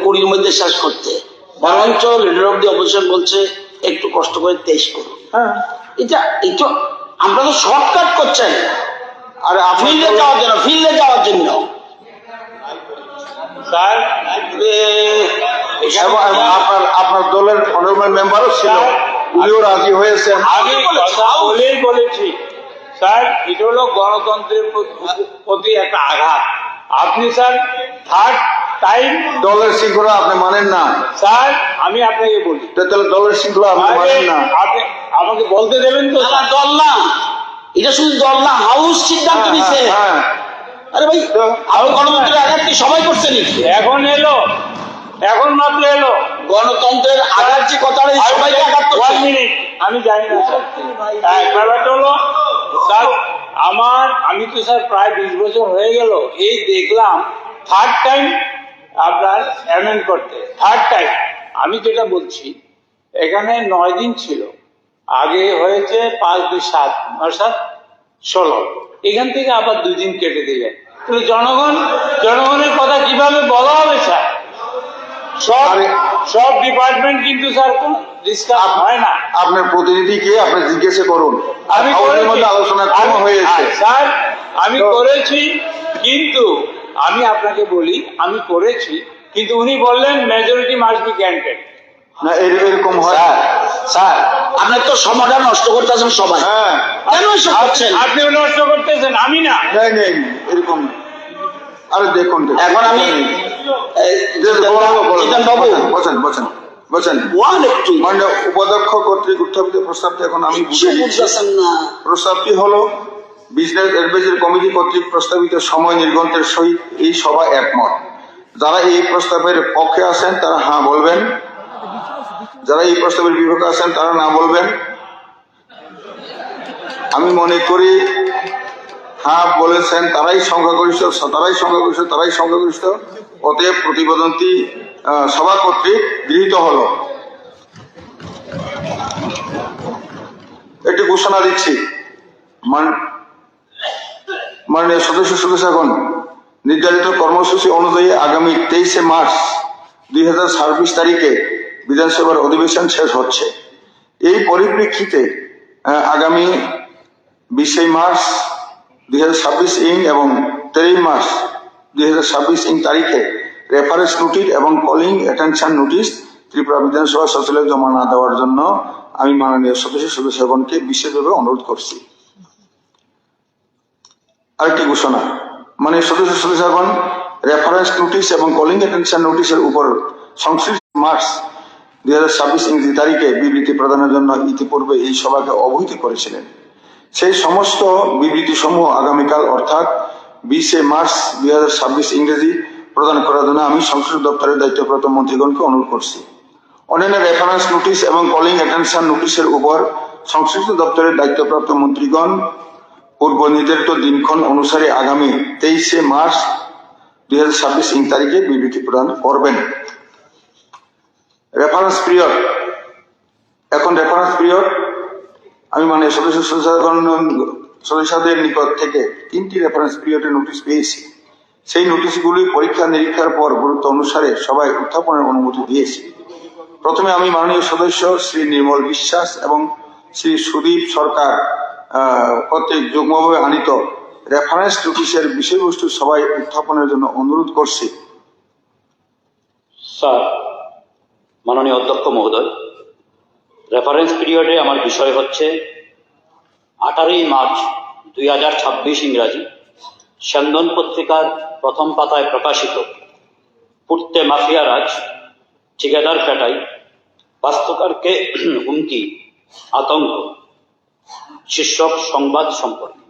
S14: 20 মধ্যে শেষ করতে, বরঞ্চ লিডার অফ দি অপোজিশন বলছে একটু কষ্ট করে 23 করুন। এটা আমরা তো শর্টকাট করছেন, আর ফিল্ডে যাওয়ার জন্য
S2: স্যার
S3: আপনার দলের অনারেবল মেম্বারও ছিল, উনিও রাজি হয়েছেন।
S2: আমি কথা বলেই বলেছি স্যার, এটা হলো গণতন্ত্রের প্রতি একটা আঘাত। আপনি স্যার থার্ড টাইম
S3: দলের শৃঙ্খলা আপনি মানেন না
S2: স্যার, আমি আপনাকে বলি
S3: তাহলে দলের শৃঙ্খলা আপনি মানেন না।
S2: আপনি আমাকে বলতে দেবেন তো?
S14: দল না, এটা শুধু দল না, হাউস সিদ্ধান্ত নিছে। আরে ভাই, আপনি গণতন্ত্রের আঘাত কি সবাই করছে নাকি?
S2: এখন মাত্র এলো
S14: গণতন্ত্রের আঘাত যে কথাটা সবাইকে আঘাত করছে।
S2: 1 মিনিট, আমি জানি না স্যার। ব্যাপারটা হলো স্যার, আমি তো স্যার প্রায় 20 বছর হয়ে গেল, এই দেখলাম থার্ড টাইম আপনার অ্যামেন্ড করতে, থার্ড টাইম। আমি যেটা বলছি, এখানে 9 দিন ছিল, আগে হয়েছে 5, 2, 7, 9, 7, 16, এখান থেকে আবার 2 দিন কেটে দিলেন। তাহলে জনগণের কথা কিভাবে বলা হবে স্যার? সব ডিপার্টমেন্ট কিন্তু স্যার ডিসকাস হয় না।
S3: আপনার প্রতিনিধিকে আপনি জিজ্ঞাসা করুন।
S2: আমি
S3: হাউসের মধ্যে আলোচনা কম হয়েছে
S2: স্যার, আমি করেছি, কিন্তু আমি আপনাকে বলি আমি করেছি, কিন্তু উনি বললেন মেজরিটি মাস্ট বি গ্রান্টেড।
S3: না এরকম হয়
S14: স্যার আপনার তো সময়টা নষ্ট করতেছেন সবাই,
S3: হ্যাঁ
S14: কেন এসব করছেন?
S2: আপনিও নষ্ট করতেছেন, আমি না।
S3: নেই এরকম না। আরে দেখুন
S14: এখন আমি জিতেন বাবু
S3: বলছেন
S14: ওয়ান একটু
S3: মাননীয় উপাধ্যক্ষ কর্তৃক উত্থাপিত প্রস্তাবটি এখন আমি
S14: কিছু বুঝতেছেন না।
S3: প্রস্তাবটি হলো বিজনেস অ্যাডভাইজারি কমিটি কর্তৃক প্রস্তাবিত সময় নির্ঘণ্টের সহিত এই সভা একমত। যারা এই প্রস্তাবের পক্ষে আছেন তারা হ্যাঁ বলবেন, যারা এই প্রস্তাবের বিপক্ষে আছেন তারা না বলবেন। আমি মনে করি হ্যাঁ বলেছেন তারাই সংখ্যাগরিষ্ঠ, অতএব প্রতিবেদনটি সভা কর্তৃক গৃহীত হলো। একটি ঘোষণা দিচ্ছি, মাননীয় সদস্যগণ, নির্ধারিত কর্মসূচি অনুযায়ী আগামী 23 মার্চ 2026 তারিখে বিধানসভার অধিবেশন শেষ হচ্ছে। এই পরিপ্রেক্ষিতে আগামী 20 মার্চ 2026 এবং 13 মার্চ 2026 তারিখে রেফারেন্স নোটিশ এবং কলিং অ্যাটেনশন নোটিশ ত্রিপুরা বিধানসভা সচিবালয়ে জমা না দেওয়ার জন্য আমি মাননীয় সদস্যগণকে বিশেষভাবে অনুরোধ করছি। আরেকটি ঘোষণা, মাননীয় সদস্যগণ, রেফারেন্স নোটিশ এবং কলিং অ্যাটেনশন নোটিশের উপর সংশ্লিষ্ট মার্চ 2026 ইংরেজি তারিখে বিবৃতি প্রদানের জন্য ইতিপূর্বে এই সভাকে অবহিত করেছিলেন। সেই সমস্ত বিবৃতি সমূহ আগামীকাল অর্থাৎ 20 মার্চ 2026 ইংরেজি প্রদান করার জন্য আমি সংশ্লিষ্ট দপ্তরের দায়িত্বপ্রাপ্ত মন্ত্রীগণকে অনুরোধ করছি। অন্যান্য রেফারেন্স নোটিশ এবং কলিং অ্যাটেনশন নোটিশের উপর সংশ্লিষ্ট দপ্তরের দায়িত্বপ্রাপ্ত মন্ত্রীগণ পূর্ব নির্ধারিত দিনক্ষণ অনুসারে আগামী 23 মার্চ 2026 তারিখে বিবৃতি প্রদান করবেন। রেফারেন্স পিরিয়ড, এখন রেফারেন্স পিরিয়ড আমি মানে সদস্যদের নিকট থেকে 3টি রেফারেন্স পিরিয়ডের নোটিশ পেয়েছি। সেই নোটিশগুলি পরীক্ষা নিরীক্ষার পর গুরুত্ব অনুসারে সবাই উত্থাপনের অনুমতি দিয়েছি। প্রথমে আমি মাননীয় সদস্য শ্রী নির্মল বিশ্বাস এবং শ্রী সুদীপ সরকার কর্তৃক যুগ্মভাবে আনিত রেফারেন্স নোটিশের বিষয়বস্তু সবাই উত্থাপনের জন্য অনুরোধ করছি।
S4: স্যার, মাননীয় অধ্যক্ষ মহোদয়, রেফারেন্স পিরিয়ডে আমার বিষয় হচ্ছে 18 মার্চ 2026 ইংরাজি স্যন্দন পত্রিকার প্রথম পাতায় প্রকাশিত পূর্তে মাফিয়ারাজ, ঠিকাদার পেটাই, বাস্তুকারকে হুমকি, আতঙ্ক শীর্ষক সংবাদ সম্পর্কে।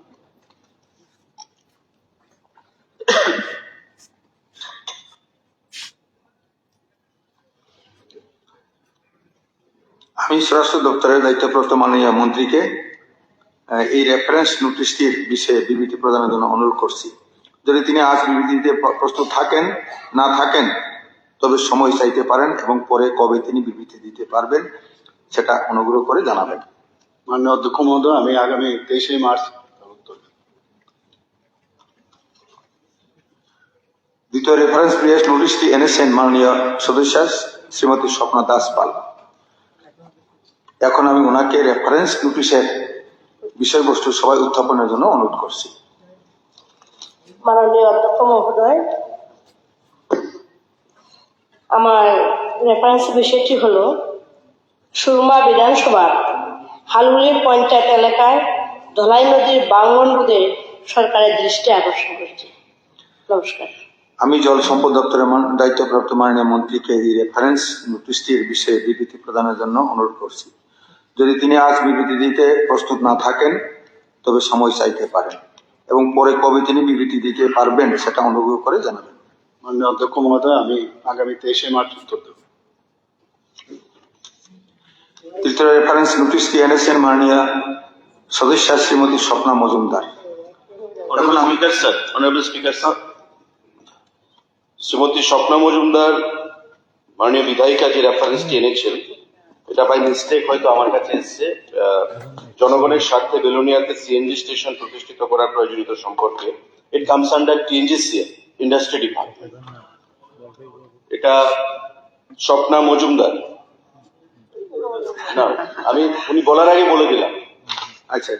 S3: আমি স্বরাষ্ট্র দপ্তরের দায়িত্বপ্রাপ্ত মাননীয় মন্ত্রীকে এই রেফারেন্স নোটিশটির বিষয়ে বিবৃতি প্রদানের জন্য অনুরোধ করছি। যদি তিনি আজ বিবৃতি দিতে প্রস্তুত থাকেন না থাকেন তবে সময় চাইতে পারেন এবং পরে কবে তিনি বিবৃতি দিতে পারবেন সেটা অনুগ্রহ করে জানাবেন।
S8: মাননীয় অধ্যক্ষ মহোদয়, আমি আগামী 23 মার্চ
S3: দ্বিতীয় রেফারেন্স পিরিয়ড নোটিশটি এনেছেন মাননীয় সদস্য শ্রীমতী স্বপ্না দাস পাল। এখন আমি ওনাকে রেফারেন্স নোটিশের বিষয়বস্তু সবাই উত্থাপনের জন্য অনুরোধ করছি।
S10: মাননীয় অধ্যক্ষ মহোদয়, আমার রেফারেন্স বিষয়টি হলো সুরমা বিধানসভার হালুলি পঞ্চায়েত এলাকায় ধলাই নদীর ভাঙন রোধে সরকারের দৃষ্টি আকর্ষণ করছে। নমস্কার।
S3: আমি জল সম্পদ দপ্তরের দায়িত্বপ্রাপ্ত মাননীয় মন্ত্রীকে এই রেফারেন্স নোটিশটির বিষয়ে বিবৃতি প্রদানের জন্য অনুরোধ করছি। যদি তিনি আজ বিবৃতি দিতে প্রস্তুত না থাকেন তবে সময় চাইতে পারেন এবং পরে কবে তিনি বিবৃতি দিতে পারবেন সেটা অনুগ্রহ করে জানাবেন।
S8: মাননীয় অধ্যক্ষ মহোদয়, আমি আগামী 23 মার্চ উত্তর দেব।
S3: তৃতীয় রেফারেন্স নোটিশটি এনেছেন মাননীয় সদস্য শ্রীমতী স্বপ্না মজুমদার।
S5: শ্রীমতী স্বপ্না মজুমদার মাননীয় বিধায়িকা যে রেফারেন্সটি এনেছেন এটা বাই মিস্টেক হয়তো আমার কাছে এসছে। জনগণের স্বার্থে বেলোনিয়াতে সিএনজি স্টেশন প্রতিষ্ঠিত করার প্রয়োজনীয়তা সম্পর্কে it comes under TNGCL industry department. এটা স্বপ্না মজুমদার। না, আমি উনি বলার আগে বলে দিলাম।
S3: আচ্ছা,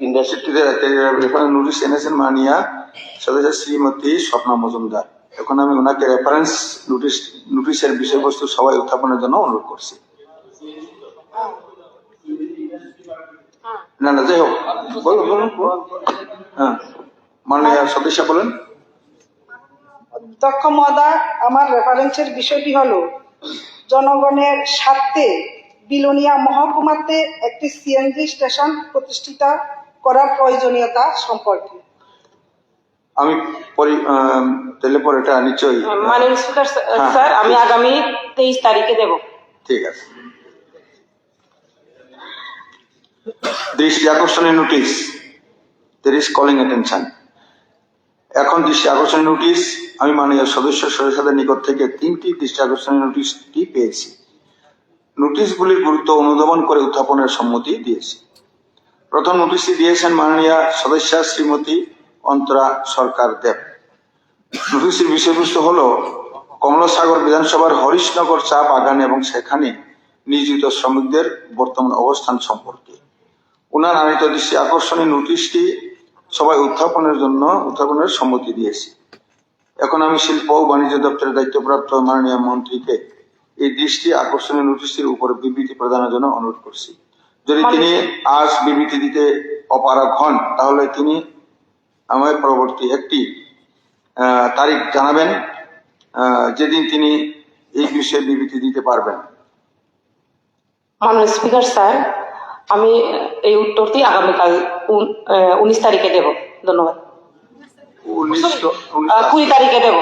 S3: ইন্ডাস্ট্রিতে রেফারেন্স নোটিশ এনেছেন মাননীয়া সদস্য শ্রীমতী স্বপ্না মজুমদার। এখন আমি ওনাকে রেফারেন্স নোটিশের বিষয়বস্তু সবাই উত্থাপনের জন্য অনুরোধ করছি। না না, যাই হোক, বলুন বলুন। হ্যাঁ, মাননীয় সদস্য বলেন।
S10: অধ্যক্ষ মহোদয়, আমার রেফারেন্সের বিষয়টি হলো জনগণের স্বার্থে বিলোনিয়া মহকুমাতে একটি সিএনজি স্টেশন প্রতিষ্ঠিত করার প্রয়োজনীয়তা সম্পর্কে।
S3: আমি তাহলে পরে এটা নিশ্চয়ই
S10: মাননীয় স্পিকার স্যার, আমি আগামী 23 তারিখে দেব।
S3: ঠিক আছে। দৃষ্টি আকর্ষণের notice, there is calling attention। এখন দৃষ্টি আকর্ষণের নোটিশ আমি মাননীয় সদস্যদের নিকট থেকে 3টি দৃষ্টি আকর্ষণের নোটিশটি পেয়েছি। নোটিশগুলির গুরুত্ব অনুধাবন করে উত্থাপনের সম্মতি দিয়েছি। প্রথম নোটিশটি দিয়েছেন মাননীয় সদস্য শ্রীমতী অন্তরা সরকার দেব। নোটিশের বিষয়বস্তু হল কমলাসাগর বিধানসভার হরিশনগর চা বাগান এবং সেখানে নিয়োজিত শ্রমিকদের বর্তমান অবস্থান সম্পর্কে ওনার আনিত দৃষ্টি আকর্ষণের নোটিশটি সবাই উত্থাপনের সম্মতি দিয়েছি। এখন আমি শিল্প ও বাণিজ্য দপ্তরের দায়িত্বপ্রাপ্ত মাননীয় মন্ত্রীকে এই দৃষ্টি আকর্ষণের নোটিশটির উপর বিবৃতি প্রদানের জন্য অনুরোধ করছি। যদি তিনি আজ বিবৃতি দিতে অপারগ হন তাহলে তিনি আমায় পরবর্তী একটি তারিখ জানাবেন যেদিন তিনি এই বিষয়ে বিবৃতি দিতে পারবেন।
S10: মাননীয় স্পিকার স্যার, আমি এই উত্তরটি আগামীকাল 19 তারিখে দেব। ধন্যবাদ। 20 তারিখে দেব।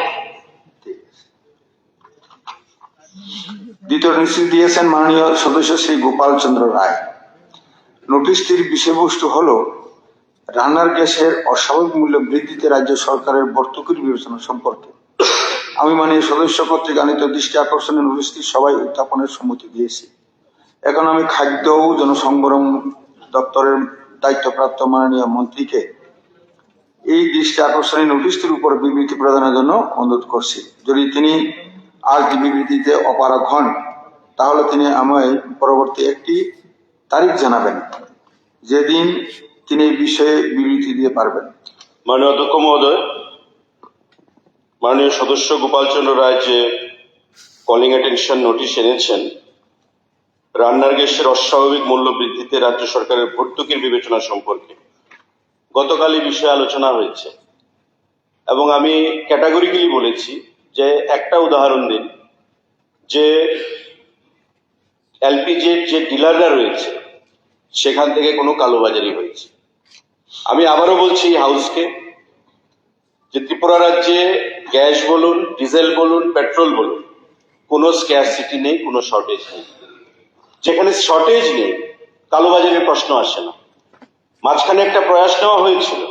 S3: দ্বিতীয় নোটিশ দিয়েছেন মাননীয় সদস্য শ্রী গোপাল চন্দ্র রায়। নোটিশটির বিষয়বস্তু হল রান্নার গ্যাসের অস্বাভাবিক মূল্য বৃদ্ধিতে রাজ্য সরকারের ভর্তুকির বিবেচনা সম্পর্কে আমি মাননীয় সদস্য কর্তৃক আনিত দৃষ্টি আকর্ষণের নোটিশটি সবাই উত্থাপনের সম্মতি দিয়েছি। এখন আমি খাদ্য ও জনসংবরণ দপ্তরের দায়িত্বপ্রাপ্ত মাননীয় মন্ত্রীকে এই দৃষ্টি আকর্ষণের নোটিশটির উপর বিবৃতি প্রদানের জন্য অনুরোধ করছি। যদি তিনি আজ বিবৃতিতে অপারগ হন তাহলে তিনি আমায় পরবর্তী একটি তারিখ জানাবেন যেদিন তিনি এই বিষয়ে বিবৃতি দিতে পারবেন।
S5: মাননীয় অধ্যক্ষ মহোদয়, মাননীয় সদস্য গোপাল চন্দ্র রায় যে কলিং অ্যাটেনশন নোটিশ এনেছেন রান্নার গ্যাসের অস্বাভাবিক মূল্য বৃদ্ধিতে রাজ্য সরকারের ভর্তুকির বিবেচনা সম্পর্কে গতকাল এই বিষয়ে আলোচনা হয়েছে এবং আমি ক্যাটাগরিক্যালি বলেছি যে একটা উদাহরণ দিন যে এলপিজির যে ডিলাররা রয়েছে সেখান থেকে কোনো কালোবাজারি হয়েছে। আমি আবারও বলছি হাউসকে যে ত্রিপুরা রাজ্যে গ্যাস বলুন, ডিজেল বলুন, পেট্রোল বলুন, কোনো স্ক্যারসিটি নেই, কোনো শর্টেজ নেই। যেখানে শর্টেজ নেই কালোবাজারের প্রশ্ন আসে না। মাঝখানে একটা প্রয়াস নেওয়া হয়েছিল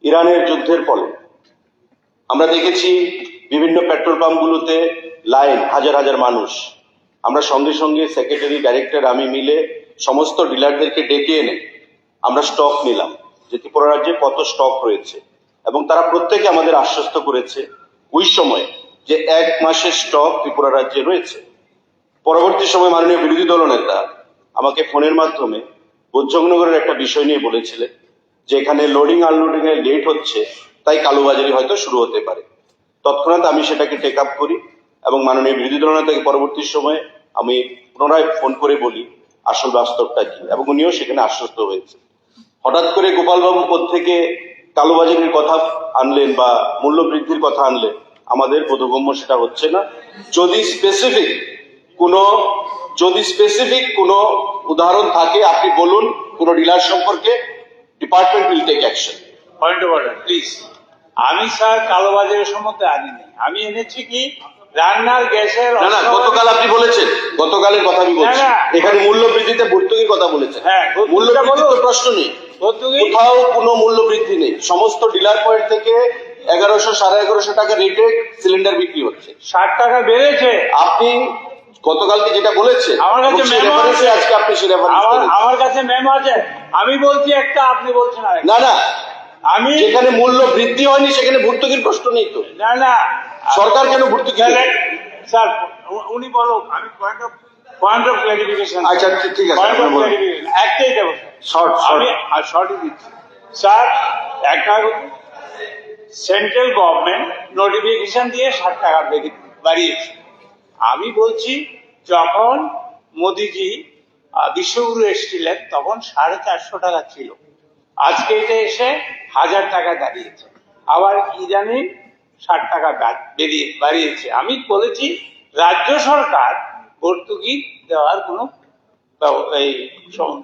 S5: ইরানের যুদ্ধের ফলে। আমরা দেখেছি বিভিন্ন পেট্রোল পাম্পগুলোতে লাইন, হাজার হাজার মানুষ। আমরা সঙ্গে সঙ্গে সেক্রেটারি, ডাইরেক্টর, আমি মিলে সমস্ত ডিলারদেরকে ডেকে এনে আমরা স্টক নিলাম যে ত্রিপুরা রাজ্যে কত স্টক রয়েছে এবং তারা প্রত্যেকে আমাদের আশ্বস্ত করেছে ওই সময় যে 1 মাসের স্টক ত্রিপুরা রাজ্যে রয়েছে। পরবর্তী সময় মাননীয় বিরোধী দলনেতা আমাকে ফোনের মাধ্যমে বোধজংনগরের একটা বিষয় নিয়ে বলেছিলেন যে এখানে লোডিং আনলোডিং এ লেট হচ্ছে, তাই কালোবাজারি হয়তো শুরু হতে পারে। তৎক্ষণাৎ আমি সেটাকে টেক আপ করি এবং মাননীয় বিরোধী দলনেতাকে পরবর্তী সময়ে আমি পুনরায় ফোন করে বলি আসল বাস্তবটা কি এবং উনিও সেখানে আশ্বস্ত হয়েছে। হঠাৎ করে গোপালবাবু কোত্থেকে কালোবাজারির কথা আনলেন বা মূল্য বৃদ্ধির কথা আনলেন আমাদের বোধগম্য সেটা হচ্ছে না। যদি স্পেসিফিক কোনো উদাহরণ থাকে আপনি বলুন, কোনো ডিলার সম্পর্কে, department will take action.
S2: Point of order please. আমি স্যার কালোবাজারের সম্বন্ধে আনিনি, আমি এনেছি কি রান্নার গ্যাসের।
S5: না, গতকাল আপনি বলেছেন, গতকালের কথা আমি বলছি, এখানে মূল্য বৃদ্ধিতে ভর্তুকির কথা বলেছেন।
S2: হ্যাঁ,
S5: মূল্য বৃদ্ধির প্রশ্ন নেই, কোথাও কোনো মূল্য বৃদ্ধি নেই। সমস্ত ডিলার পয়েন্ট থেকে 1100 1150 টাকা রেটে সিলিন্ডার বিক্রি হচ্ছে।
S2: 60 টাকা বেড়েছে।
S5: আপনি গতকালকে যেটা বলেছেন
S2: আমার কাছে মেমো আছে,
S5: আজকে আপনি সেটা
S2: আমার কাছে মেমো আছে। আমি বলছি একটা, আপনি বলছেন আরেকটা।
S5: না,
S2: আমি
S5: যেখানে মূল্য বৃদ্ধি হয়নি সেখানে ভর্তুকির প্রশ্ন নেই তো।
S2: না,
S3: সরকার কেন ভর্তুকি দেবে?
S2: স্যার উনি বলুক, আমি পয়েন্ট অফ ক্লারিফিকেশন।
S3: আচ্ছা ঠিক আছে,
S2: পয়েন্ট অফ
S3: আপনি বলুন।
S2: ক্লারিফিকেশন একটাই দেবো
S3: শর্ট
S2: আমি, আর শর্টই দিচ্ছি স্যার। একটা সেন্ট্রাল গভর্নমেন্ট নোটিফিকেশন দিয়ে 60 টাকা বাড়িয়েছে। আমি বলছি যখন মোদিজি বিশ্বগুরু এসেছিলেন তখন 450 টাকা ছিল, আজকে এটা এসে 1000 টাকা দাঁড়িয়েছে। আবার ইদানিং 60 টাকা বাড়িয়েছে। আমি বলেছি রাজ্য সরকার ভর্তুকি দেওয়ার কোনো এই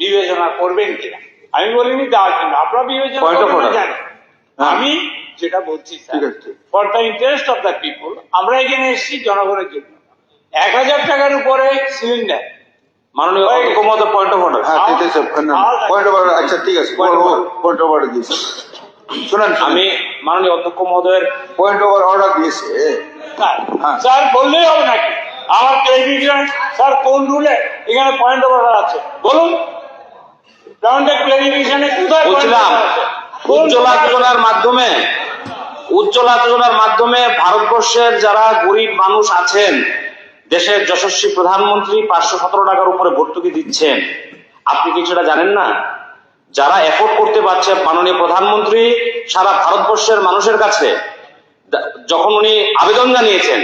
S2: বিবেচনা করবেন কিনা। আমি বলিনি দেওয়ার জন্য, আপনারা বিবেচনা
S3: Point of
S2: করবেন না
S3: order.
S2: জানেন। আমি যেটা বলছি
S3: ঠিক আছে।
S2: For the interest of the people, আমরা এখানে এসেছি জনগণের জন্য। 1000 টাকার উপরে সিলিন্ডার।
S13: মাননীয় অধ্যক্ষ মহোদয়, পয়েন্ট অফ অর্ডার।
S3: হ্যাঁ ঠিক আছে, পয়েন্ট অফ অর্ডার। আচ্ছা ঠিক আছে, পয়েন্ট অফ অর্ডার দিয়েছে। শুনেন,
S13: আমি মাননীয় অধ্যক্ষ মহোদয়ের
S3: পয়েন্ট অফ অর্ডার দিয়েছে। হ্যাঁ।
S2: স্যার বললেই হবে নাকি? আমার ক্লারিফিকেশন স্যার কোন রুলে এখানে পয়েন্ট অফ অর্ডার আছে বলুন। পয়েন্ট অফ ক্লারিফিকেশনে কোথায়
S13: বলছিলাম উজ্জ্বলা যোজনার মাধ্যমে ভারতবর্ষের যারা গরিব মানুষ আছেন, দেশের যশস্বী প্রধানমন্ত্রী 517 টাকার উপরে ভর্তুকি দিচ্ছেন। আপনি কি সেটা জানেন না? যারা এফোর্ড করতে পারছে, মাননীয় প্রধানমন্ত্রী সারা ভারতবর্ষের মানুষের কাছে যখন উনি আবেদন জানিয়েছেন,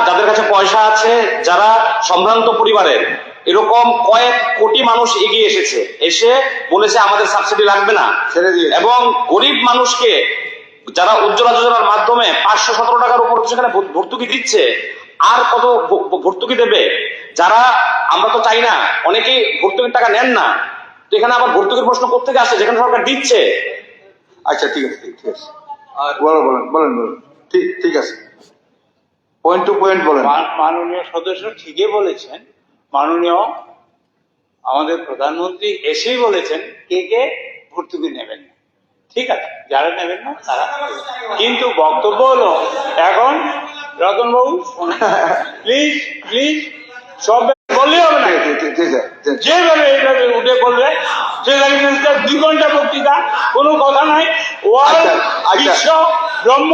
S13: যাদের কাছে পয়সা আছে, যারা সম্ভ্রান্ত পরিবারের, এরকম কয়েক কোটি মানুষ এগিয়ে এসে বলেছে আমাদের সাবসিডি লাগবে না,
S3: ছেড়ে দিয়ে,
S13: এবং গরিব মানুষকে যারা উজ্জ্বলা যোজনার মাধ্যমে 517 টাকার উপর সেখানে ভর্তুকি দিচ্ছে, আর কত ভর্তুকি দেবে? যারা, আমরা তো চাই না, অনেকেই ভর্তুকির টাকা নেন না, তো এখানে আবার ভর্তুকির প্রশ্ন কোত্থেকে আসে যেখানে সরকার দিচ্ছে?
S3: আচ্ছা ঠিক আছে, ঠিক আছে, বলেন। ঠিক আছে, পয়েন্ট টু পয়েন্ট বলেন।
S2: মাননীয় সদস্য ঠিকই বলেছেন। মাননীয় আমাদের প্রধানমন্ত্রী এসেই বলেছেন কে ভর্তুকি নেবেন না। ঠিক আছে, যারা নেবেন না তারা। কিন্তু বক্তব্য হলো এখন রতনবাবু প্লিজ সব বললেই হবে না, যেভাবে এইভাবে উঠে পড়বে। 2 ঘন্টা বক্তৃতা, কোনো কথা নাই। ওয়ার্ল্ড, বিশ্ব, ব্রহ্ম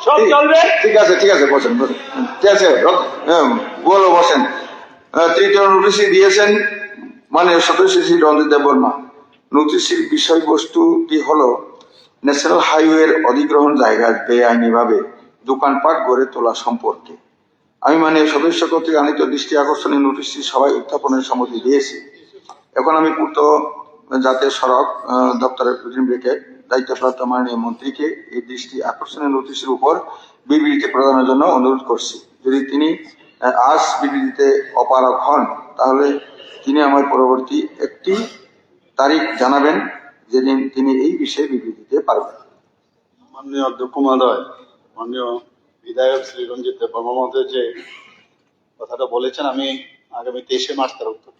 S2: সব চলবে।
S3: ঠিক আছে, বসেন। ঠিক আছে, বসেন। তৃতীয় নোটিশ দিয়েছেন মাননীয় সদস্য শ্রী রঞ্জিত দেববর্মা। নোটিশের বিষয়বস্তুটি হলো ন্যাশনাল হাইওয়ের অধিগ্রহণ জায়গায় বেআইনিভাবে দোকানপাট গড়ে তোলা সম্পর্কে। আমি মাননীয় সদস্য কর্তৃক আনিত দৃষ্টি আকর্ষণীয় নোটিশটি সবাই উত্থাপনের সম্মতি দিয়েছি। এখন আমি পূর্ত জাতীয় সড়ক দপ্তরের দায়িত্বপ্রাপ্ত মাননীয় মন্ত্রীকে এই দৃষ্টি আকর্ষণীয় নোটিশের উপর বিবৃতি প্রদানের জন্য অনুরোধ করছি। যদি তিনি আজ বিবৃতিতে অপারগ হন, তাহলে তিনি আমার পরবর্তী একটি তারিখ জানাবেন যেদিন তিনি এই বিষয়ে বিবৃতি দিতে পারবেন।
S8: মাননীয় অধ্যক্ষ মহোদয়, মাননীয় বিধায়ক শ্রী রঞ্জিত দেববর্মা মহোদয় যে কথাটা বলেছেন, আমি আগামী 23শে মার্চ তার উত্তর।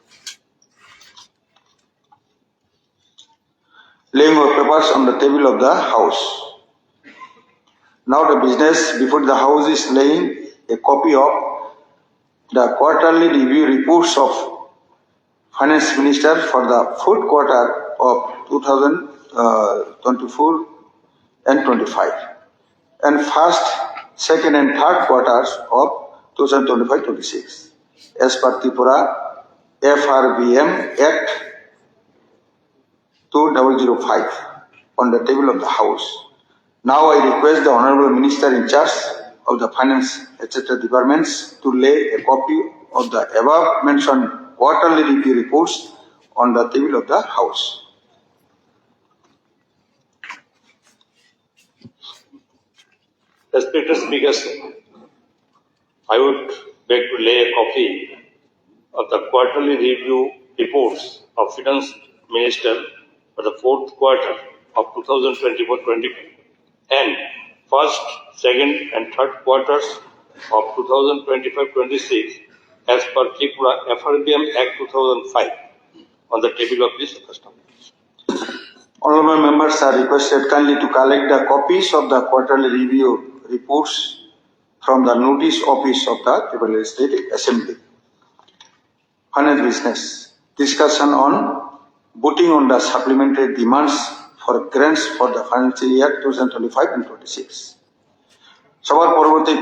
S3: Laying of papers on the table of the house. Now the business before the house is laying a copy of the quarterly review reports of Finance Minister for the fourth quarter of 2024 and 25 and first, second and third quarters of 2025-26 as per Tripura FRBM Act 2005 on the table of the house. Now I request the Honorable Minister in charge of the Finance etc. departments to lay a copy of the above mentioned quarterly review reports on the table of the house.
S15: Respected speakers, I would beg to lay a copy of the quarterly review reports of Finance Minister for the fourth quarter of 2024-25 and first, second and third quarters of 2025-26 as per Tripura FRBM Act 2005 on the table of this custom.
S3: Honorable members are requested kindly to collect the copies of the quarterly review reports from the notice office of the Tripura State Assembly. Finance business discussion on voting on the supplementary demands for grants for the financial year 2025 and 26. সবার পরবর্তী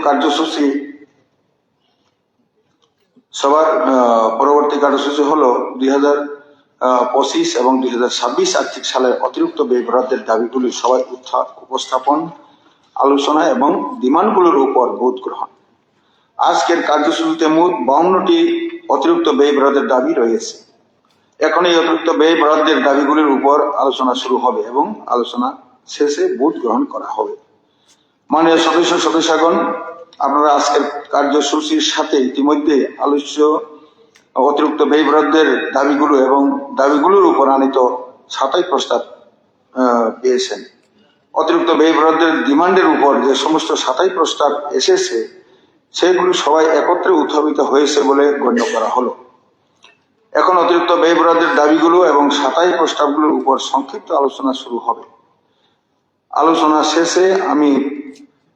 S3: কার্যসূচি হলো 2025 এবং 2026 আর্থিক সালের অতিরিক্ত ব্যয় বরাদ্দের দাবিগুলি সবাই উপস্থাপন, আলোচনা এবং ডিমান্ডগুলোর উপর ভোট গ্রহণ। আজকের কার্যসূচিতে মোট 52টি অতিরিক্ত ব্যয় বরাদ্দের দাবি রয়েছে। এখন এই অতিরিক্ত ব্যয় বরাদ্দের দাবিগুলির উপর আলোচনা শুরু হবে এবং আলোচনা শেষে ভোট গ্রহণ করা হবে। মাননীয় সদস্যগণ, আপনারা আজকের কার্যসূচির সাথে ইতিমধ্যে আলোচ্য অতিরিক্ত ব্যয় বরাদ্দের দাবিগুলো এবং দাবিগুলোর উপর আনিত 27 প্রস্তাব পেয়েছেন। অতিরিক্ত ব্যয় বরাদ্দের ডিমান্ডের উপর যে সমস্ত 27 প্রস্তাব এসেছে সেগুলো সবাই একত্রে উত্থাপিত হয়েছে বলে গণ্য করা হলো। এখন অতিরিক্ত ব্যয় বরাদ্দের দাবিগুলো এবং 27 প্রস্তাবগুলোর উপর সংক্ষিপ্ত আলোচনা শুরু হবে। আলোচনা শেষে আমি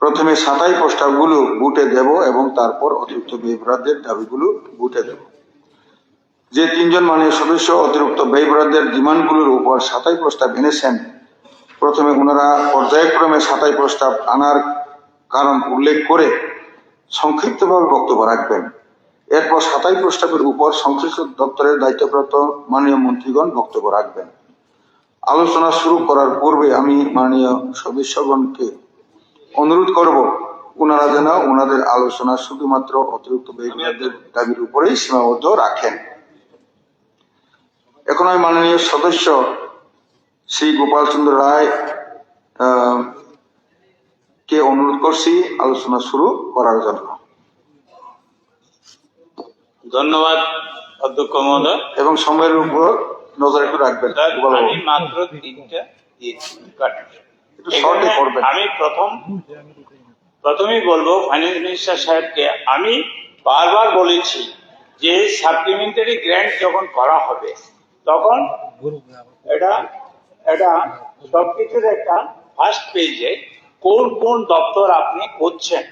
S3: প্রথমে 27 প্রস্তাবগুলো ভোটে দেব এবং তারপর অতিরিক্ত ব্যয় বরাদ্দের দাবিগুলো ভোটে দেব। যে 3 জন মাননীয় সদস্য অতিরিক্ত ব্যয় বরাদ্দের ডিমান্ডগুলোর উপর 27 প্রস্তাব এনেছেন, প্রথমে ওনারা পর্যায়ক্রমে 27 প্রস্তাব আনার কারণ উল্লেখ করে সংক্ষিপ্তভাবে বক্তব্য রাখবেন। এরপর 27 প্রস্তাবের উপর সংশ্লিষ্ট দপ্তরের দায়িত্বপ্রাপ্ত মাননীয় মন্ত্রীগণ বক্তব্য রাখবেন। আলোচনা শুরু করার পূর্বে আমি মাননীয় সদস্যগণকে অনুরোধ করব ওনারা যেন ওনাদের আলোচনা শুধুমাত্র অতিরিক্ত ব্যয় বরাদ্দের দাবির উপরেই সীমাবদ্ধ রাখেন। এখন আমি মাননীয় সদস্য শ্রী গোপাল চন্দ্র রায় কে অনুরোধ করছি আলোচনা শুরু করার জন্য।
S2: ধন্যবাদ অধ্যক্ষ মহোদয়।
S3: এবং সময়ের উপর নজর একটু রাখবেন।
S2: আমি মাত্র 3টা দিয়েছি। আমি প্রথমেই বলবো ফাইন্যান্স মিনিস্টার সাহেবকে, আমি বারবার বলেছি যে সাপ্লিমেন্টারি গ্র্যান্ট যখন করা হবে তখন এটা সবকিছুর একটা ফার্স্ট পেজে কোন কোন দপ্তর আপনি করছেন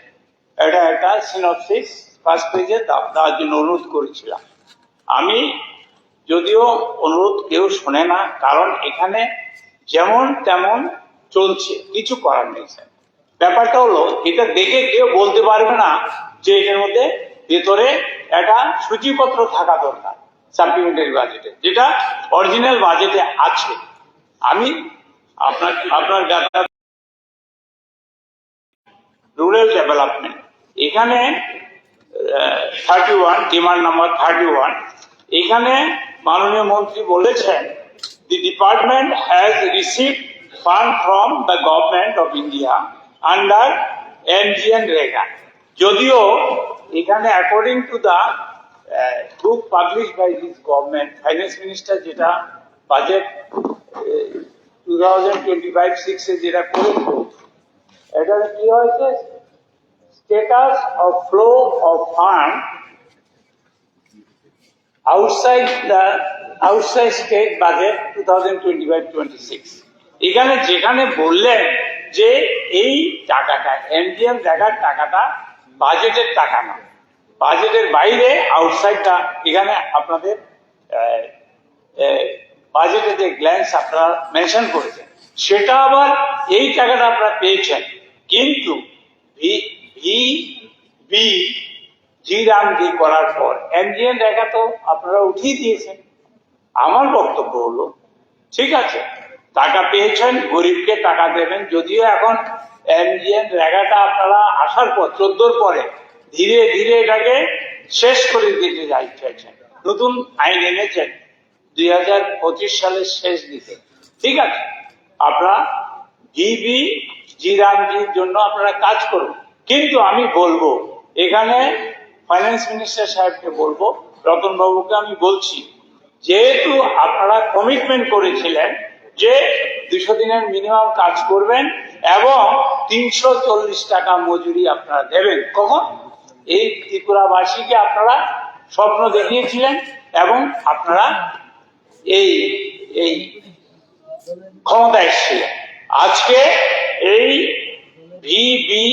S2: এটা একটা সিনপসিস ফার্স্ট পেজে দেওয়ার জন্য অনুরোধ করেছিলাম। আমি যদিও অনুরোধ কেউ শোনে না, কারণ এখানে যেমন তেমন চলছে, কিছু করার নেই স্যার। ব্যাপারটা হলো এটা দেখে কেউ বলতে পারবে না যে এটার মধ্যে ভেতরে একটা সূচিপত্র থাকা দরকার সাপ্লিমেন্টারি বাজেটে, যেটা অরিজিনাল বাজেটে আছে। আমি আপনার রুরাল ডেভেলপমেন্ট এখানে 31 ডিমান্ড নাম্বার 31, এখানে মাননীয় মন্ত্রী বলেছেন the department has received fund from the government of India under NGN-REGA. যদিও এখানে according to the book published by this government, finance minister যেটা বাজেট 2025-6 এ যেটা করেছে, এটা কি হয়েছে, status of flow of fund outside state budget 2025-26. এখানে যেখানে বললেন যে এই টাকাটা এনজিএম জায়গার টাকাটা বাজেটের টাকা না, বাজেটের বাইরে আউটসাইডটা, এখানে আপনাদের বাজেটে যে গ্ল্যান্স আপনারা মেনশন করেছেন সেটা আবার এই টাকাটা আপনারা পেয়েছেন, কিন্তু জি করার পর এনজিএন রেখা তো আপনারা উঠিয়ে দিয়েছেন। আমার বক্তব্য হলো ঠিক আছে, টাকা পেয়েছেন, গরিবকে টাকা দেবেন, যদিও এখন এনজিএন রেখাটা আপনারা আসার পর 14 পরে ধীরে ধীরে এটাকে শেষ করে দিতে চাইছেন, নতুন আইন এনেছেন 2025 সালের শেষ দিকে। ঠিক আছে, আপনারা জিরামজির জন্য আপনারা কাজ করুন, কিন্তু আমি বলবো এখানে ফাইন্যান্স মিনিস্টার সাহেবকে বলবো, রতন বাবুকে আমি বলছি, যেহেতু আপনারা কমিটমেন্ট করেছিলেন যে 200 দিনের মিনিমাম কাজ করবেন এবং 340 টাকা মজুরি আপনারা দেবেন, কখন এই ত্রিপুরাবাসীকে আপনারা স্বপ্ন দেখিয়েছিলেন এবং আপনারা এই ক্ষমতা এসেছিলেন। আজকে এই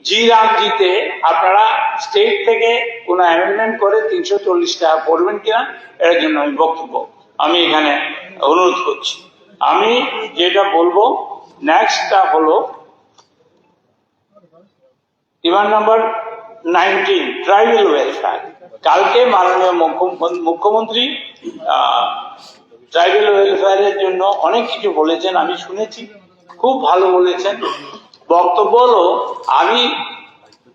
S2: জিরামজিতে আপনারা স্টেট থেকে কোন অ্যামেন্ডমেন্ট করে 340 টাকা করবেন কিনা এর জন্য আমি এখানে অনুরোধ করছি। আমি যেটা বলবো নেক্সটটা হলো ডিমান্ড নাম্বার 19 ট্রাইবাল ওয়েলফেয়ার। কালকে মাননীয় মুখ্যমন্ত্রী ট্রাইবাল ওয়েলফেয়ারের জন্য অনেক কিছু বলেছেন, আমি শুনেছি, খুব ভালো বলেছেন। বক্তব্য হলো, আমি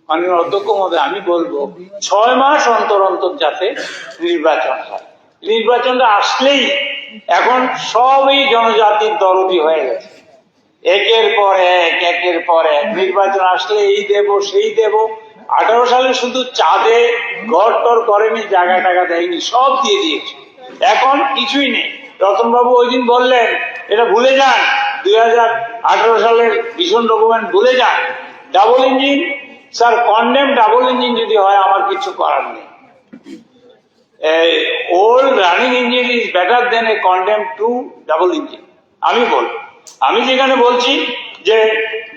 S2: মাননীয় অধ্যক্ষ মহোদয় আমি বলবো 6 মাস অন্তর অন্তর যাতে নির্বাচন হয়। নির্বাচনটা আসলেই এখন সবই জনজাতির দরদি হয়ে গেছে, একের পর এক নির্বাচন আসলে এই দেব সেই দেব। 18 সালে শুধু চাঁদে ঘর টর করেনি, জায়গা টাকা দেয়নি, সব দিয়ে দিয়েছে। এখন কিছুই নেই। রতনবাবু ওই দিন বললেন এটা ভুলে যান, 2018 সালের ভীষণ ডকুমেন্ট ভুলে যান। Double engine, sir condemn double engine যদি হয় আমার কিছু করার নেই। Old running engine is better than a condemn to double engine. আমি যেখানে বলছি যে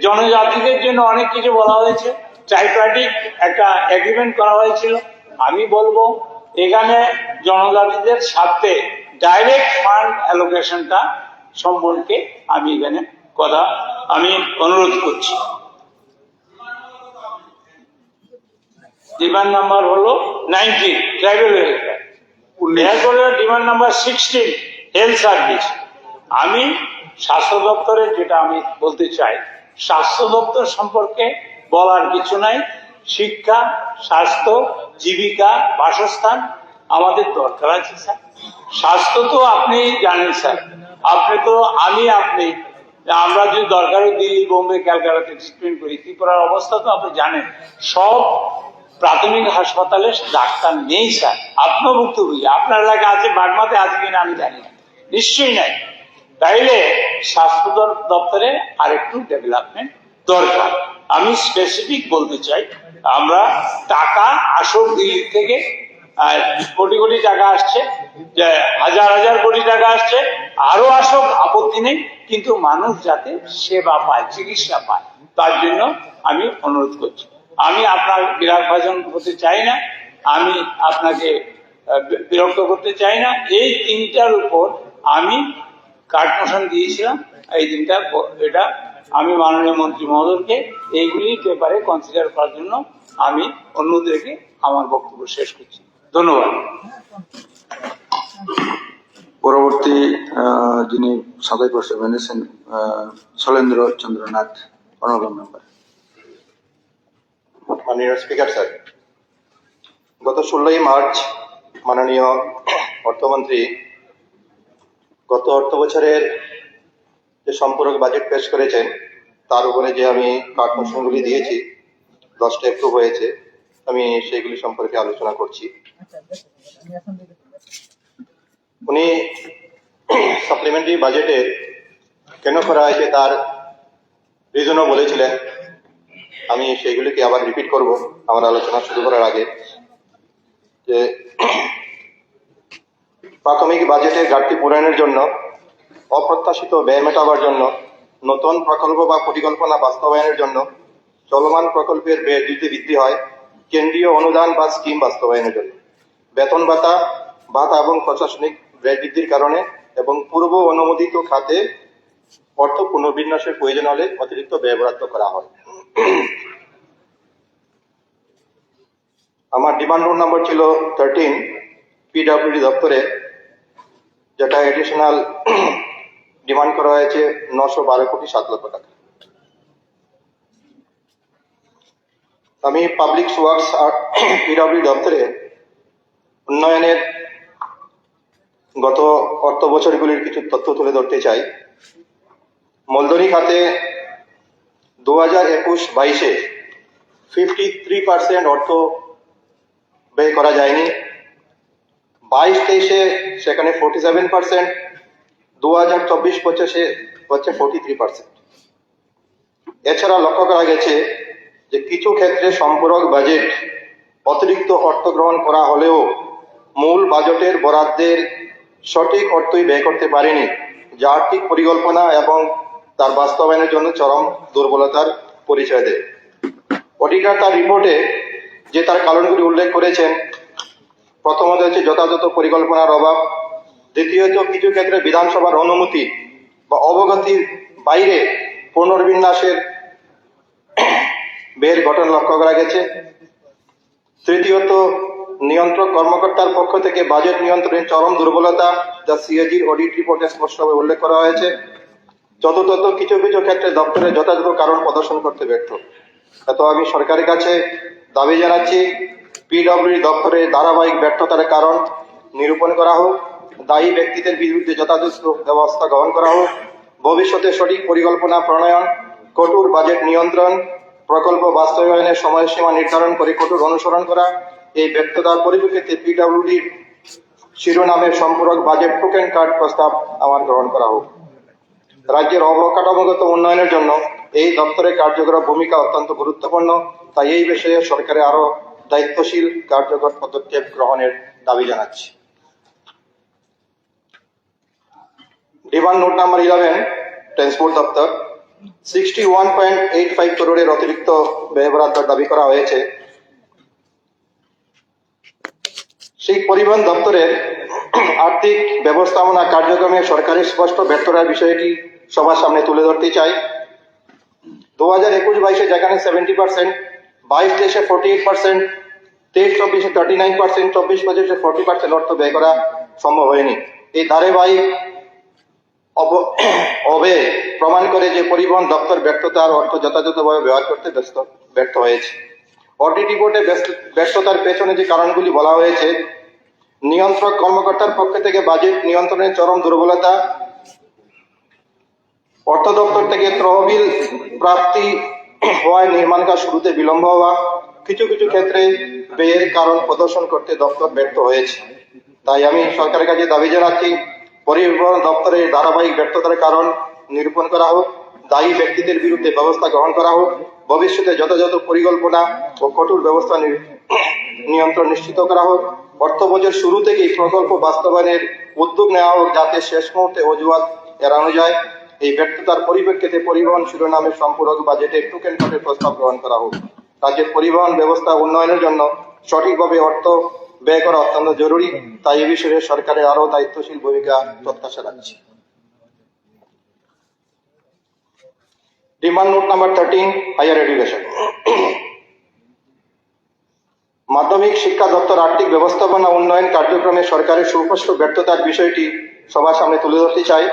S2: জনজাতিদের জন্য অনেক কিছু বলা হয়েছে, ট্রাইপার্টিক একটা এগ্রিমেন্ট করা হয়েছিল। আমি বলবো এখানে জনজাতিদের সাথে ডাইরেক্ট ফান্ড অ্যালোকেশনটা সম্পর্কে আমি এখানে আমি অনুরোধ করছি। ডিমান্ড নাম্বার হলো 19 ট্রাইবাল ওয়েলফেয়ার। এরপরে ডিমান্ড নাম্বার 16 হেলথ সার্ভিস। আমি স্বাস্থ্য দপ্তরের যেটা আমি বলতে চাই, স্বাস্থ্য দপ্তর সম্পর্কে বলার কিছু নাই। শিক্ষা, স্বাস্থ্য, জীবিকা, বাসস্থান আমাদের দরকার আছে স্যার। স্বাস্থ্য তো আপনি জানেন স্যার, আপনি তো আপনি আমরা যদি দরকারে দিল্লি, বোম্বে, ক্যালকাটাতে ট্রিটমেন্ট করি, ত্রিপুরার অবস্থা তো আপনি জানেন। সব প্রাথমিক হাসপাতালে ডাক্তার নেই স্যার। আপনার ভুক্তভোগী, আপনার এলাকা আছে, বাগমাতে আছে কিনা আমি জানি না, নিশ্চয়ই নাই। তাইলে স্বাস্থ্য দপ্তরে আরেকটু ডেভেলপমেন্ট দরকার। আমি স্পেসিফিক বলতে চাই, আমরা টাকা আসুক দিল্লি থেকে, কোটি কোটি টাকা আসছে, হাজার কোটি টাকা আসছে, আরো আসুক, আপত্তি নেই, কিন্তু মানুষ যাতে সেবা পায়, চিকিৎসা পায়, তার জন্য আমি অনুরোধ করছি। আমি আপনার বিরাট ভাজন হতে চাই না, আমি আপনাকে বিরক্ত করতে চাই না। এই তিনটার উপর আমি কার্ড মোশন দিয়েছিলাম। এই তিনটা এটা আমি মাননীয় মন্ত্রী মহোদয়কে এইগুলির ব্যাপারে কনসিডার করার জন্য আমি অনুরোধ রেখে আমার বক্তব্য শেষ করছি। ধন্যবাদ।
S3: পরবর্তী যিনি সদয় প্রস্তাব এনেছেন শৈলেন্দ্র চন্দ্রনাথ, অনারেবল মেম্বার।
S16: মাননীয় স্পিকার স্যার, গত 16ই মার্চ মাননীয় অর্থমন্ত্রী গত অর্থ বছরের যে সম্পূরক বাজেট পেশ করেছেন তার উপরে যে আমি কার্ড মোশনগুলি দিয়েছি, 10টা অ্যাপ্রুভ হয়েছে, আমি সেইগুলি সম্পর্কে আলোচনা করছি। উনি সাপ্লিমেন্টারি বাজেটে কেন করা হয়েছে তার রিজনও বলেছিলেন। আমি সেইগুলিকে আবার রিপিট করব আমার আলোচনা শুরু করার আগে। যে প্রাথমিক বাজেটের ঘাটতি পূরণের জন্য, অপ্রত্যাশিত ব্যয় মেটাবার জন্য, নতুন প্রকল্প বা পরিকল্পনা বাস্তবায়নের জন্য চলমান প্রকল্পের ব্যয় বৃদ্ধি হয়, কেন্দ্রীয় অনুদান বা স্কিম বাস্তবায়নের জন্য, বেতন ভাতা এবং প্রশাসনিক ব্যয় বৃদ্ধির কারণে এবং পূর্ব অনুমোদিত খাতে অর্থ পুনর্বিন্যাসের প্রয়োজন হলে অতিরিক্ত ব্যয় বরাদ্দ করা হয়। আমার ডিমান্ড নাম্বার ছিল 13 পিডব্লিউডি দপ্তরে, যেটা এডিশনাল ডিমান্ড করা হয়েছে 912 কোটি 7 লক্ষ টাকা। আমি পাবলিক ওয়ার্কস আর পিডব্লিউডি দপ্তরে উন্নয়নের গত অর্থ বছরগুলির কিছু তথ্য তুলে ধরতে চাই। মূলধনী খাতে 2021-22-এ 53% অর্থ ব্যয় করা যায়নি, 22-23-এ সেখানে 47%, 2024-25-এ হচ্ছে 43%। এছাড়া লক্ষ্য করা গেছে যে কিছু ক্ষেত্রে সম্পূরক বাজেট অতিরিক্ত অর্থ গ্রহণ করা হলেও মূল বাজেটের বরাদ্দের সঠিক অর্থই ব্যয় করতে পারেনি, যা আর্থিক পরিকল্পনা এবং তার বাস্তবায়নের জন্য চরম দুর্বলতার পরিচয় দেয়। অডিটর তার রিপোর্টে যে তার কারণগুলি উল্লেখ করেছেন, প্রথমত হচ্ছে যথাযথ পরিকল্পনার অভাব, দ্বিতীয়ত কিছু ক্ষেত্রে বিধানসভার অনুমতি বা অবগতির বাইরে পুনর্বিন্যাসের ব্যয়ের ঘটনা লক্ষ্য করা গেছে। তৃতীয়ত, নিয়ন্ত্রক কর্মকর্তার পক্ষ থেকে বাজেট নিয়ন্ত্রণের চরম দুর্বলতা, যা সিএজির অডিট রিপোর্টে স্পষ্টভাবে উল্লেখ করা হয়েছে। চতুর্থত, কিছু কিছু ক্ষেত্রে দপ্তরের যথাযথ কারণ প্রদর্শন করতে ব্যর্থ। তো আমি সরকারের কাছে দাবি জানাচ্ছি, পিডব্লিউডি দপ্তরের ধারাবাহিক ব্যর্থতার কারণ নিরূপণ করা হোক, দায়ী ব্যক্তিদের বিরুদ্ধে যথাযথ ব্যবস্থা গ্রহণ করা হোক, ভবিষ্যতে সঠিক পরিকল্পনা প্রণয়ন, কঠোর বাজেট নিয়ন্ত্রণ, প্রকল্প বাস্তবায়নের সময়সীমা নির্ধারণ করে কঠোর অনুসরণ করা। এই ব্যর্থতার পরিপ্রেক্ষিতে পিডব্লিউডি শিরোনামের সম্পূরক বাজেট টোকেন কার্ড প্রস্তাব আমার গ্রহণ করা হোক। রাজ্যের অবকাঠামোগত উন্নয়নের জন্য এই দপ্তরের কার্যকর ভূমিকা অত্যন্ত গুরুত্বপূর্ণ, তাই এই বিষয়ে সরকারের আরো দায়িত্বশীল কার্যকর পদক্ষেপ গ্রহণের দাবি জানাচ্ছি। ডিমান্ড নোট নাম্বার 11, ট্রান্সপোর্ট দপ্তর 61.85 করোড়ের অতিরিক্ত ব্যয় বরাদ্দের দাবি করা হয়েছে। সেই পরিবহন দপ্তরের আর্থিক ব্যবস্থাপনা কার্যক্রমে সরকারের স্পষ্ট ব্যর্থতার বিষয়টি সবার সামনে তুলে ধরতে চাই। 2021-22 যেখানে 70%, 22-23 48%, 23-24 39%, 24-25 40% অর্থ ব্যয় করা সম্ভব হয়নি। এই ধারাবাহিক অব্যয় প্রমাণ করে যে পরিবহন দপ্তর ব্যর্থতার অর্থ যথাযথভাবে ব্যবহার করতে ব্যর্থ হয়েছে। অডিট রিপোর্টে ব্যর্থতার পেছনে যে কারণগুলি বলা হয়েছে: নিয়ন্ত্রক কর্মকর্তার পক্ষ থেকে বাজেট নিয়ন্ত্রণের চরম দুর্বলতা, অর্থ দপ্তর থেকে তহবিল প্রাপ্তি হওয়ায় নির্মাণ কাজ শুরুতে বিলম্ব হওয়া, কিছু কিছু ক্ষেত্রে ব্যয়ের কারণ প্রদর্শন করতে দপ্তর ব্যর্থ হয়েছে। তাই আমি সরকারের কাছে দাবি জানাচ্ছি, পরিবহন দপ্তরের ধারাবাহিক ব্যর্থতার কারণ নিরূপণ করা হোক, দায়ী ব্যক্তিদের বিরুদ্ধে ব্যবস্থা গ্রহণ করা হোক, ভবিষ্যতে যথাযথ পরিকল্পনা ও কঠোর ব্যবস্থা নিয়ন্ত্রণ নিশ্চিত করা হোক, অর্থ বছর শুরু থেকেই প্রকল্প বাস্তবায়নের উদ্যোগ নেওয়া হোক, যাতে শেষ মুহূর্তে অজুহাত এড়ানো যায়। এই ব্যর্থতার পরিপ্রেক্ষিতে পরিবহন শিরোনামের সম্পূরক বাজেটের টোকেন কার্ডের প্রস্তাব গ্রহণ করা হোক। রাজ্যের পরিবহন ব্যবস্থা উন্নয়নের জন্য সঠিকভাবে অর্থ ব্যয় করা অত্যন্ত জরুরি, তাই এ বিষয়ে সরকারের আরো দায়িত্বশীল ভূমিকা প্রত্যাশা রাখছি। Demand note number 13, higher education. মাধ্যমিক শিক্ষা দপ্তর আর্থিক ব্যবস্থাপনা উন্নয়ন কার্যক্রমে সরকারের সুস্পষ্ট ব্যর্থতার বিষয়টি সবার সামনে তুলে ধরতে চাই।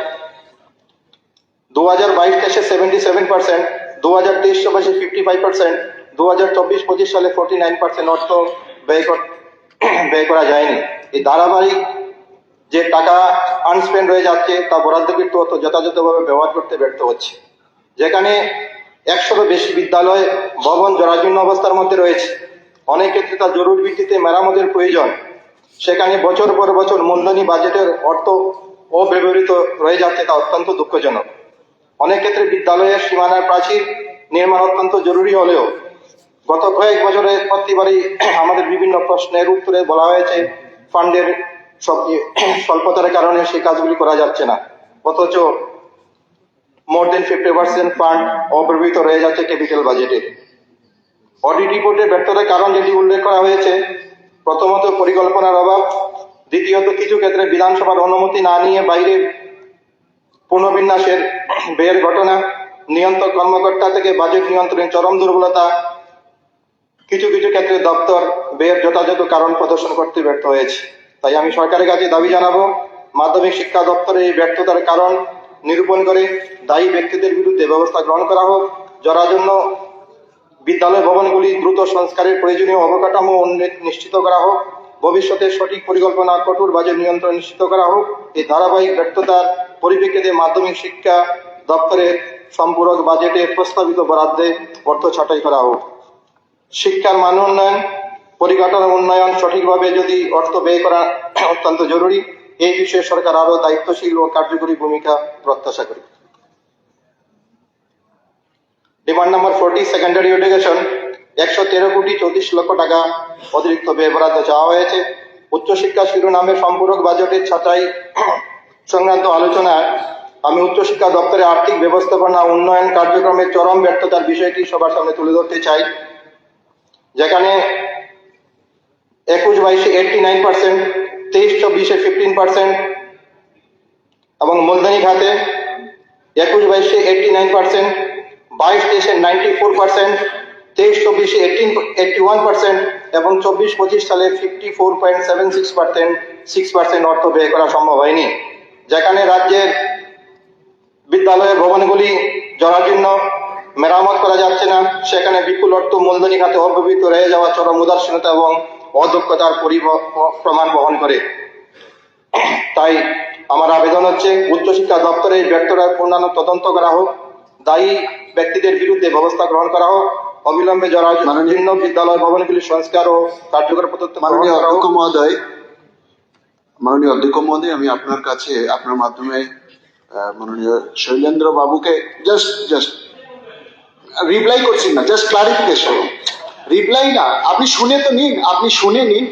S16: 2022-23 77%, 2023-24 55%, 2024-25 সালে 49% অর্থ ব্যয় করা যায়নি। এই ধারাবাহিক যে টাকা আনস্পেন্ড হয়ে যাচ্ছে তা বরাদ্দকৃত অর্থ যথাযথভাবে ব্যবহার করতে ব্যর্থ হচ্ছে। যেখানে 100-রও বেশি বিদ্যালয় ভবন জরাজীর্ণ অবস্থার মধ্যে রয়েছে, অনেক ক্ষেত্রে তা জরুরি ভিত্তিতে মেরামতের প্রয়োজন, সেখানে বছর পর বছর মূলধনী বাজেটের অর্থ অব্যবহৃত রয়ে যাচ্ছে, তা অত্যন্ত দুঃখজনক। অনেক ক্ষেত্রে বিদ্যালয়ের সীমানার প্রাচীর নির্মাণ অত্যন্ত জরুরি হলেও গত কয়েক বছরে প্রতিবারই আমাদের বিভিন্ন প্রশ্নের উত্তরে বলা হয়েছে ফান্ডের স্বল্পতার কারণে সেই কাজগুলি করা যাচ্ছে না, অথচ মোর দেন 50% ফান্ড অব্যবহৃত রয়ে যাচ্ছে ক্যাপিটাল বাজেটে। অডিট রিপোর্টে ব্যর্থতার কারণ যেটি উল্লেখ করা হয়েছে: প্রথমত পরিকল্পনার অভাব, দ্বিতীয়ত কিছু ক্ষেত্রে বিধানসভার অনুমতি না নিয়ে বাইরে পুনর্বিন্যাসের ব্যয়ের ঘটনা, নিয়ন্ত্রক কর্মকর্তা থেকে বাজেট নিয়ন্ত্রণের চরম দুর্বলতা, কিছু কিছু ক্ষেত্রে দপ্তর ব্যয়ের যথাযথ কারণ প্রদর্শন করতে ব্যর্থ হয়েছে। তাই আমি সরকারের কাছে দাবি জানাবো, মাধ্যমিক শিক্ষা দপ্তরের এই ব্যর্থতার কারণ নিরূপণ করে দায়ী ব্যক্তিদের বিরুদ্ধে ব্যবস্থা গ্রহণ করা হোক, যার জন্য বিদ্যালয় ভবনগুলি দ্রুত সংস্কারের প্রয়োজনীয় অবকাঠামো নিশ্চিত করা হোক, ভবিষ্যতে সঠিক পরিকল্পনা কঠোর বাজেট নিয়ন্ত্রণ নিশ্চিত করা হোক। এই ধারাবাহিক ব্যর্থতার পরিপ্রেক্ষিতে মাধ্যমিক শিক্ষা দপ্তরের সম্পূরক বাজেটে প্রস্তাবিত বরাদ্দে অর্থ ছাঁটাই করা হোক। শিক্ষার মান উন্নয়ন, পরিকাঠামো উন্নয়ন সঠিকভাবে যদি অর্থ ব্যয় করা অত্যন্ত জরুরি, এই বিষয়ে সরকার আরো দায়িত্বশীল ও কার্যকরী ভূমিকা প্রত্যাশা করি। Demand number 40, secondary education. 113,34,00,000 টাকা অতিরিক্ত ব্যয় বরাদ্দ চাওয়া হয়েছে। উচ্চশিক্ষা শিরোনামের সম্পূরক বাজেটের ছাঁটাই সংক্রান্ত আলোচনায় আমি উচ্চশিক্ষা দপ্তরের আর্থিক ব্যবস্থাপনা উন্নয়ন কার্যক্রমের চরম ব্যর্থতার বিষয়টি সবার সামনে তুলে ধরতে চাই। যেখানে 21-22 89%, 23-24 15% এবং মূলধনী খাতে 21-22 89%, 22-23 94%, 23-24 81% এবং 24-25 সালে 54.76% অর্থ ব্যয় করা সম্ভব হয়নি। যেখানে রাজ্যের বিদ্যালয়ের ভবনগুলি জরাজীর্ণ, মেরামত করা যাচ্ছে না, সেখানে বিপুল অর্থ মূলধনী খাতে অব্যবহৃত রয়ে যাওয়া চরম উদাসীনতা এবং অদক্ষতার প্রমাণ বহন করে। তাই আমার আবেদন হচ্ছে উচ্চশিক্ষা দপ্তরের ব্যর্থতার পূর্ণাঙ্গ তদন্ত করা হোক, দায়ী ব্যক্তিদের বিরুদ্ধে ব্যবস্থা গ্রহণ করা হোক, অবিলম্বে জরাজীর্ণ বিদ্যালয় ভবনগুলি সংস্কার ও কার্যকর পদ্ধতি
S3: মাননীয় অধ্যক্ষ মহোদয়, আমি আপনার কাছে আপনার মাধ্যমে মাননীয় শৈলেন্দ্র বাবুকে জাস্ট রিপ্লাই করছেন না, জাস্ট ক্লারিফিকেশন, রিপ্লাই না, আপনি শুনে তো নিন, আপনি শুনে নিন,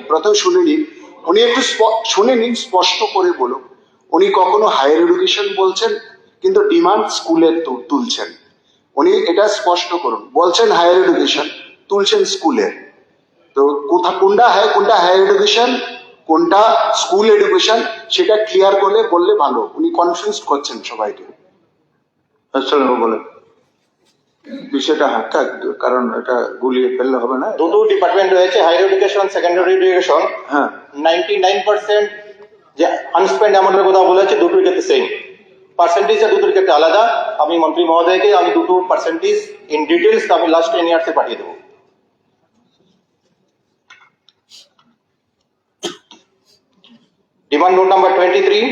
S3: প্রথম শুনে নিন, উনি একটু শুনে নিন, স্পষ্ট করে বলুন। উনি কখনো হায়ার এডুকেশন বলছেন কিন্তু ডিমান্ড স্কুলের তুলছেন, উনি এটা স্পষ্ট করুন। বলছেন হায়ার এডুকেশন, তুলছেন স্কুলের, তো কোনটা হায়ার এডুকেশন কোনটা স্কুল এডুকেশন সেটা ক্লিয়ার করলে বললে ভালো। উনি কনফিউজ করছেন সবাইকে। বলে বিষয়টা হাটটা, কারণ এটা গুলিয়ে ফেললে হবে না।
S16: দুটো ডিপার্টমেন্ট রয়েছে, হায়ার এডুকেশন, সেকেন্ডারি এডুকেশন।
S3: হ্যাঁ,
S16: 99% যে আনস্পেন্ড অ্যামাউন্টের কথা বলেছে দুটোর ক্ষেত্রে সেম, পার্সেন্টেজটা দুটোর ক্ষেত্রে আলাদা। আমি মন্ত্রী মহোদয়কে আমি দুটো পার্সেন্টেজ ইন ডিটেলস আমি লাস্ট 10 ইয়ার্সে পাঠিয়ে দেবো। Demand note number 23